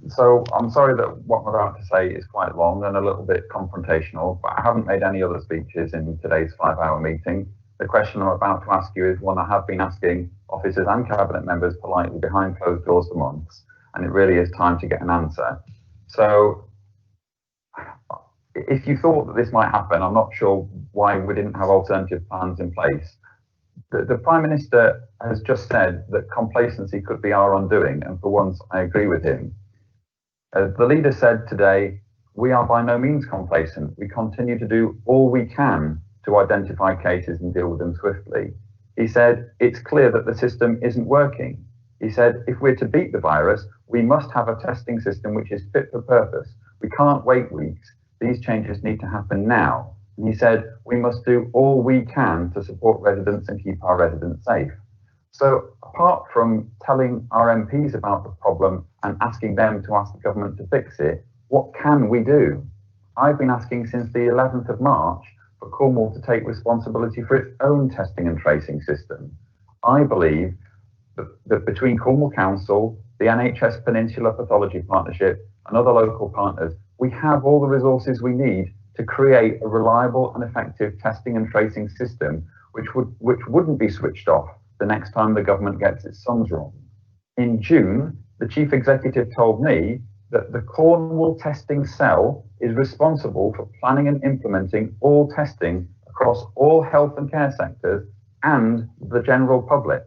so I'm sorry that what I'm about to say is quite long and a little bit confrontational, but I haven't made any other speeches in today's 5-hour meeting. The question I'm about to ask you is one I have been asking officers and cabinet members politely behind closed doors for months, and it really is time to get an answer. So if you thought that this might happen, I'm not sure why we didn't have alternative plans in place. The Prime Minister has just said that complacency could be our undoing, and for once I agree with him. The leader said today, we are by no means complacent. We continue to do all we can to identify cases and deal with them swiftly. He said, it's clear that the system isn't working. He said, if we're to beat the virus, we must have a testing system which is fit for purpose. We can't wait weeks. These changes need to happen now. And he said, we must do all we can to support residents and keep our residents safe. So apart from telling our MPs about the problem and asking them to ask the government to fix it, what can we do? I've been asking since the 11th of March for Cornwall to take responsibility for its own testing and tracing system. I believe that between Cornwall Council, the NHS Peninsula Pathology Partnership and other local partners, we have all the resources we need to create a reliable and effective testing and tracing system which wouldn't be switched off the next time the government gets its sums wrong. In June, the Chief Executive told me that the Cornwall Testing Cell is responsible for planning and implementing all testing across all health and care sectors and the general public.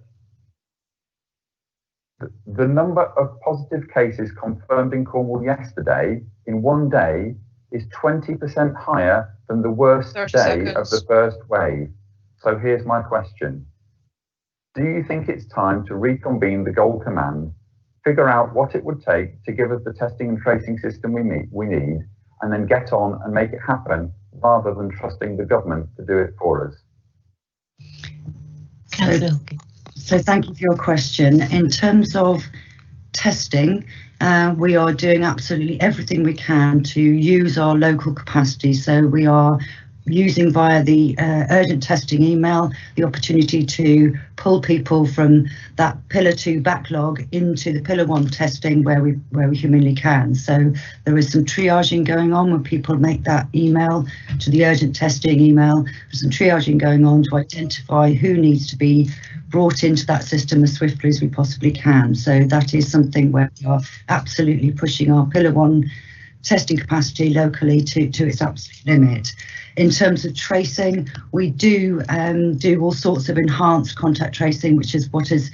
The number of positive cases confirmed in Cornwall yesterday in one day is 20% higher than the worst day of the first wave. So here's my question. Do you think it's time to reconvene the Gold Command, figure out what it would take to give us the testing and tracing system we need, and then get on and make it happen rather than trusting the government to do it for us? So thank you for your question. In terms of testing, we are doing absolutely everything we can to use our local capacity. So we are using via the urgent testing email the opportunity to pull people from that pillar 2 backlog into the pillar 1 testing where we humanly can. So there is some triaging going on when people make that email to the urgent testing email. There's some triaging going on to identify who needs to be brought into that system as swiftly as we possibly can. So that is something where we are absolutely pushing our pillar 1 testing capacity locally to its absolute limit. In terms of tracing, we do all sorts of enhanced contact tracing, which is what has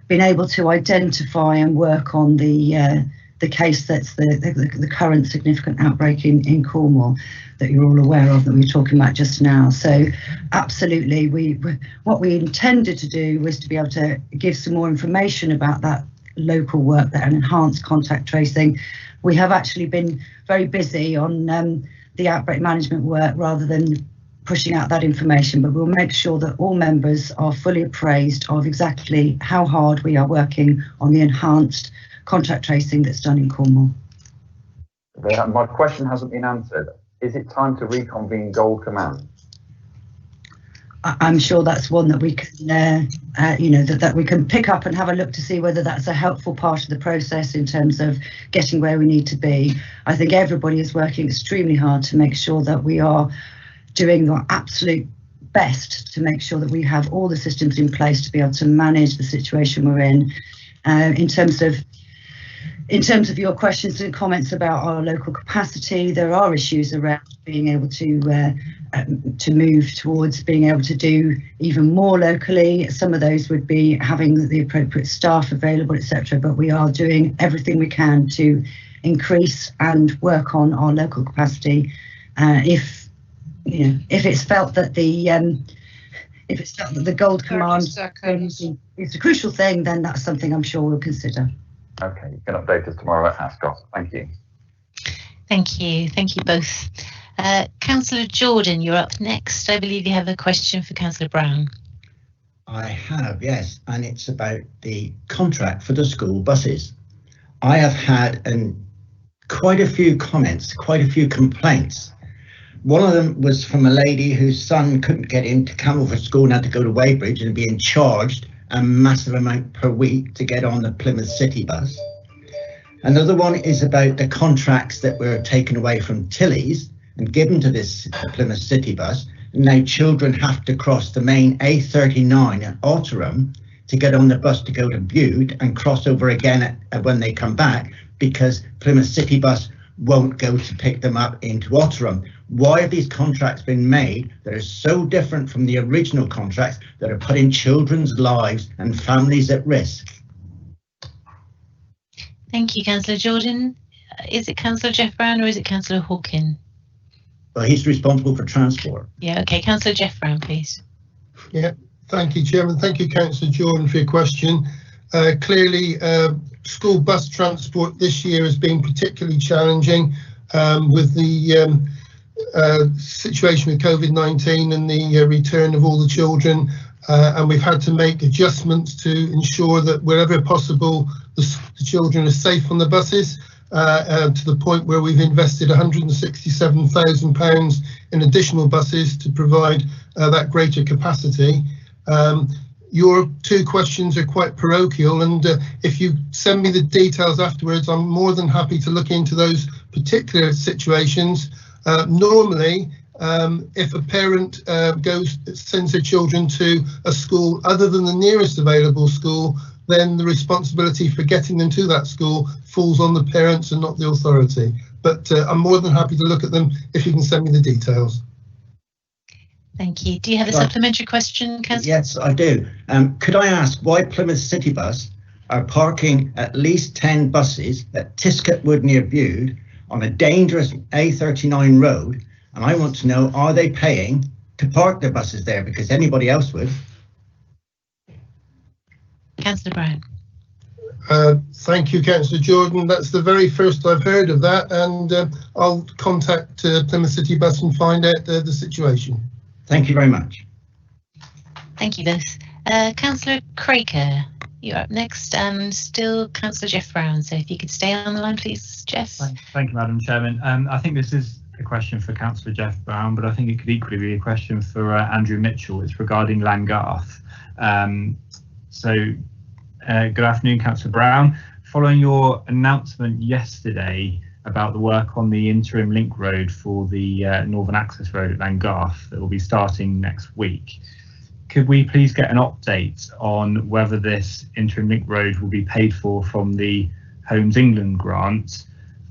been able to identify and work on the case that's the current significant outbreak in Cornwall that you're all aware of, that we were talking about just now. So absolutely, what we intended to do was to be able to give some more information about that local work, that enhanced contact tracing. We have actually been very busy on the outbreak management work rather than pushing out that information, but we'll make sure that all members are fully appraised of exactly how hard we are working on the enhanced contact tracing that's done in Cornwall. My question hasn't been answered. Is it time to reconvene Gold Command? I'm sure that's one that we can, that we can pick up and have a look to see whether that's a helpful part of the process in terms of getting where we need to be. I think everybody is working extremely hard to make sure that we are doing the absolute best to make sure that we have all the systems in place to be able to manage the situation we're in. In terms of your questions and comments about our local capacity, there are issues around being able to move towards being able to do even more locally. Some of those would be having the appropriate staff available, etc. But we are doing everything we can to increase and work on our local capacity. If it's felt that the Gold Command is a crucial thing, then that's something I'm sure we'll consider. Okay, you can update us tomorrow at Ascot. Thank you. Thank you both. Councillor Jordan, you're up next. I believe you have a question for Councillor Brown. I have, yes, and it's about the contract for the school buses. I have had quite a few comments, quite a few complaints. One of them was from a lady whose son couldn't get into Camelford School and had to go to Weybridge and being charged a massive amount per week to get on the Plymouth City bus. Another one is about the contracts that were taken away from Tilly's and given to this Plymouth City bus. Now children have to cross the main A39 at Otterham to get on the bus to go to Bude and cross over again when they come back, because Plymouth City bus won't go to pick them up into Otterham. Why have these contracts been made that are so different from the original contracts that are putting children's lives and families at risk? Thank you, Councillor Jordan. Is it Councillor Jeff Brown or is it Councillor Hawkin? Well, he's responsible for transport. Yeah, okay, Councillor Jeff Brown, please. Yeah, thank you, Chairman. Thank you, Councillor Jordan, for your question. Clearly, school bus transport this year has been particularly challenging with the situation with COVID-19 and the return of all the children, and we've had to make adjustments to ensure that wherever possible the children are safe on the buses, to the point where we've invested £167,000 in additional buses to provide that greater capacity. Your two questions are quite parochial, and if you send me the details afterwards, I'm more than happy to look into those particular situations. Normally, if a parent sends their children to a school other than the nearest available school, then the responsibility for getting them to that school falls on the parents and not the authority. But I'm more than happy to look at them if you can send me the details. Thank you. Do you have a supplementary question, Councillor? Yes, I do. Could I ask why Plymouth City Bus are parking at least 10 buses at Tiscott Wood near Bude on a dangerous A39 road? And I want to know, are they paying to park their buses there? Because anybody else would. Councillor Brown. Thank you, Councillor Jordan. That's the very first I've heard of that, and I'll contact Plymouth City Bus and find out the situation. Thank you very much. Thank you both. Councillor Craker, you're up next, and still Councillor Jeff Brown. So if you could stay on the line, please, Jeff. Thank you, Madam Chairman. I think this is a question for Councillor Jeff Brown, but I think it could equally be a question for Andrew Mitchell. It's regarding Langarth. Good afternoon, Councillor Brown. Following your announcement yesterday about the work on the interim link road for the Northern Access Road at Langarth that will be starting next week, could we please get an update on whether this interim link road will be paid for from the Homes England grant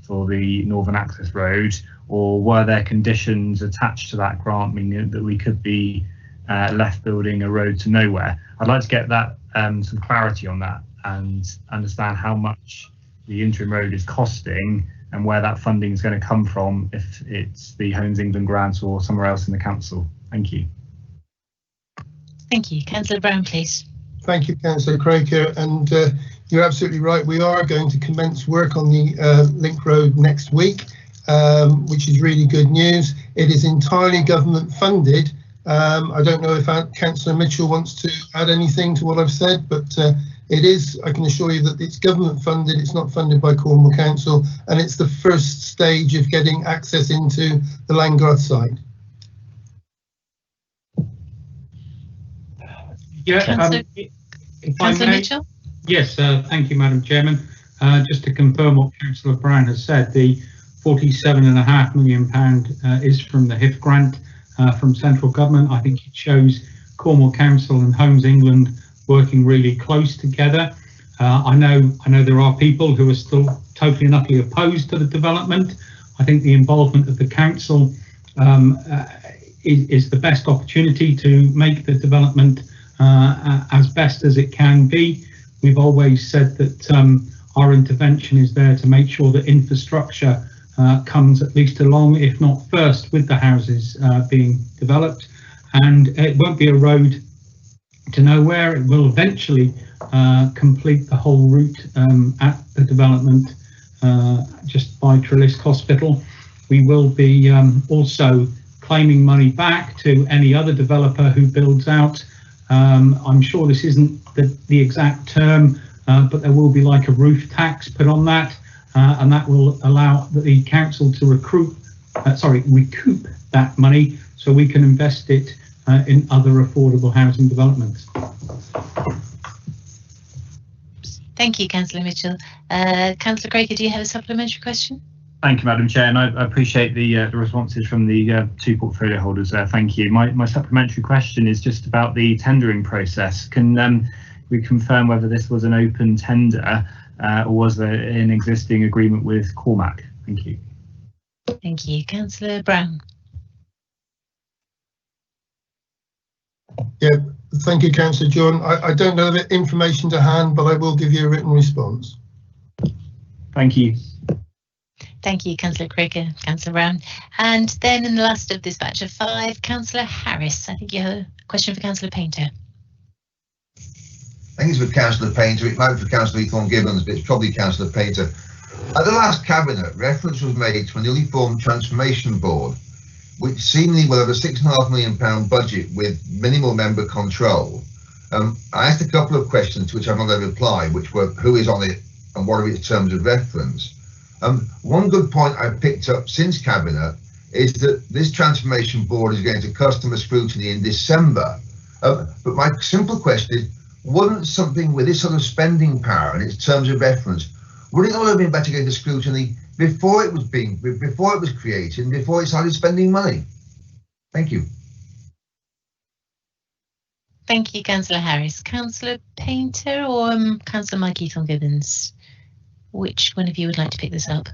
for the Northern Access Road, or were there conditions attached to that grant, meaning that we could be left building a road to nowhere? I'd like to get that some clarity on that and understand how much the interim road is costing and where that funding is going to come from, if it's the Homes England grant or somewhere else in the council. Thank you. Thank you. Councillor Brown, please. Thank you, Councillor Craker, and you're absolutely right. We are going to commence work on the link road next week, which is really good news. It is entirely government funded. I don't know if Councillor Mitchell wants to add anything to what I've said, but it is, I can assure you that it's government funded. It's not funded by Cornwall Council, and it's the first stage of getting access into the Langarth site. Yeah, Councillor Mitchell? Yes, thank you, Madam Chairman. Just to confirm what Councillor Brown has said, the £47.5 million is from the HIF grant from central government. I think it shows Cornwall Council and Homes England working really close together. I know there are people who are still totally and utterly opposed to the development. I think the involvement of the council is the best opportunity to make the development as best as it can be. We've always said that our intervention is there to make sure that infrastructure comes at least along, if not first, with the houses being developed. And it won't be a road to nowhere. It will eventually complete the whole route at the development just by Trellisk Hospital. We will be also claiming money back to any other developer who builds out. I'm sure this isn't the exact term, but there will be like a roof tax put on that, and that will allow the council to recoup that money so we can invest it in other affordable housing developments. Thank you, Councillor Mitchell. Councillor Craker, do you have a supplementary question? Thank you, Madam Chair, and I appreciate the responses from the two portfolio holders there. Thank you. My supplementary question is just about the tendering process. Can we confirm whether this was an open tender or was there an existing agreement with Cormac? Thank you. Thank you. Councillor Brown. Yeah, thank you, Councillor John. I don't know the information to hand, but I will give you a written response. Thank you. Thank you, Councillor Craker, Councillor Brown. And then in the last of this batch of 5, Councillor Harris. I think you have a question for Councillor Painter. I think it's for Councillor Painter. It might be for Councillor Eathorne-Gibbons, but it's probably Councillor Painter. At the last Cabinet, reference was made to a newly formed transformation board, which seemingly will have a £6.5 million budget with minimal member control. I asked a couple of questions to which I've not had a reply, which were who is on it and what are its terms of reference. One good point I've picked up since Cabinet is that this transformation board is going to customer scrutiny in December. But my simple question is, wouldn't something with this sort of spending power and its terms of reference, would it not have been better going to scrutiny before it was created and before it started spending money? Thank you. Thank you, Councillor Harris. Councillor Painter or Councillor Mike Eathorne-Gibbons? Which one of you would like to pick this up?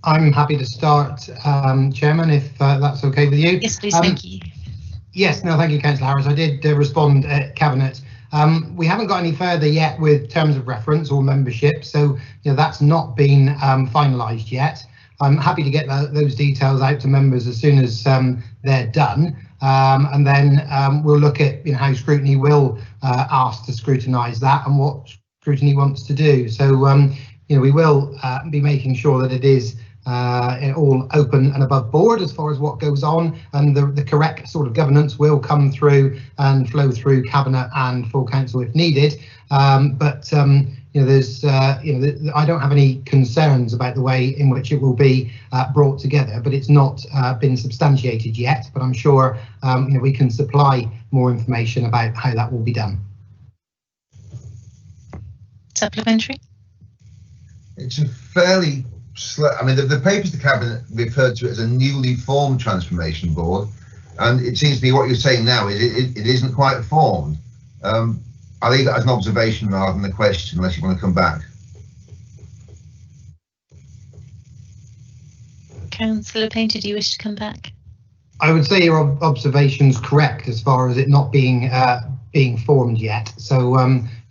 I'm happy to start, Chairman, if that's okay with you. Yes, please, thank you. Yes, no, thank you, Councillor Harris. I did respond at Cabinet. We haven't got any further yet with terms of reference or membership, so that's not been finalised yet. I'm happy to get those details out to members as soon as they're done, and then we'll look at how scrutiny will ask to scrutinise that and what scrutiny wants to do. So we will be making sure that it is all open and above board as far as what goes on, and the correct sort of governance will come through and flow through Cabinet and full council if needed. There's I don't have any concerns about the way in which it will be brought together, but it's not been substantiated yet. But I'm sure we can supply more information about how that will be done. Supplementary? It's a fairly I mean, the papers to Cabinet referred to it as a newly formed transformation board, and it seems to me what you're saying now is it isn't quite formed. I'll leave that as an observation rather than a question, unless you want to come back. Councillor Painter, do you wish to come back? I would say your observation's correct as far as it not being formed yet. So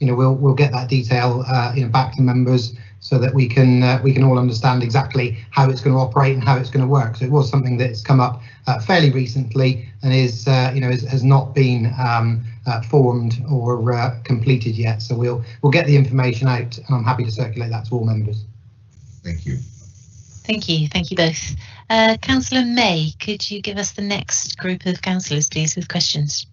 we'll get that detail back to members, so that we can all understand exactly how it's going to operate and how it's going to work. So it was something that has come up fairly recently and is has not been formed or completed yet. So we'll get the information out, and I'm happy to circulate that to all members. Thank you. Thank you. Thank you both. Councillor May, could you give us the next group of councillors, please, with questions?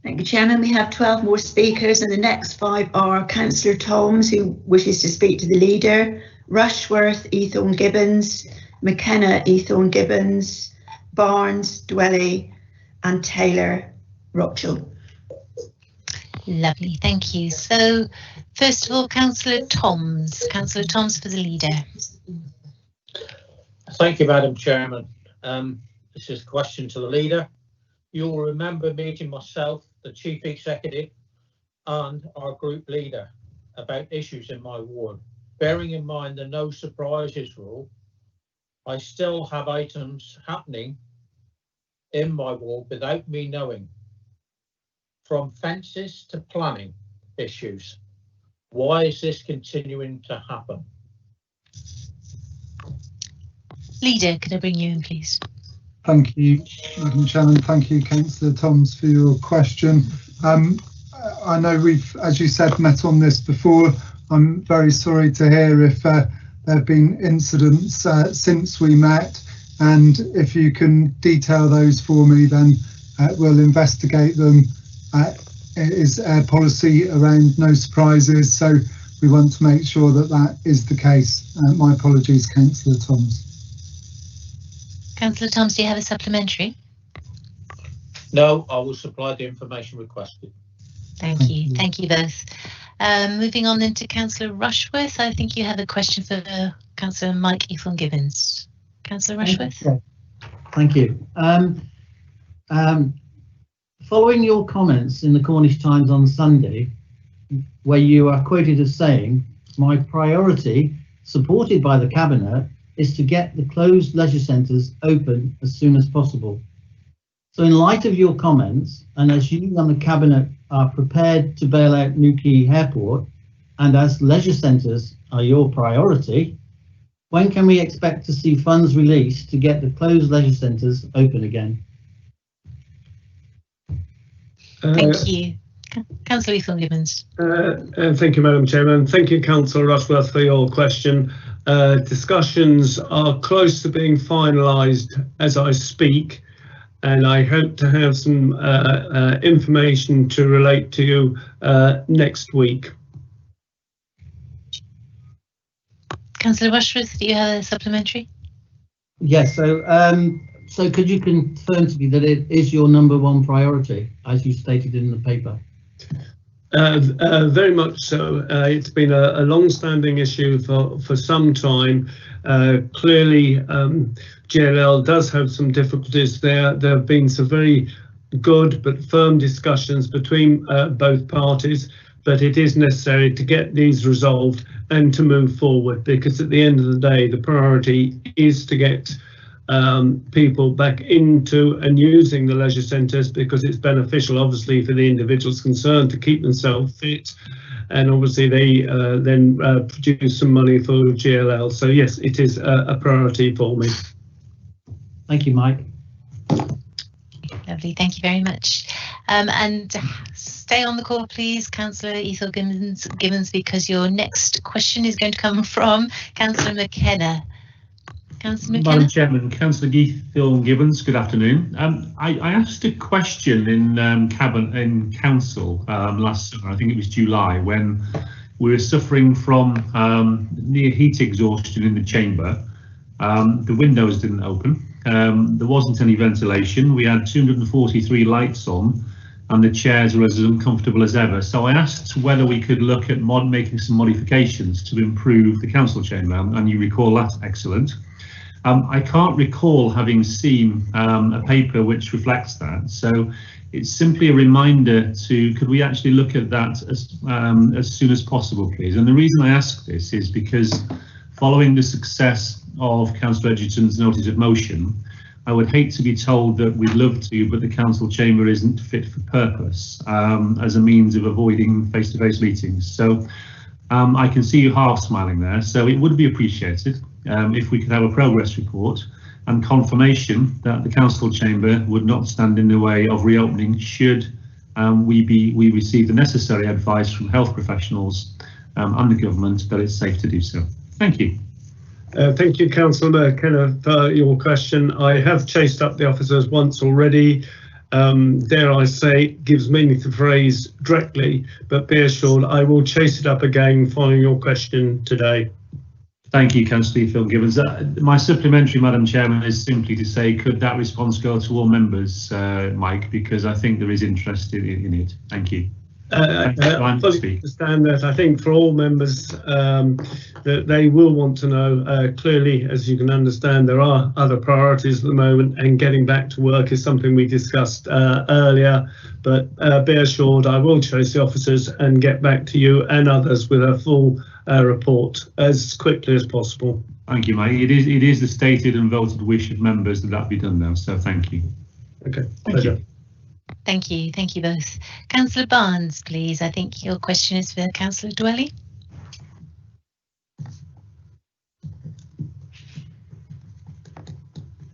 Thank you, Chairman. We have 12 more speakers, and the next 5 are Councillor Toms, who wishes to speak to the leader, Rushworth, Eathorne-Gibbons, McKenna, Eathorne-Gibbons, Barnes, Dwelly, and Taylor, Rochel. Lovely, thank you. So, first of all, Councillor Toms. Councillor Toms for the leader. Thank you, Madam Chairman. This is a question to the leader. You'll remember meeting myself, the Chief Executive, and our group leader about issues in my ward. Bearing in mind the no surprises rule, I still have items happening in my ward without me knowing, from fences to planning issues. Why is this continuing to happen? Leader, could I bring you in, please? Thank you, Madam Chairman. Thank you, Councillor Toms, for your question. I know we've, as you said, met on this before. I'm very sorry to hear if there have been incidents since we met, and if you can detail those for me, then we'll investigate them. It is our policy around no surprises, so we want to make sure that that is the case. My apologies, Councillor Toms. Councillor Toms, do you have a supplementary? No, I will supply the information requested. Thank you. Thank you both. Moving on then to Councillor Rushworth, I think you have a question for Councillor Mike Eathorne-Gibbons. Councillor Rushworth. Thank you. Following your comments in the Cornish Times on Sunday, where you are quoted as saying, "My priority, supported by the Cabinet, is to get the closed leisure centres open as soon as possible." So in light of your comments, and as you and the Cabinet are prepared to bail out Newquay Airport, and as leisure centres are your priority, when can we expect to see funds released to get the closed leisure centres open again? Thank you. Councillor Eathorne-Gibbons. Thank you, Madam Chairman. Thank you, Councillor Rushworth, for your question. Discussions are close to being finalised as I speak, and I hope to have some information to relate to you next week. Councillor Rushworth, do you have a supplementary? Yes, so could you confirm to me that it is your #1 priority, as you stated in the paper? Very much so. It's been a long-standing issue for some time. Clearly, GLL does have some difficulties there. There have been some very good but firm discussions between both parties, but it is necessary to get these resolved and to move forward, because at the end of the day, the priority is to get people back into and using the leisure centres, because it's beneficial obviously for the individuals concerned to keep themselves fit, and obviously they then produce some money for GLL. So yes, it is a priority for me. Thank you, Mike. Lovely, thank you very much. And stay on the call, please, Councillor Eathorne-Gibbons, because your next question is going to come from Councillor McKenna. Councillor McKenna. Madam Chairman, Councillor Eathorne-Gibbons, good afternoon. I asked a question in Council last summer, I think it was July, when we were suffering from near heat exhaustion in the chamber. The windows didn't open. There wasn't any ventilation. We had 243 lights on, and the chairs were as uncomfortable as ever. So I asked whether we could look at making some modifications to improve the council chamber, and you recall that, excellent. I can't recall having seen a paper which reflects that. So it's simply a reminder could we actually look at that as soon as possible, please? And the reason I ask this is because following the success of Councillor Edgerton's notice of motion, I would hate to be told that we'd love to, but the council chamber isn't fit for purpose as a means of avoiding face-to-face meetings. So I can see you half smiling there. So it would be appreciated if we could have a progress report and confirmation that the council chamber would not stand in the way of reopening should we receive the necessary advice from health professionals and the government that it's safe to do so. Thank you. Thank you, Councillor McKenna, for your question. I have chased up the officers once already. Dare I say, gives meaning to the phrase directly, but be assured I will chase it up again following your question today. Thank you, Councillor Eathorne-Gibbons. My supplementary, Madam Chairman, is simply to say, could that response go to all members, Mike, because I think there is interest in it. Thank you. I fully understand that. I think for all members that they will want to know, clearly, as you can understand, there are other priorities at the moment, and getting back to work is something we discussed earlier, but be assured I will chase the officers and get back to you and others with a full report as quickly as possible. Thank you, Mike. It is the stated and voted wish of members that that be done now, so thank you. Okay, pleasure. Thank you. Thank you both. Councillor Barnes, please. I think your question is for Councillor Dwelly.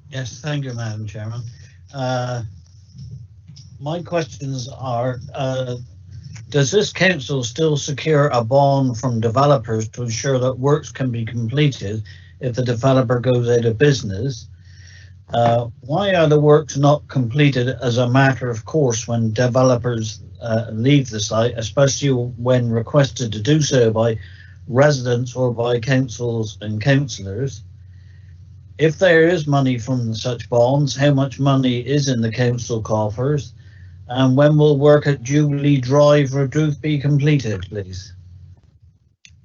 Yes, thank you, Madam Chairman. My questions are, does this council still secure a bond from developers to ensure that works can be completed if the developer goes out of business? Why are the works not completed as a matter of course when developers leave the site, especially when requested to do so by residents or by councils and councillors? If there is money from such bonds, how much money is in the council coffers? And when will work at Jubilee Drive Reduce be completed, please?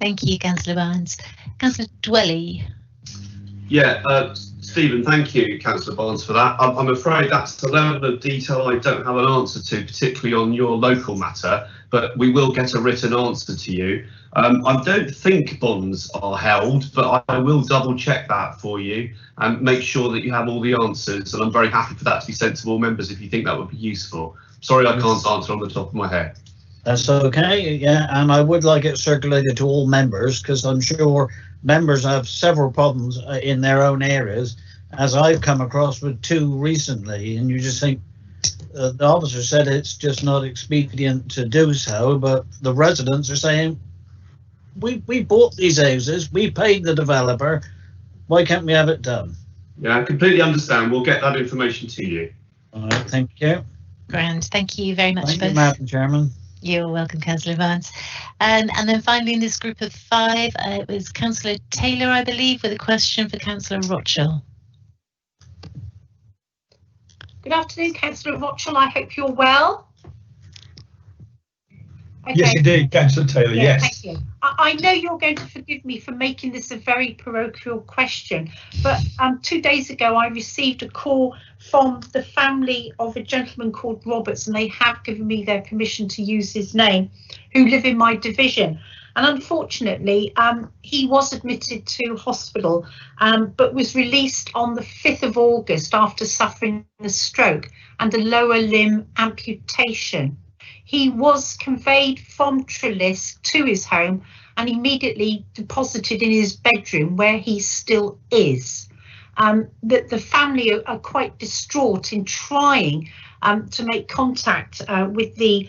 Thank you, Councillor Barnes. Councillor Dwelly. Yeah, Stephen, thank you, Councillor Barnes, for that. I'm afraid that's a level of detail I don't have an answer to, particularly on your local matter, but we will get a written answer to you. I don't think bonds are held, but I will double check that for you and make sure that you have all the answers. And I'm very happy for that to be sent to all members if you think that would be useful. Sorry, I can't answer on the top of my head. That's okay, yeah, and I would like it circulated to all members because I'm sure members have several problems in their own areas, as I've come across with 2 recently, and you just think the officer said it's just not expedient to do so, but the residents are saying, we bought these houses, we paid the developer, why can't we have it done? Yeah, I completely understand. We'll get that information to you. All right, thank you. Grand, thank you very much. Thank you, Madam Chairman. You're welcome, Councillor Vance. And then finally in this group of 5, it was Councillor Taylor, I believe, with a question for Councillor Rothschild. Good afternoon, Councillor Rothschild. I hope you're well. Okay. Yes, indeed, Councillor Taylor, Yeah, yes. thank you. I know you're going to forgive me for making this a very parochial question, but 2 days ago I received a call from the family of a gentleman called Roberts, and they have given me their permission to use his name, who live in my division. And unfortunately, he was admitted to hospital, but was released on the 5th of August after suffering a stroke and a lower limb amputation. He was conveyed from Trellis to his home and immediately deposited in his bedroom, where he still is. The family are quite distraught in trying to make contact with the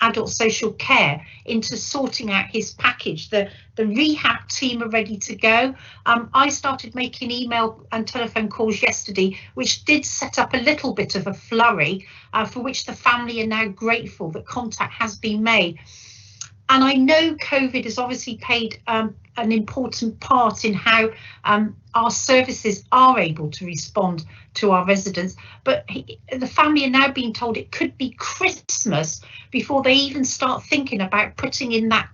adult social care into sorting out his package. The rehab team are ready to go. I started making email and telephone calls yesterday, which did set up a little bit of a flurry, for which the family are now grateful that contact has been made. And I know COVID has obviously played an important part in how our services are able to respond to our residents, but the family are now being told it could be Christmas before they even start thinking about putting in that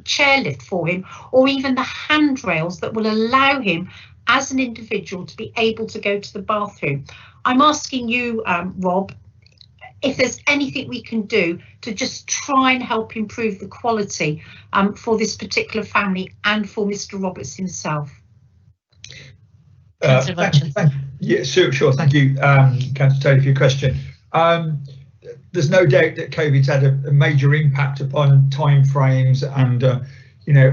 chairlift for him, or even the handrails that will allow him as an individual to be able to go to the bathroom. I'm asking you, Rob, if there's anything we can do to just try and help improve the quality for this particular family and for Mr. Roberts himself. Yeah, sure. Thank you, Councillor Taylor, for your question. There's no doubt that COVID's had a major impact upon timeframes, and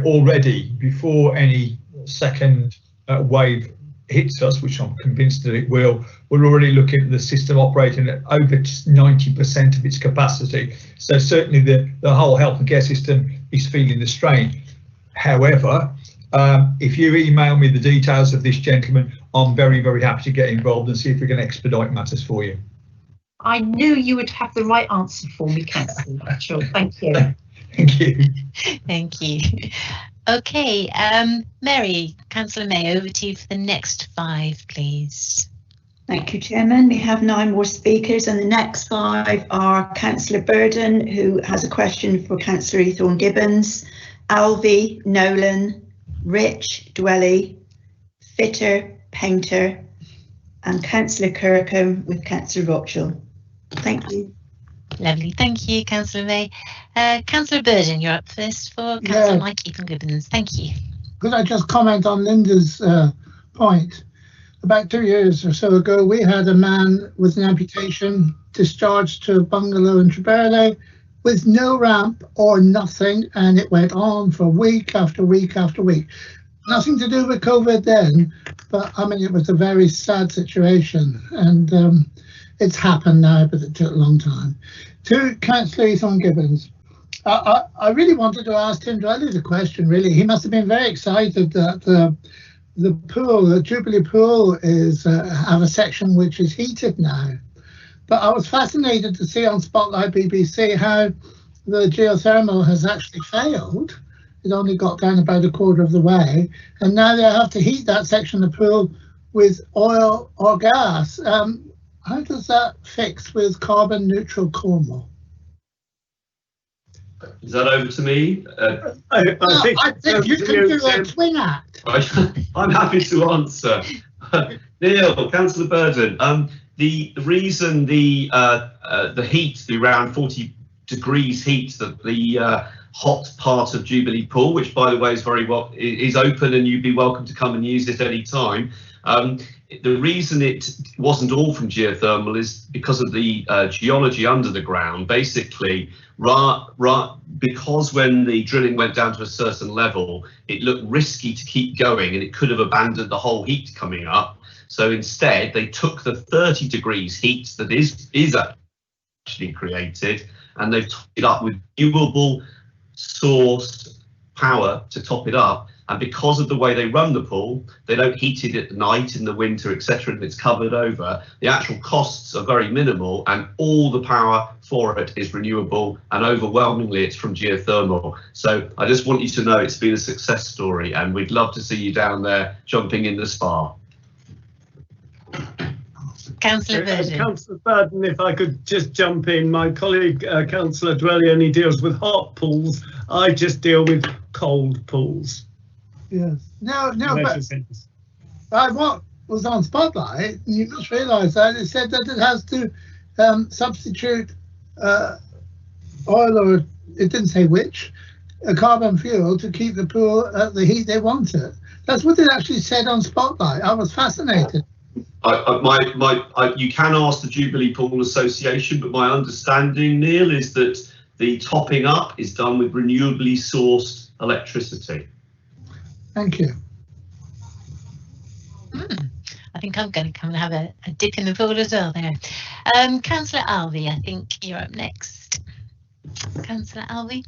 already before any second wave hits us, which I'm convinced that it will, we're already looking at the system operating at over 90% of its capacity. So certainly the whole health and care system is feeling the strain. However, if you email me the details of this gentleman, I'm very, very happy to get involved and see if we can expedite matters for you. I knew you would have the right answer for me, Councillor Mitchell. Thank you. Thank you. Thank you. Okay, Mary, Councillor May, over to you for the next 5, please. Thank you, Chairman. We have 9 more speakers, and the next 5 are Councillor Burden, who has a question for Councillor Thorne-Gibbons, Alvey, Nolan, Rich, Dwelly, Fitter, Painter, and Councillor Kirkham with Councillor Rothschild. Thank you. Lovely, thank you, Councillor May. Councillor Burden, you're up first for Councillor Mikey Thorne-Gibbons. Thank you. Could I just comment on Linda's point? About 2 years or so ago, we had a man with an amputation discharged to a bungalow in Treberley with no ramp or nothing, and it went on for week after week after week. Nothing to do with COVID then, but I mean, it was a very sad situation, and it's happened now, but it took a long time. To Councillor Thorne-Gibbons, I really wanted to ask Tim Dwelly the question, really. He must have been very excited that the pool, the Jubilee pool, is have a section which is heated now. But I was fascinated to see on Spotlight BBC how the geothermal has actually failed. It only got down about a quarter of the way, and now they have to heat that section of the pool with oil or gas. How does that fix with carbon neutral Cornwall? Is that over to me? I think you can do a twin act. I'm happy to answer. Neil, Councillor Burden, the reason the heat, the around 40 degrees heat, the hot part of Jubilee Pool, which by the way is open and you'd be welcome to come and use it any time. The reason it wasn't all from geothermal is because of the geology under the ground. Basically, because when the drilling went down to a certain level, it looked risky to keep going and it could have abandoned the whole heat coming up. So instead, they took the 30 degrees heat that is actually created, and they've topped it up with renewable source power to top it up. And because of the way they run the pool, they don't heat it at night, in the winter, etc., and it's covered over. The actual costs are very minimal, and all the power for it is renewable, and overwhelmingly it's from geothermal. So I just want you to know it's been a success story, and we'd love to see you down there jumping in the spa. Councillor Burden. Councillor Burden, if I could just jump in, my colleague Councillor Dwelly only deals with hot pools. I just deal with cold pools. Yes. No, but what was on Spotlight, you must realise that it said that it has to substitute oil, or it didn't say which, a carbon fuel to keep the pool at the heat they wanted. That's what it actually said on Spotlight. I was fascinated. You can ask the Jubilee Pool Association, but my understanding, Neil, is that the topping up is done with renewably sourced electricity. Thank you. I think I'm going to come and have a dip in the pool as well there. Councillor Alvey, I think you're up next. Councillor Alvey.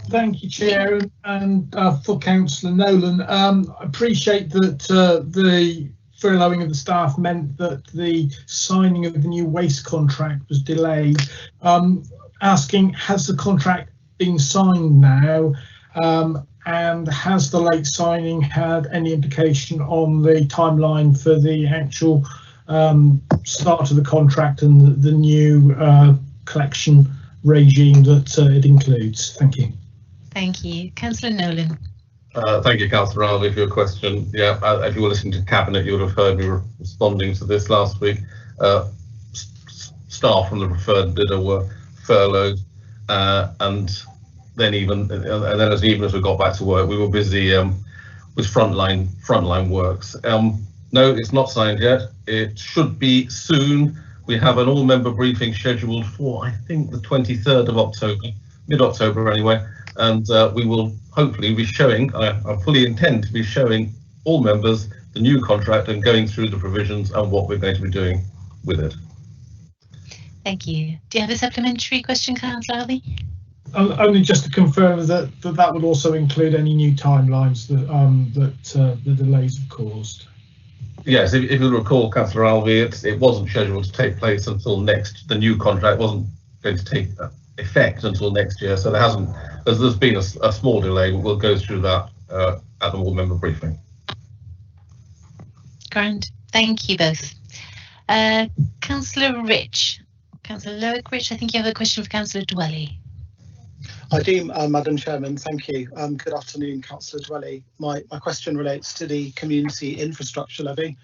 Thank you, Chair, and for Councillor Nolan. I appreciate that the furloughing of the staff meant that the signing of the new waste contract was delayed. Asking, has the contract been signed now? And has the late signing had any implication on the timeline for the actual start of the contract and the new collection regime that it includes? Thank you. Thank you. Councillor Nolan. Thank you, Councillor Alvey, for your question. Yeah, if you were listening to Cabinet, you would have heard me responding to this last week. Staff from the preferred bidder were furloughed, and then as we got back to work, we were busy with frontline works. No, it's not signed yet. It should be soon. We have an all-member briefing scheduled for, I think, the 23rd of October, mid-October anyway, and we will hopefully be showing, I fully intend to be showing all members the new contract and going through the provisions and what we're going to be doing with it. Thank you. Do you have a supplementary question, Councillor Alvey? Only just to confirm that would also include any new timelines that the delays have caused. Yes, if you recall, Councillor Alvey, it wasn't scheduled to take place until the new contract wasn't going to take effect until next year, so there's been a small delay, but we'll go through that at the all-member briefing. Grand. Thank you both. Councillor Rich. Councillor Lowick-Rich, I think you have a question for Councillor Dwelly. I do, Madam Chairman, thank you. Good afternoon, Councillor Dwelly. My question relates to the community infrastructure levy.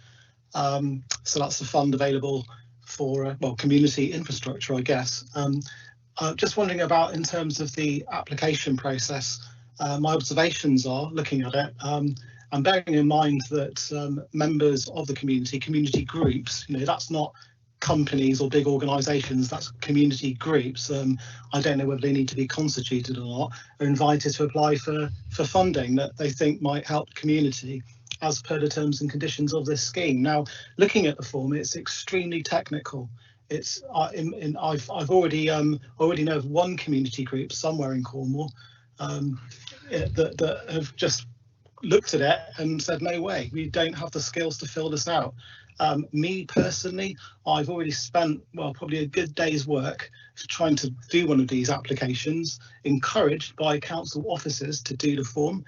So that's the fund available for, community infrastructure, I guess. Just wondering about, in terms of the application process, my observations are, looking at it, and bearing in mind that members of the community groups, that's not companies or big organisations, that's community groups. I don't know whether they need to be constituted or not, are invited to apply for funding that they think might help the community as per the terms and conditions of this scheme. Now, looking at the form, it's extremely technical. It's I've already know of one community group somewhere in Cornwall that have just looked at it and said, no way, we don't have the skills to fill this out. Me personally, I've already spent, probably a good day's work trying to do one of these applications, encouraged by council officers to do the form.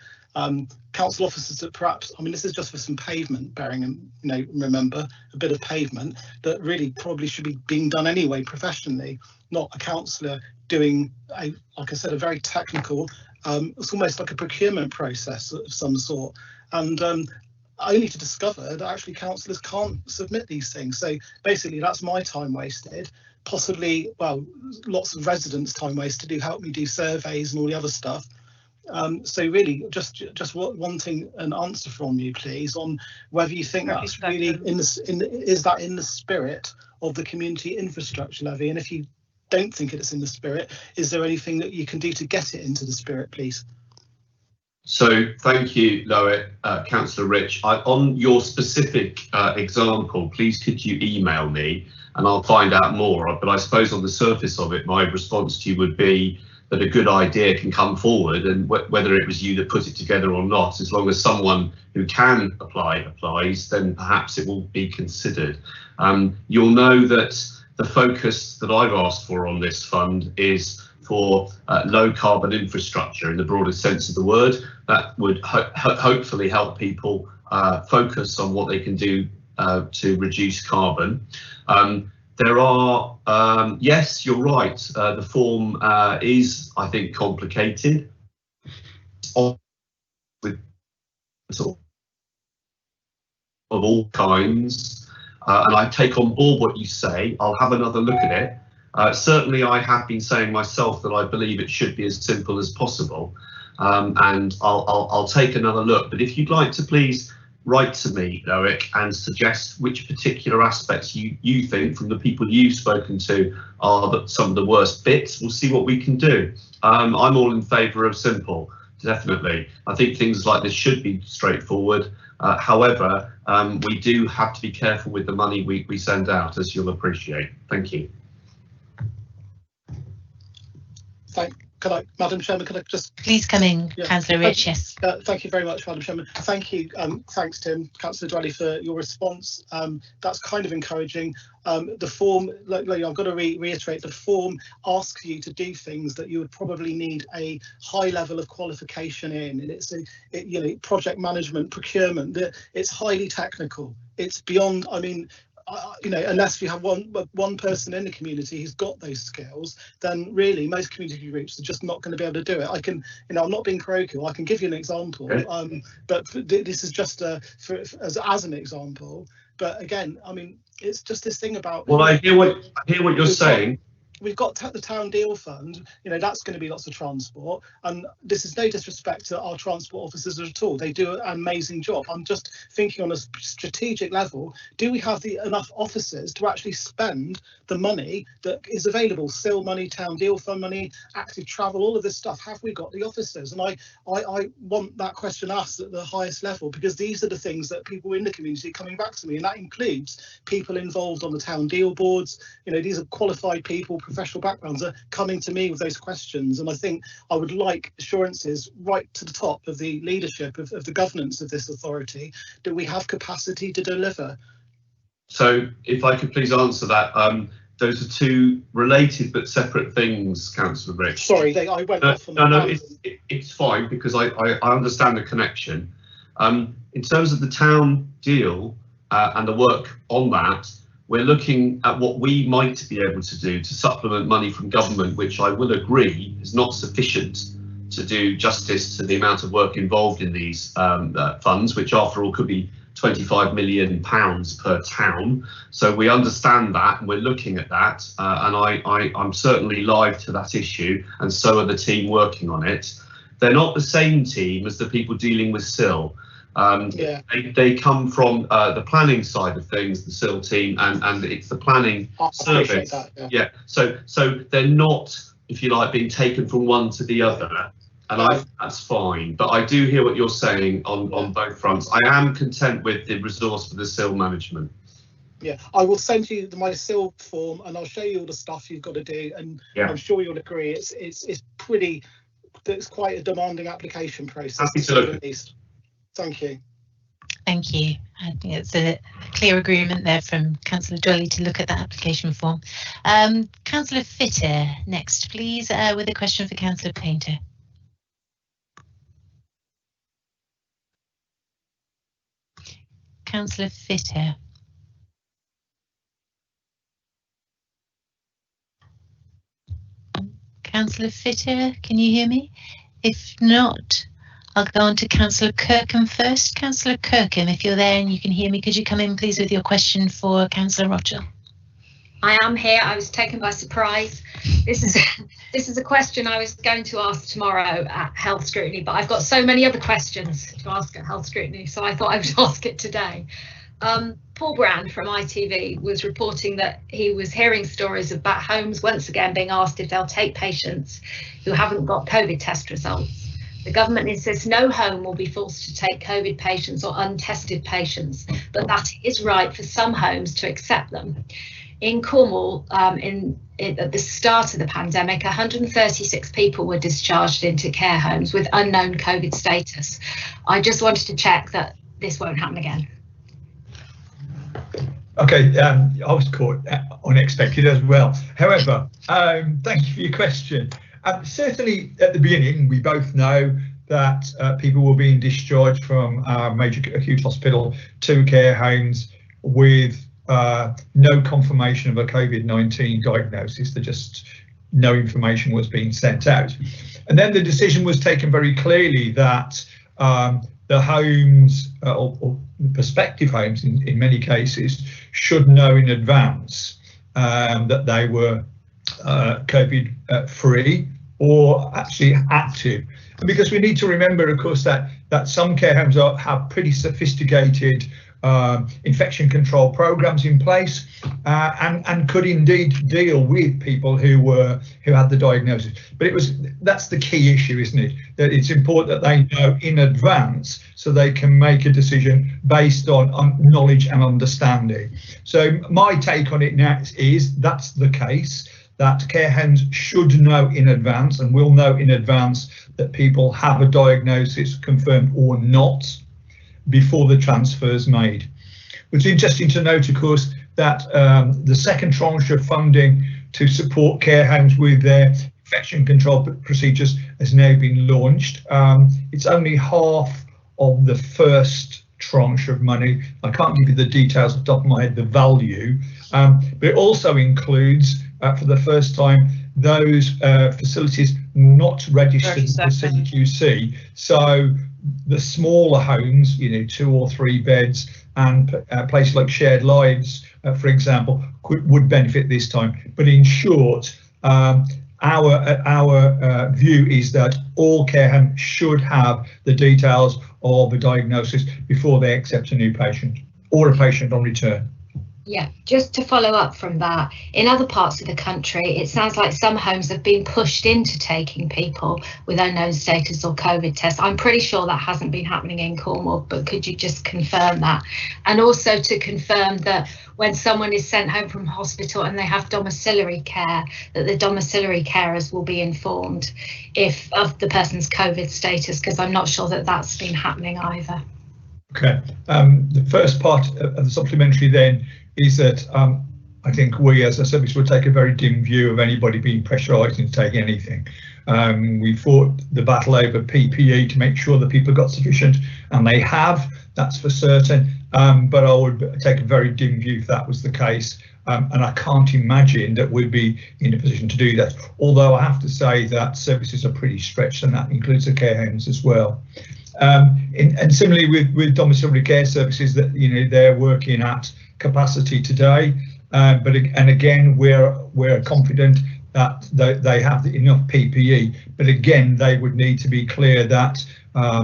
council officers that perhaps, I mean, this is just for some pavement, bearing in, remember, a bit of pavement that really probably should be being done anyway professionally, not a councillor doing, like I said, a very technical, it's almost like a procurement process of some sort. And only to discover that actually councillors can't submit these things. So basically that's my time wasted, possibly, well, lots of residents' time wasted who help me do surveys and all the other stuff. So really just wanting an answer from you, please, on whether you think that's really is that in the spirit of the community infrastructure levy, and if you don't think it's in the spirit, is there anything that you can do to get it into the spirit, please? So thank you, Loic, Councillor Rich. On your specific example, please could you email me and I'll find out more. But I suppose on the surface of it, my response to you would be that a good idea can come forward, and whether it was you that put it together or not, as long as someone who can apply applies, then perhaps it will be considered. You'll know that the focus that I've asked for on this fund is for low carbon infrastructure in the broadest sense of the word. That would hopefully help people focus on what they can do to reduce carbon. There are, yes, you're right, the form is, I think, complicated. With sort of all kinds, and I take on board what you say. I'll have another look at it. Certainly I have been saying myself that I believe it should be as simple as possible, and I'll take another look. But if you'd like to please write to me, Loic, and suggest which particular aspects you think from the people you've spoken to are some of the worst bits, we'll see what we can do. I'm all in favour of simple, definitely. I think things like this should be straightforward. However, we do have to be careful with the money we send out, as you'll appreciate. Thank you. Madam Chairman, can I just... Please come in, yeah. Councillor Rich, yes. Thank you very much, Madam Chairman. Thank you, thanks Tim, Councillor Dwelly, for your response. That's kind of encouraging. The form, I've got to reiterate, the form asks you to do things that you would probably need a high level of qualification in. And it's project management, procurement, it's highly technical. It's beyond, I mean, unless you have one person in the community who's got those skills, then really most community groups are just not going to be able to do it. I can, I'm not being parochial. I can give you an example, but this is just as an example. But again, I mean, it's just this thing about. Well, I hear what you're saying. We've got the town deal fund, that's going to be lots of transport, and this is no disrespect to our transport officers at all. They do an amazing job. I'm just thinking on a strategic level, do we have enough officers to actually spend the money that is available? SIL money, town deal fund money, active travel, all of this stuff. Have we got the officers? And I want that question asked at the highest level, because these are the things that people in the community are coming back to me, and that includes people involved on the town deal boards. These are qualified people, professional backgrounds are coming to me with those questions, and I think I would like assurances right to the top of the leadership of the governance of this authority that we have capacity to deliver. So if I could please answer that, those are two related but separate things, Councillor Rich. Sorry, I went off on no, it's fine, because I understand the connection. In terms of the town deal and the work on that, we're looking at what we might be able to do to supplement money from government, which I will agree is not sufficient to do justice to the amount of work involved in these funds, which after all could be £25 million per town. So we understand that, and we're looking at that, and I'm certainly live to that issue, and so are the team working on it. They're not the same team as the people dealing with SIL. They come from the planning side of things, the SIL team, and it's the planning service. That, so they're not, if you like, being taken from one to the other, and that's fine. But I do hear what you're saying on both fronts. I am content with the resource for the SIL management. Yeah, I will send you my SIL form, and I'll show you all the stuff you've got to do, and I'm sure you'll agree it's quite a demanding application process. Happy to look at it. Thank you. Thank you. I think it's a clear agreement there from Councillor Dwelly to look at that application form. Councillor Fitter next, please, with a question for Councillor Painter. Councillor Fitter. Councillor Fitter, can you hear me? If not, I'll go on to Councillor Kirkham first. Councillor Kirkham, if you're there and you can hear me, could you come in please with your question for Councillor Rochell? I am here. I was taken by surprise. This is a question I was going to ask tomorrow at Health Scrutiny, but I've got so many other questions to ask at Health Scrutiny, so I thought I would ask it today. Paul Brand from ITV was reporting that he was hearing stories about homes once again being asked if they'll take patients who haven't got COVID test results. The government insists no home will be forced to take COVID patients or untested patients, but that is right for some homes to accept them. In Cornwall, at the start of the pandemic, 136 people were discharged into care homes with unknown COVID status. I just wanted to check that this won't happen again. Okay, I was caught unexpected as well. However, thank you for your question. Certainly at the beginning, we both know that people were being discharged from major acute hospital to care homes with no confirmation of a COVID-19 diagnosis. There just no information was being sent out. And then the decision was taken very clearly that the homes or prospective homes in many cases should know in advance that they were COVID free or actually active. And because we need to remember, of course, that some care homes have pretty sophisticated infection control programs in place and could indeed deal with people who had the diagnosis. But that's the key issue, isn't it? That it's important that they know in advance so they can make a decision based on knowledge and understanding. So my take on it now is that's the case, that care homes should know in advance and will know in advance that people have a diagnosis confirmed or not before the transfer is made. It's interesting to note, of course, that the second tranche of funding to support care homes with their infection control procedures has now been launched. It's only half of the first tranche of money. I can't give you the details off the top of my head, the value, but it also includes, for the first time, those facilities not registered with the CQC. So the smaller homes, 2 or 3 beds, and places like Shared Lives, for example, would benefit this time. But in short, our view is that all care homes should have the details of a diagnosis before they accept a new patient or a patient on return. Yeah, just to follow up from that, in other parts of the country, it sounds like some homes have been pushed into taking people with unknown status or COVID tests. I'm pretty sure that hasn't been happening in Cornwall, but could you just confirm that? And also to confirm that when someone is sent home from hospital and they have domiciliary care, that the domiciliary carers will be informed of the person's COVID status, because I'm not sure that that's been happening either. Okay, the first part of the supplementary then is that I think we as a service would take a very dim view of anybody being pressurised into taking anything. We fought the battle over PPE to make sure that people got sufficient, and they have, that's for certain, but I would take a very dim view if that was the case, and I can't imagine that we'd be in a position to do that, although I have to say that services are pretty stretched, and that includes the care homes as well. And similarly with domiciliary care services, that they're working at capacity today, but again we're confident that they have enough PPE, but again they would need to be clear that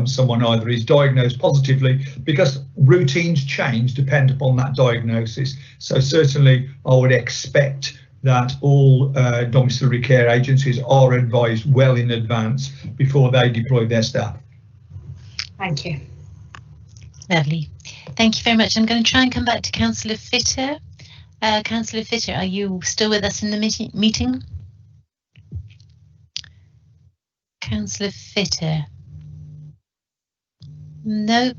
someone either is diagnosed positively, because routines change depend upon that diagnosis. So certainly I would expect that all domiciliary care agencies are advised well in advance before they deploy their staff. Thank you. Lovely. Thank you very much. I'm going to try and come back to Councillor Fitter. Councillor Fitter, are you still with us in the meeting? Councillor Fitter. No.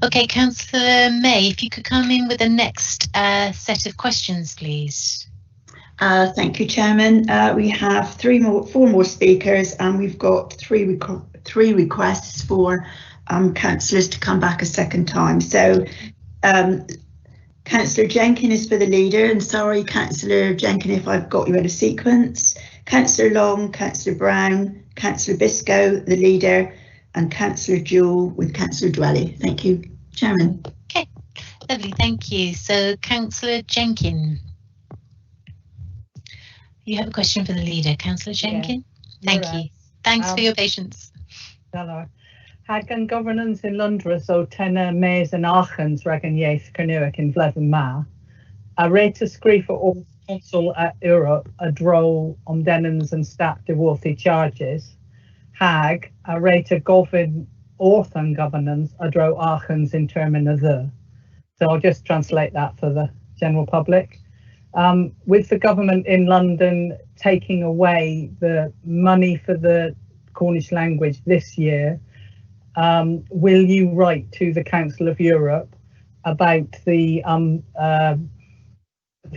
Okay, Councillor May, if you could come in with the next set of questions, please. Thank you, Chairman. We have four more speakers, and we've got three requests for councillors to come back a second time. So Councillor Jenkin is for the leader, and sorry, Councillor Jenkin, if I've got you out of sequence. Councillor Long, Councillor Brown, Councillor Biscoe, the leader, and Councillor Jewell with Councillor Dwelly. Thank you, Chairman. Okay, lovely, thank you. So, Councillor Jenkin. You have a question for the leader, Councillor Jenkin? Yeah. Thank you. Thanks for your patience. Hello. Hagan governance in Londra so tena mes and achens regen yes kernuic in Vleven Ma. A rate of screefer or consul at Europe a draw denens and stat de worthy charges. Hag a rate of govern orthan governance a draw achens in termina the. So I'll just translate that for the general public. With the government in London taking away the money for the Cornish language this year, will you write to the Council of Europe about the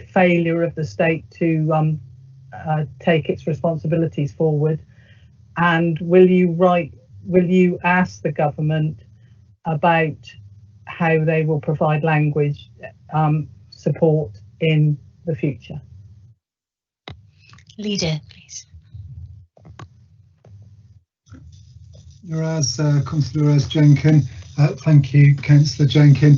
failure of the state to take its responsibilities forward? And will you ask the government about how they will provide language support in the future? Leader, please. Councillor Jenkin. Thank you, Councillor Jenkin.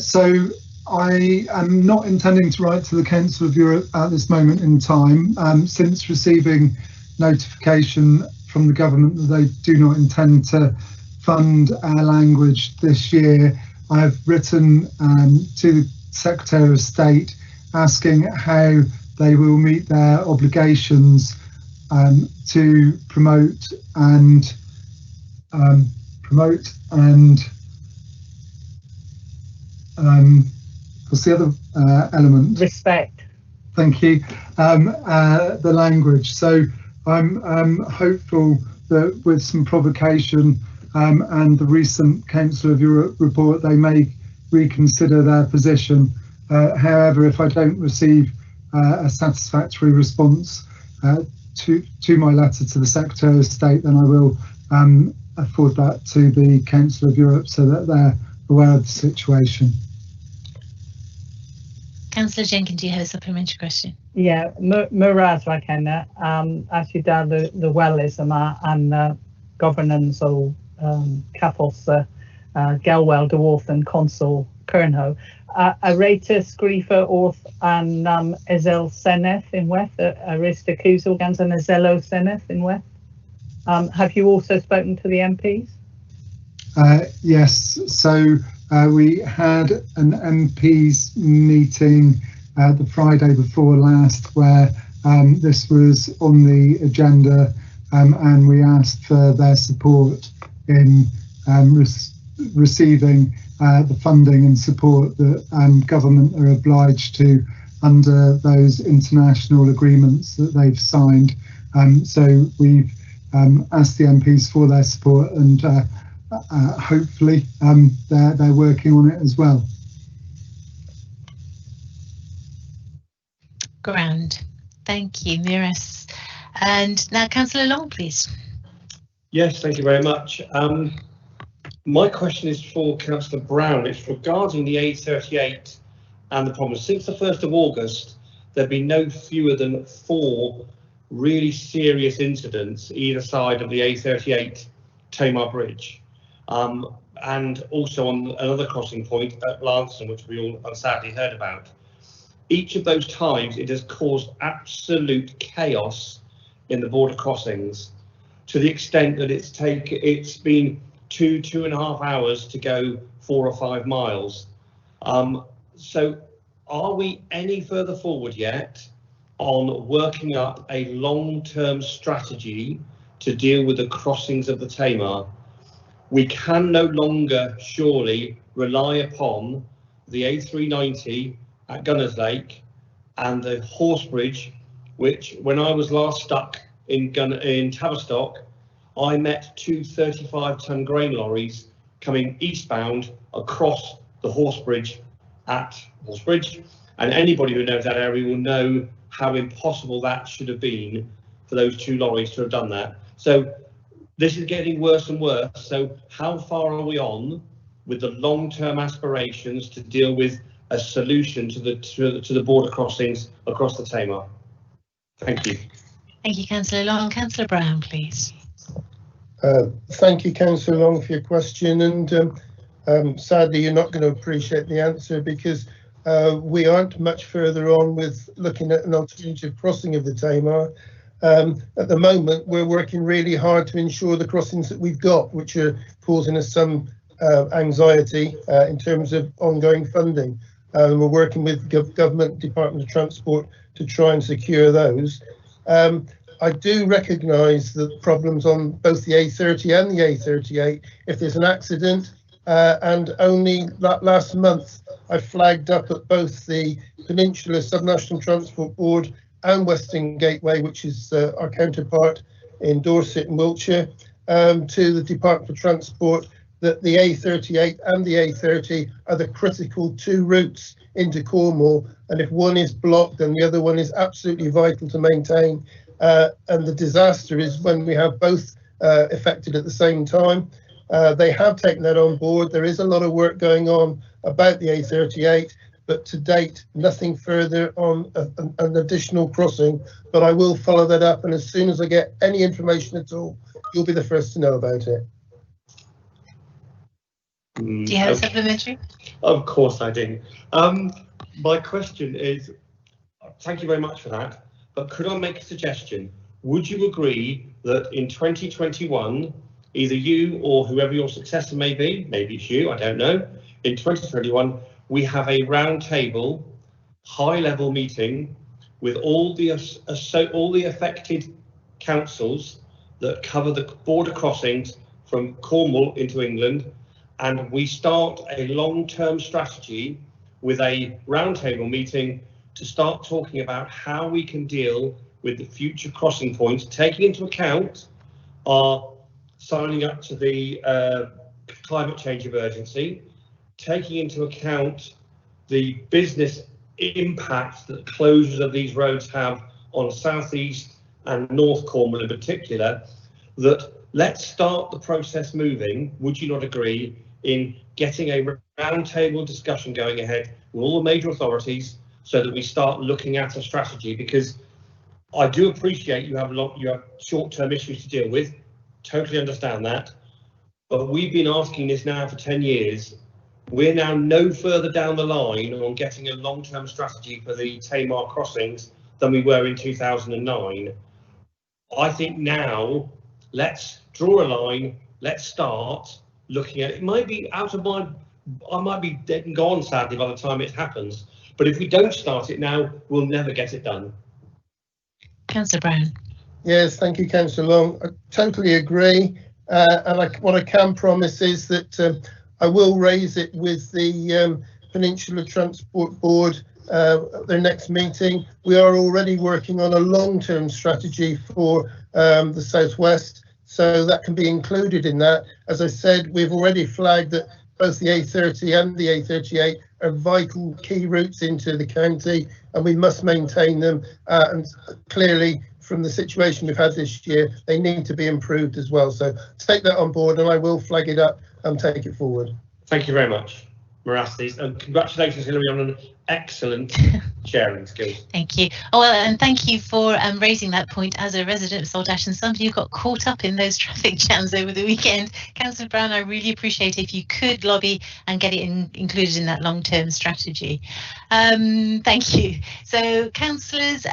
So I am not intending to write to the Council of Europe at this moment in time. Since receiving notification from the government that they do not intend to fund our language this year, I have written to the Secretary of State asking how they will meet their obligations to promote and what's the other element? Respect. Thank you. The language. So I'm hopeful that with some provocation and the recent Council of Europe report, they may reconsider their position. However, if I don't receive a satisfactory response to my letter to the Secretary of State, then I will forward that to the Council of Europe so that they're aware of the situation. Councillor Jenkins, do you have a supplementary question? Yeah, Muraz Rakenna, as you done the wellis and governance or capos Gelwell Dwarf and Consul Kernho. A rata scrifa orth and ezel seneth in weth, arista kusel gans and ezelo seneth in weth. Have you also spoken to the MPs? Yes, so we had an MPs meeting the Friday before last where this was on the agenda and we asked for their support in receiving the funding and support that government are obliged to under those international agreements that they've signed. So we've asked the MPs for their support and hopefully they're working on it as well. Grand. Thank you, Miras. And now Councillor Long, please. Yes, thank you very much. My question is for Councillor Brown. It's regarding the A38 and the problem. Since the 1st of August, there have been no fewer than 4 really serious incidents either side of the A38 Tamar Bridge. And also on another crossing point at Lanston, which we all sadly heard about. Each of those times, it has caused absolute chaos in the border crossings to the extent that it's been 2.5 hours to go 4 or 5 miles. So are we any further forward yet on working up a long-term strategy to deal with the crossings of the Tamar? We can no longer surely rely upon the A390 at Gunners Lake and the Horse Bridge, which when I was last stuck in Tavistock, I met 2 35-ton grain lorries coming eastbound across the Horse Bridge at Horse Bridge, and anybody who knows that area will know how impossible that should have been for those 2 lorries to have done that. So this is getting worse and worse. So how far are we on with the long-term aspirations to deal with a solution to the border crossings across the Tamar? Thank you. Thank you, Councillor Long. Councillor Brown, please. Thank you, Councillor Long, for your question, and sadly you're not going to appreciate the answer, because we aren't much further on with looking at an alternative crossing of the Tamar. At the moment we're working really hard to ensure the crossings that we've got, which are causing us some anxiety in terms of ongoing funding. We're working with Government Department of Transport to try and secure those. I do recognise the problems on both the A30 and the A38 if there's an accident, and only last month I flagged up at both the Peninsula Subnational Transport Board and Western Gateway, which is our counterpart in Dorset and Wiltshire, to the Department of Transport, that the A38 and the A30 are the critical two routes into Cornwall, and if one is blocked then the other one is absolutely vital to maintain. And the disaster is when we have both affected at the same time. They have taken that on board. There is a lot of work going on about the A38, but to date nothing further on an additional crossing, but I will follow that up, and as soon as I get any information at all, you'll be the first to know about it. Do you have a supplementary? Of course I do. My question is, thank you very much for that, but could I make a suggestion? Would you agree that in 2021, either you or whoever your successor may be, maybe it's you, I don't know, in 2021, we have a round table, high-level meeting with all the affected councils that cover the border crossings from Cornwall into England, and we start a long-term strategy with a roundtable meeting to start talking about how we can deal with the future crossing points, taking into account our signing up to the climate change emergency, taking into account the business impact that closures of these roads have on South East and North Cornwall in particular, that let's start the process moving, would you not agree, in getting a roundtable discussion going ahead with all the major authorities so that we start looking at a strategy? Because I do appreciate you have short-term issues to deal with, totally understand that, but we've been asking this now for 10 years. We're now no further down the line on getting a long-term strategy for the Tamar crossings than we were in 2009. I think now let's draw a line, let's start looking at it. It might be out of my, I might be dead and gone sadly by the time it happens, but if we don't start it now, we'll never get it done. Councillor Brown. Yes, thank you, Councillor Long. I totally agree, and what I can promise is that I will raise it with the Peninsula Transport Board at their next meeting. We are already working on a long-term strategy for the Southwest, so that can be included in that. As I said, we've already flagged that both the A30 and the A38 are vital key routes into the county, and we must maintain them. And clearly, from the situation we've had this year, they need to be improved as well. So take that on board, and I will flag it up and take it forward. Thank you very much, Marastis, and congratulations, Hilary, on an excellent sharing skills. Thank you. Oh, well, and thank you for raising that point as a resident of Saltash and somebody who got caught up in those traffic jams over the weekend. Councillor Brown, I really appreciate if you could lobby and get it included in that long-term strategy. Thank you. So councillors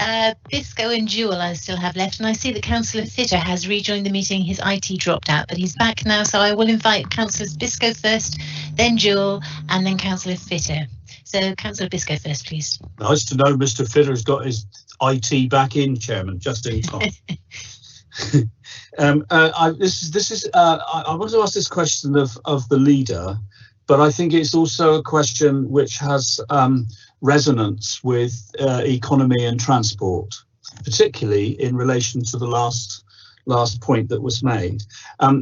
Biscoe and Jewell I still have left, and I see that Councillor Fitter has rejoined the meeting. His IT dropped out, but he's back now, so I will invite Councillors Biscoe first, then Jewell, and then Councillor Fitter. So Councillor Biscoe first, please. Nice to know Mr. Fitter's got his IT back in, Chairman, just in time. I want to ask this question of the leader, but I think it's also a question which has resonance with economy and transport, particularly in relation to the last point that was made.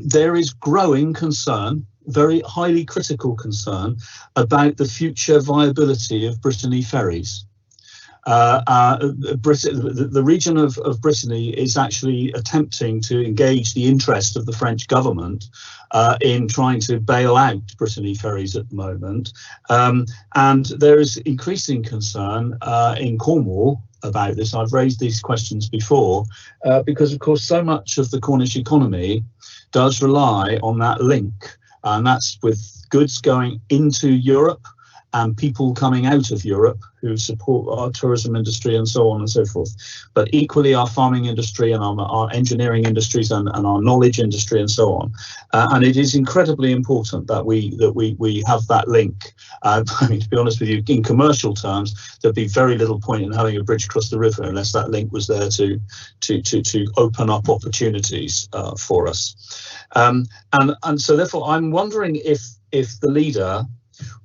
There is growing concern, very highly critical concern, about the future viability of Brittany ferries. The region of Brittany is actually attempting to engage the interest of the French government in trying to bail out Brittany Ferries at the moment. And there is increasing concern in Cornwall about this. I've raised these questions before because, of course, so much of the Cornish economy does rely on that link, and that's with goods going into Europe and people coming out of Europe who support our tourism industry and so on and so forth. But equally our farming industry and our engineering industries and our knowledge industry and so on. And it is incredibly important that we have that link. I mean, to be honest with you, in commercial terms, there'd be very little point in having a bridge across the river unless that link was there to open up opportunities for us. And so therefore, I'm wondering if the leader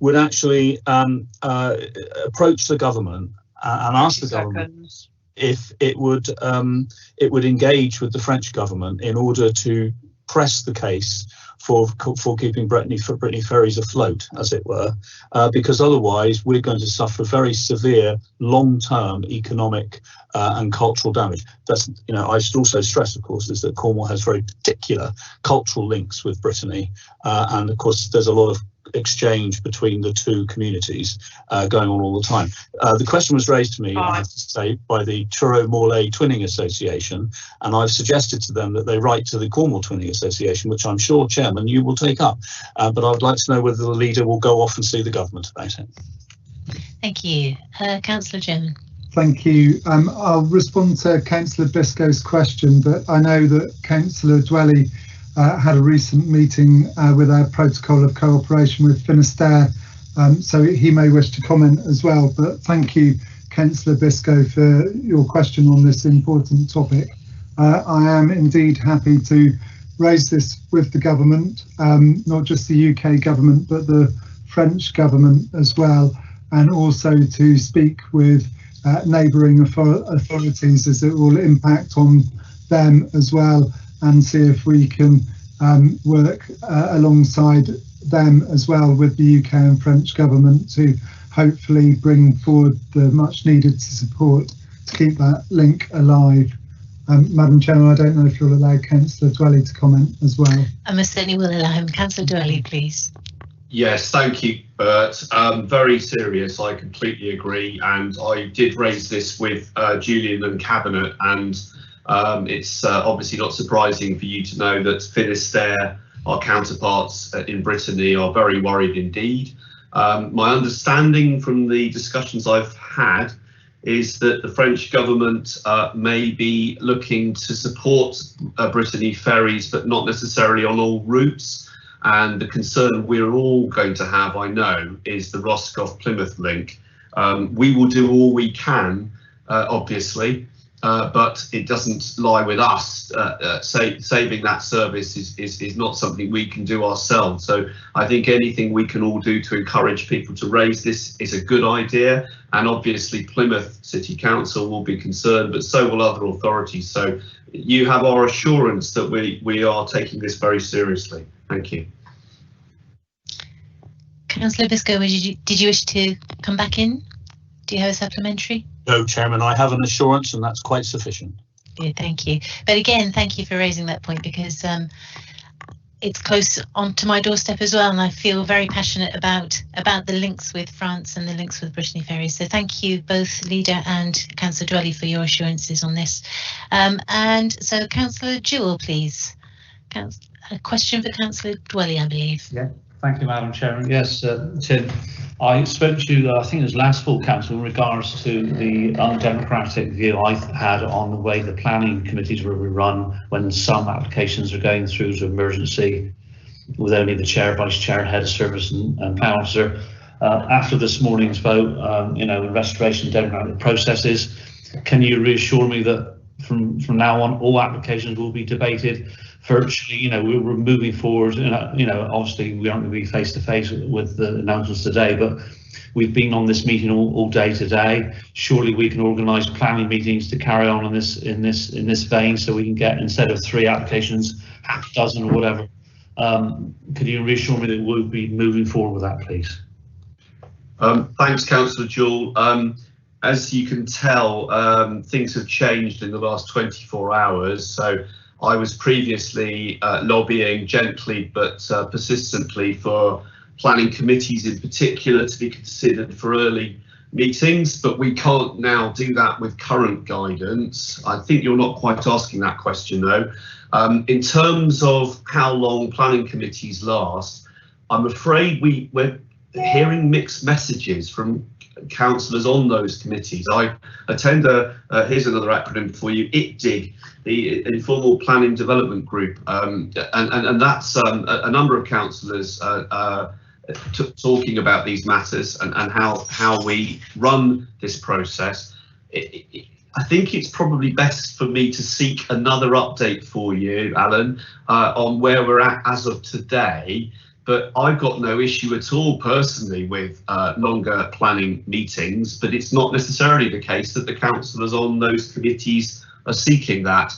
would actually approach the government and ask the government if it would engage with the French government in order to press the case for keeping Brittany Ferries afloat, as it were, because otherwise we're going to suffer very severe long-term economic and cultural damage. That's, you know, I should also stress, of course, is that Cornwall has very particular cultural links with Brittany, and of course there's a lot of exchange between the two communities going on all the time. The question was raised to me, I have to say, by the Truro-Morlaix Twinning Association, and I've suggested to them that they write to the Cornwall Twinning Association, which I'm sure, Chairman, you will take up. But I would like to know whether the leader will go off and see the government about it. Thank you. Councillor Jim. Thank you. I'll respond to Councillor Biscoe's question, but I know that Councillor Dwelly had a recent meeting with our protocol of cooperation with Finisterre, so he may wish to comment as well. But thank you, Councillor Biscoe, for your question on this important topic. I am indeed happy to raise this with the government, not just the UK government, but the French government as well, and also to speak with neighbouring authorities, as it will impact on them as well, and see if we can work alongside them as well with the UK and French government to hopefully bring forward the much needed support to keep that link alive. Madam Chairman, I don't know if you'll allow Councillor Dwelly to comment as well. I most certainly will allow him. Councillor Dwelly, please. Yes, thank you, Bert. Very serious, I completely agree. And I did raise this with Julian and Cabinet, and it's obviously not surprising for you to know that Finisterre, our counterparts in Brittany, are very worried indeed. My understanding from the discussions I've had is that the French government may be looking to support Brittany Ferries, but not necessarily on all routes. And the concern we're all going to have, I know, is the Roscoff-Plymouth link. We will do all we can, obviously, but it doesn't lie with us. Saving that service is not something we can do ourselves. So I think anything we can all do to encourage people to raise this is a good idea. And obviously Plymouth City Council will be concerned, but so will other authorities. So you have our assurance that we are taking this very seriously. Thank you. Councillor Biscoe, did you wish to come back in? Do you have a supplementary? No, Chairman, I have an assurance and that's quite sufficient. Yeah, thank you. But again, thank you for raising that point, because it's close onto my doorstep as well, and I feel very passionate about the links with France and the links with Brittany Ferries. So thank you both, Leader and Councillor Dwelly, for your assurances on this. And so Councillor Jewell, please. A question for Councillor Dwelly, I believe. Yeah, thank you, Madam Chairman. Yes, Tim, I spoke to you, I think it was last full council, in regards to the undemocratic view I had on the way the planning committees were run when some applications are going through to emergency with only the chair, vice chair, head of service and plan officer. After this morning's vote, you know, in restoration of democratic processes, can you reassure me that from now on all applications will be debated virtually? You know, we're moving forward, you know, obviously we aren't going to be face to face with the announcements today, but we've been on this meeting all day today. Surely we can organise planning meetings to carry on in this vein, so we can get, instead of 3 applications, half a dozen or whatever. Could you reassure me that we'll be moving forward with that, please? Thanks, Councillor Jewell. As you can tell, things have changed in the last 24 hours, so I was previously lobbying gently but persistently for planning committees in particular to be considered for early meetings, but we can't now do that with current guidance. I think you're not quite asking that question though. In terms of how long planning committees last, I'm afraid we're hearing mixed messages from councillors on those committees. I attend here's another acronym for you, ITDIG, the Informal Planning Development Group, and that's a number of councillors talking about these matters and how we run this process. I think it's probably best for me to seek another update for you, Alan, on where we're at as of today. But I've got no issue at all personally with longer planning meetings, but it's not necessarily the case that the councillors on those committees are seeking that.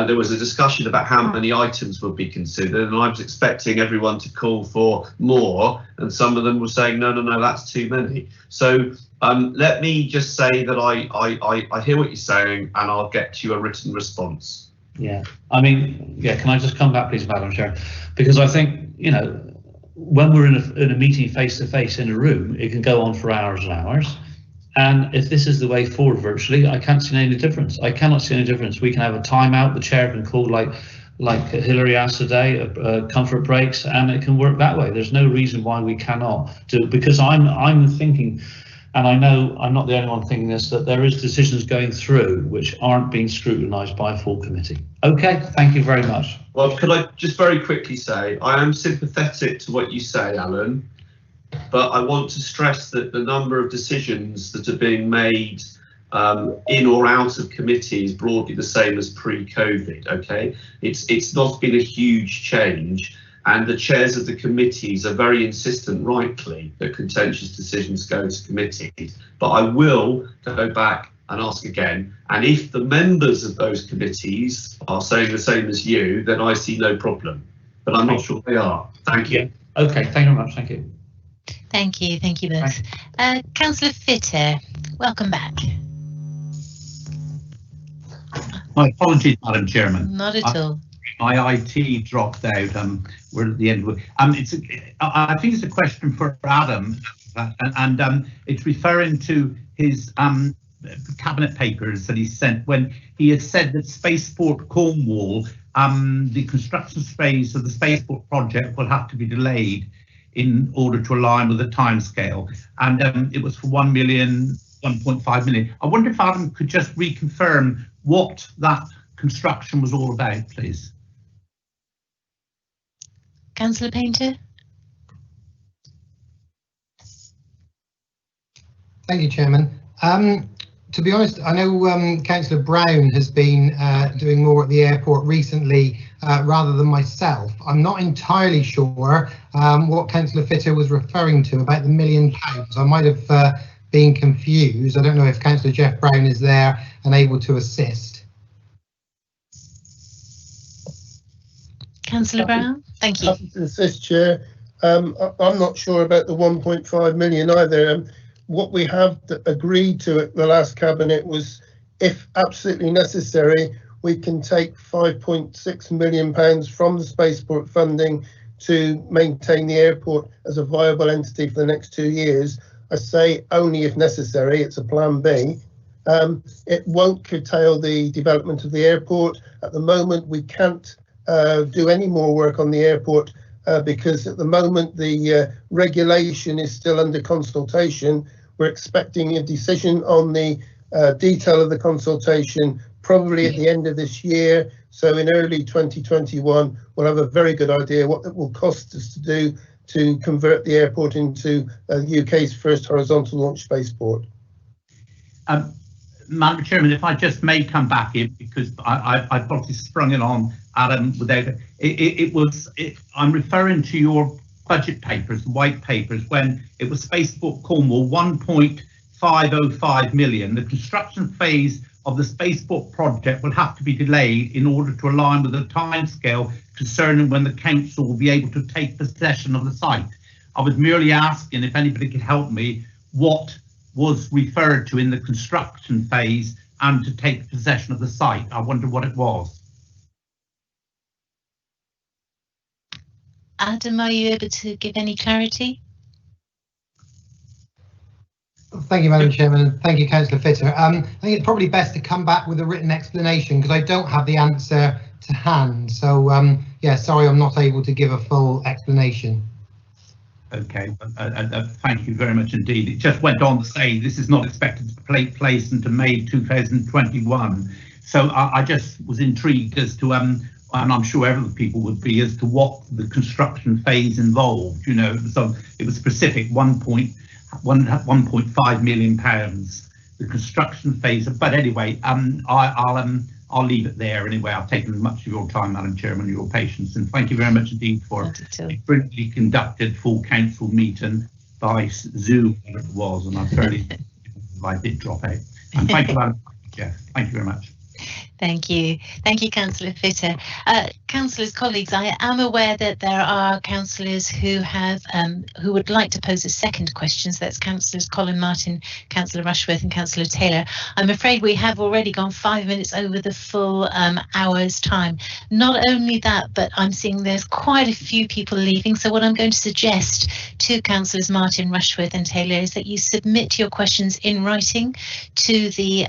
There was a discussion about how many items would be considered, and I was expecting everyone to call for more, and some of them were saying, no, that's too many. So let me just say that I hear what you're saying, and I'll get you a written response. Yeah, I mean, yeah, can I just come back, please, Madam Chair? Because I think, you know, when we're in a meeting face to face in a room, it can go on for hours and hours. And if this is the way forward virtually, I can't see any difference. I cannot see any difference. We can have a timeout, the chair can call like Hilary asked today, comfort breaks, and it can work that way. There's no reason why we cannot do it, because I'm thinking, and I know I'm not the only one thinking this, that there is decisions going through which aren't being scrutinised by a full committee. Okay, thank you very much. Well, could I just very quickly say, I am sympathetic to what you say, Alan, but I want to stress that the number of decisions that are being made in or out of committee is broadly the same as pre-COVID, okay? It's not been a huge change, and the chairs of the committees are very insistent, rightly, that contentious decisions go to committees. But I will go back and ask again, and if the members of those committees are saying the same as you, then I see no problem, but I'm not sure they are. Thank you. Yeah. Okay, thank you very much. Thank you. Thank you both. Councillor Fitter, welcome back. My apologies, Madam Chairman. Not at all. My IT dropped out. We're at the end of it. I think it's a question for Adam, and it's referring to his cabinet papers that he sent when he had said that Spaceport Cornwall, the construction phase of the Spaceport project will have to be delayed in order to align with the timescale, and it was for 1.5 million. I wonder if Adam could just reconfirm what that construction was all about, please. Councillor Painter. Thank you, Chairman. To be honest, I know Councillor Brown has been doing more at the airport recently rather than myself. I'm not entirely sure what Councillor Fitter was referring to about the £1 million. I might have been confused. I don't know if Councillor Jeff Brown is there and able to assist. Councillor Brown, thank you. Happy to assist, Chair. I'm not sure about the 1.5 million either. What we have agreed to at the last cabinet was, if absolutely necessary, we can take £5.6 million from the Spaceport funding to maintain the airport as a viable entity for the next 2 years. I say only if necessary, it's a plan B. It won't curtail the development of the airport. At the moment, we can't do any more work on the airport because at the moment the regulation is still under consultation. We're expecting a decision on the detail of the consultation probably at the end of this year. So in early 2021, we'll have a very good idea what it will cost us to do to convert the airport into the UK's first horizontal launch spaceport. Madam Chairman, if I just may come back in, because I've obviously sprung it on Adam without it. I'm referring to your budget papers, the white papers, when it was Spaceport Cornwall 1.505 million. The construction phase of the Spaceport project will have to be delayed in order to align with the timescale concerning when the council will be able to take possession of the site. I was merely asking if anybody could help me what was referred to in the construction phase and to take possession of the site. I wonder what it was. Adam, are you able to give any clarity? Thank you, Madam Chairman, and thank you, Councillor Fitter. I think it's probably best to come back with a written explanation because I don't have the answer to hand. So, yeah, sorry, I'm not able to give a full explanation. Okay, thank you very much indeed. It just went on to say this is not expected to take place until May 2021. So I just was intrigued as to, and I'm sure other people would be, as to what the construction phase involved. You know, so it was specific 1.5 million pounds, the construction phase. But anyway, I'll leave it there anyway. I've taken much of your time, Madam Chairman, your patience, and thank you very much indeed for a brilliantly conducted full council meeting by Zoom, whatever it was, and I'm fairly I did drop out. And thank you, Madam Chair. Thank you very much. Thank you, Councillor Fitter. Councillors, colleagues, I am aware that there are councillors who have who would like to pose a second question. So that's Councillors Colin Martin, Councillor Rushworth and Councillor Taylor. I'm afraid we have already gone 5 minutes over the full hour's time. Not only that, but I'm seeing there's quite a few people leaving. So what I'm going to suggest to Councillors Martin, Rushworth and Taylor is that you submit your questions in writing to the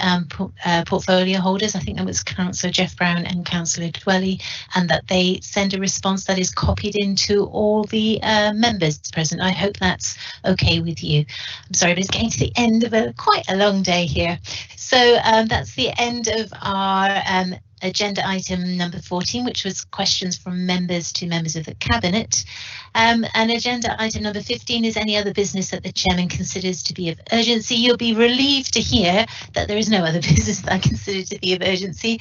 portfolio holders. I think that was Councillor Jeff Brown and Councillor Dwelly, and that they send a response that is copied into all the members present. I hope that's okay with you. I'm sorry, but it's getting to the end of quite a long day here. So that's the end of our agenda item number 14, which was questions from members to members of the Cabinet. And agenda item number 15 is any other business that the Chairman considers to be of urgency. You'll be relieved to hear that there is no other business that I consider to be of urgency.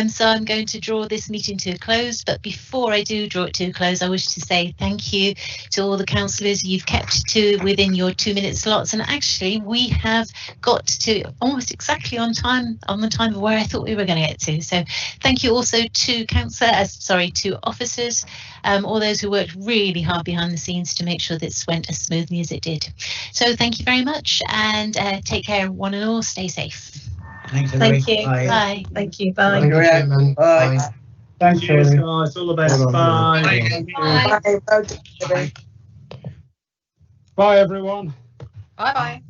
So I'm going to draw this meeting to a close. But before I do draw it to a close, I wish to say thank you to all the councillors. You've kept to within your 2-minute slots, and actually we have got to almost exactly on time, on the time of where I thought we were going to get to. So thank you also to to officers, all those who worked really hard behind the scenes to make sure this went as smoothly as it did. So thank you very much, and take care, one and all. Stay safe. Thanks, thank you. Bye. Bye. Thank you. Bye. Thank you, Chairman. Bye. Bye. Thanks, guys. All the best. Bye. Bye. Bye, everyone. Bye. Bye.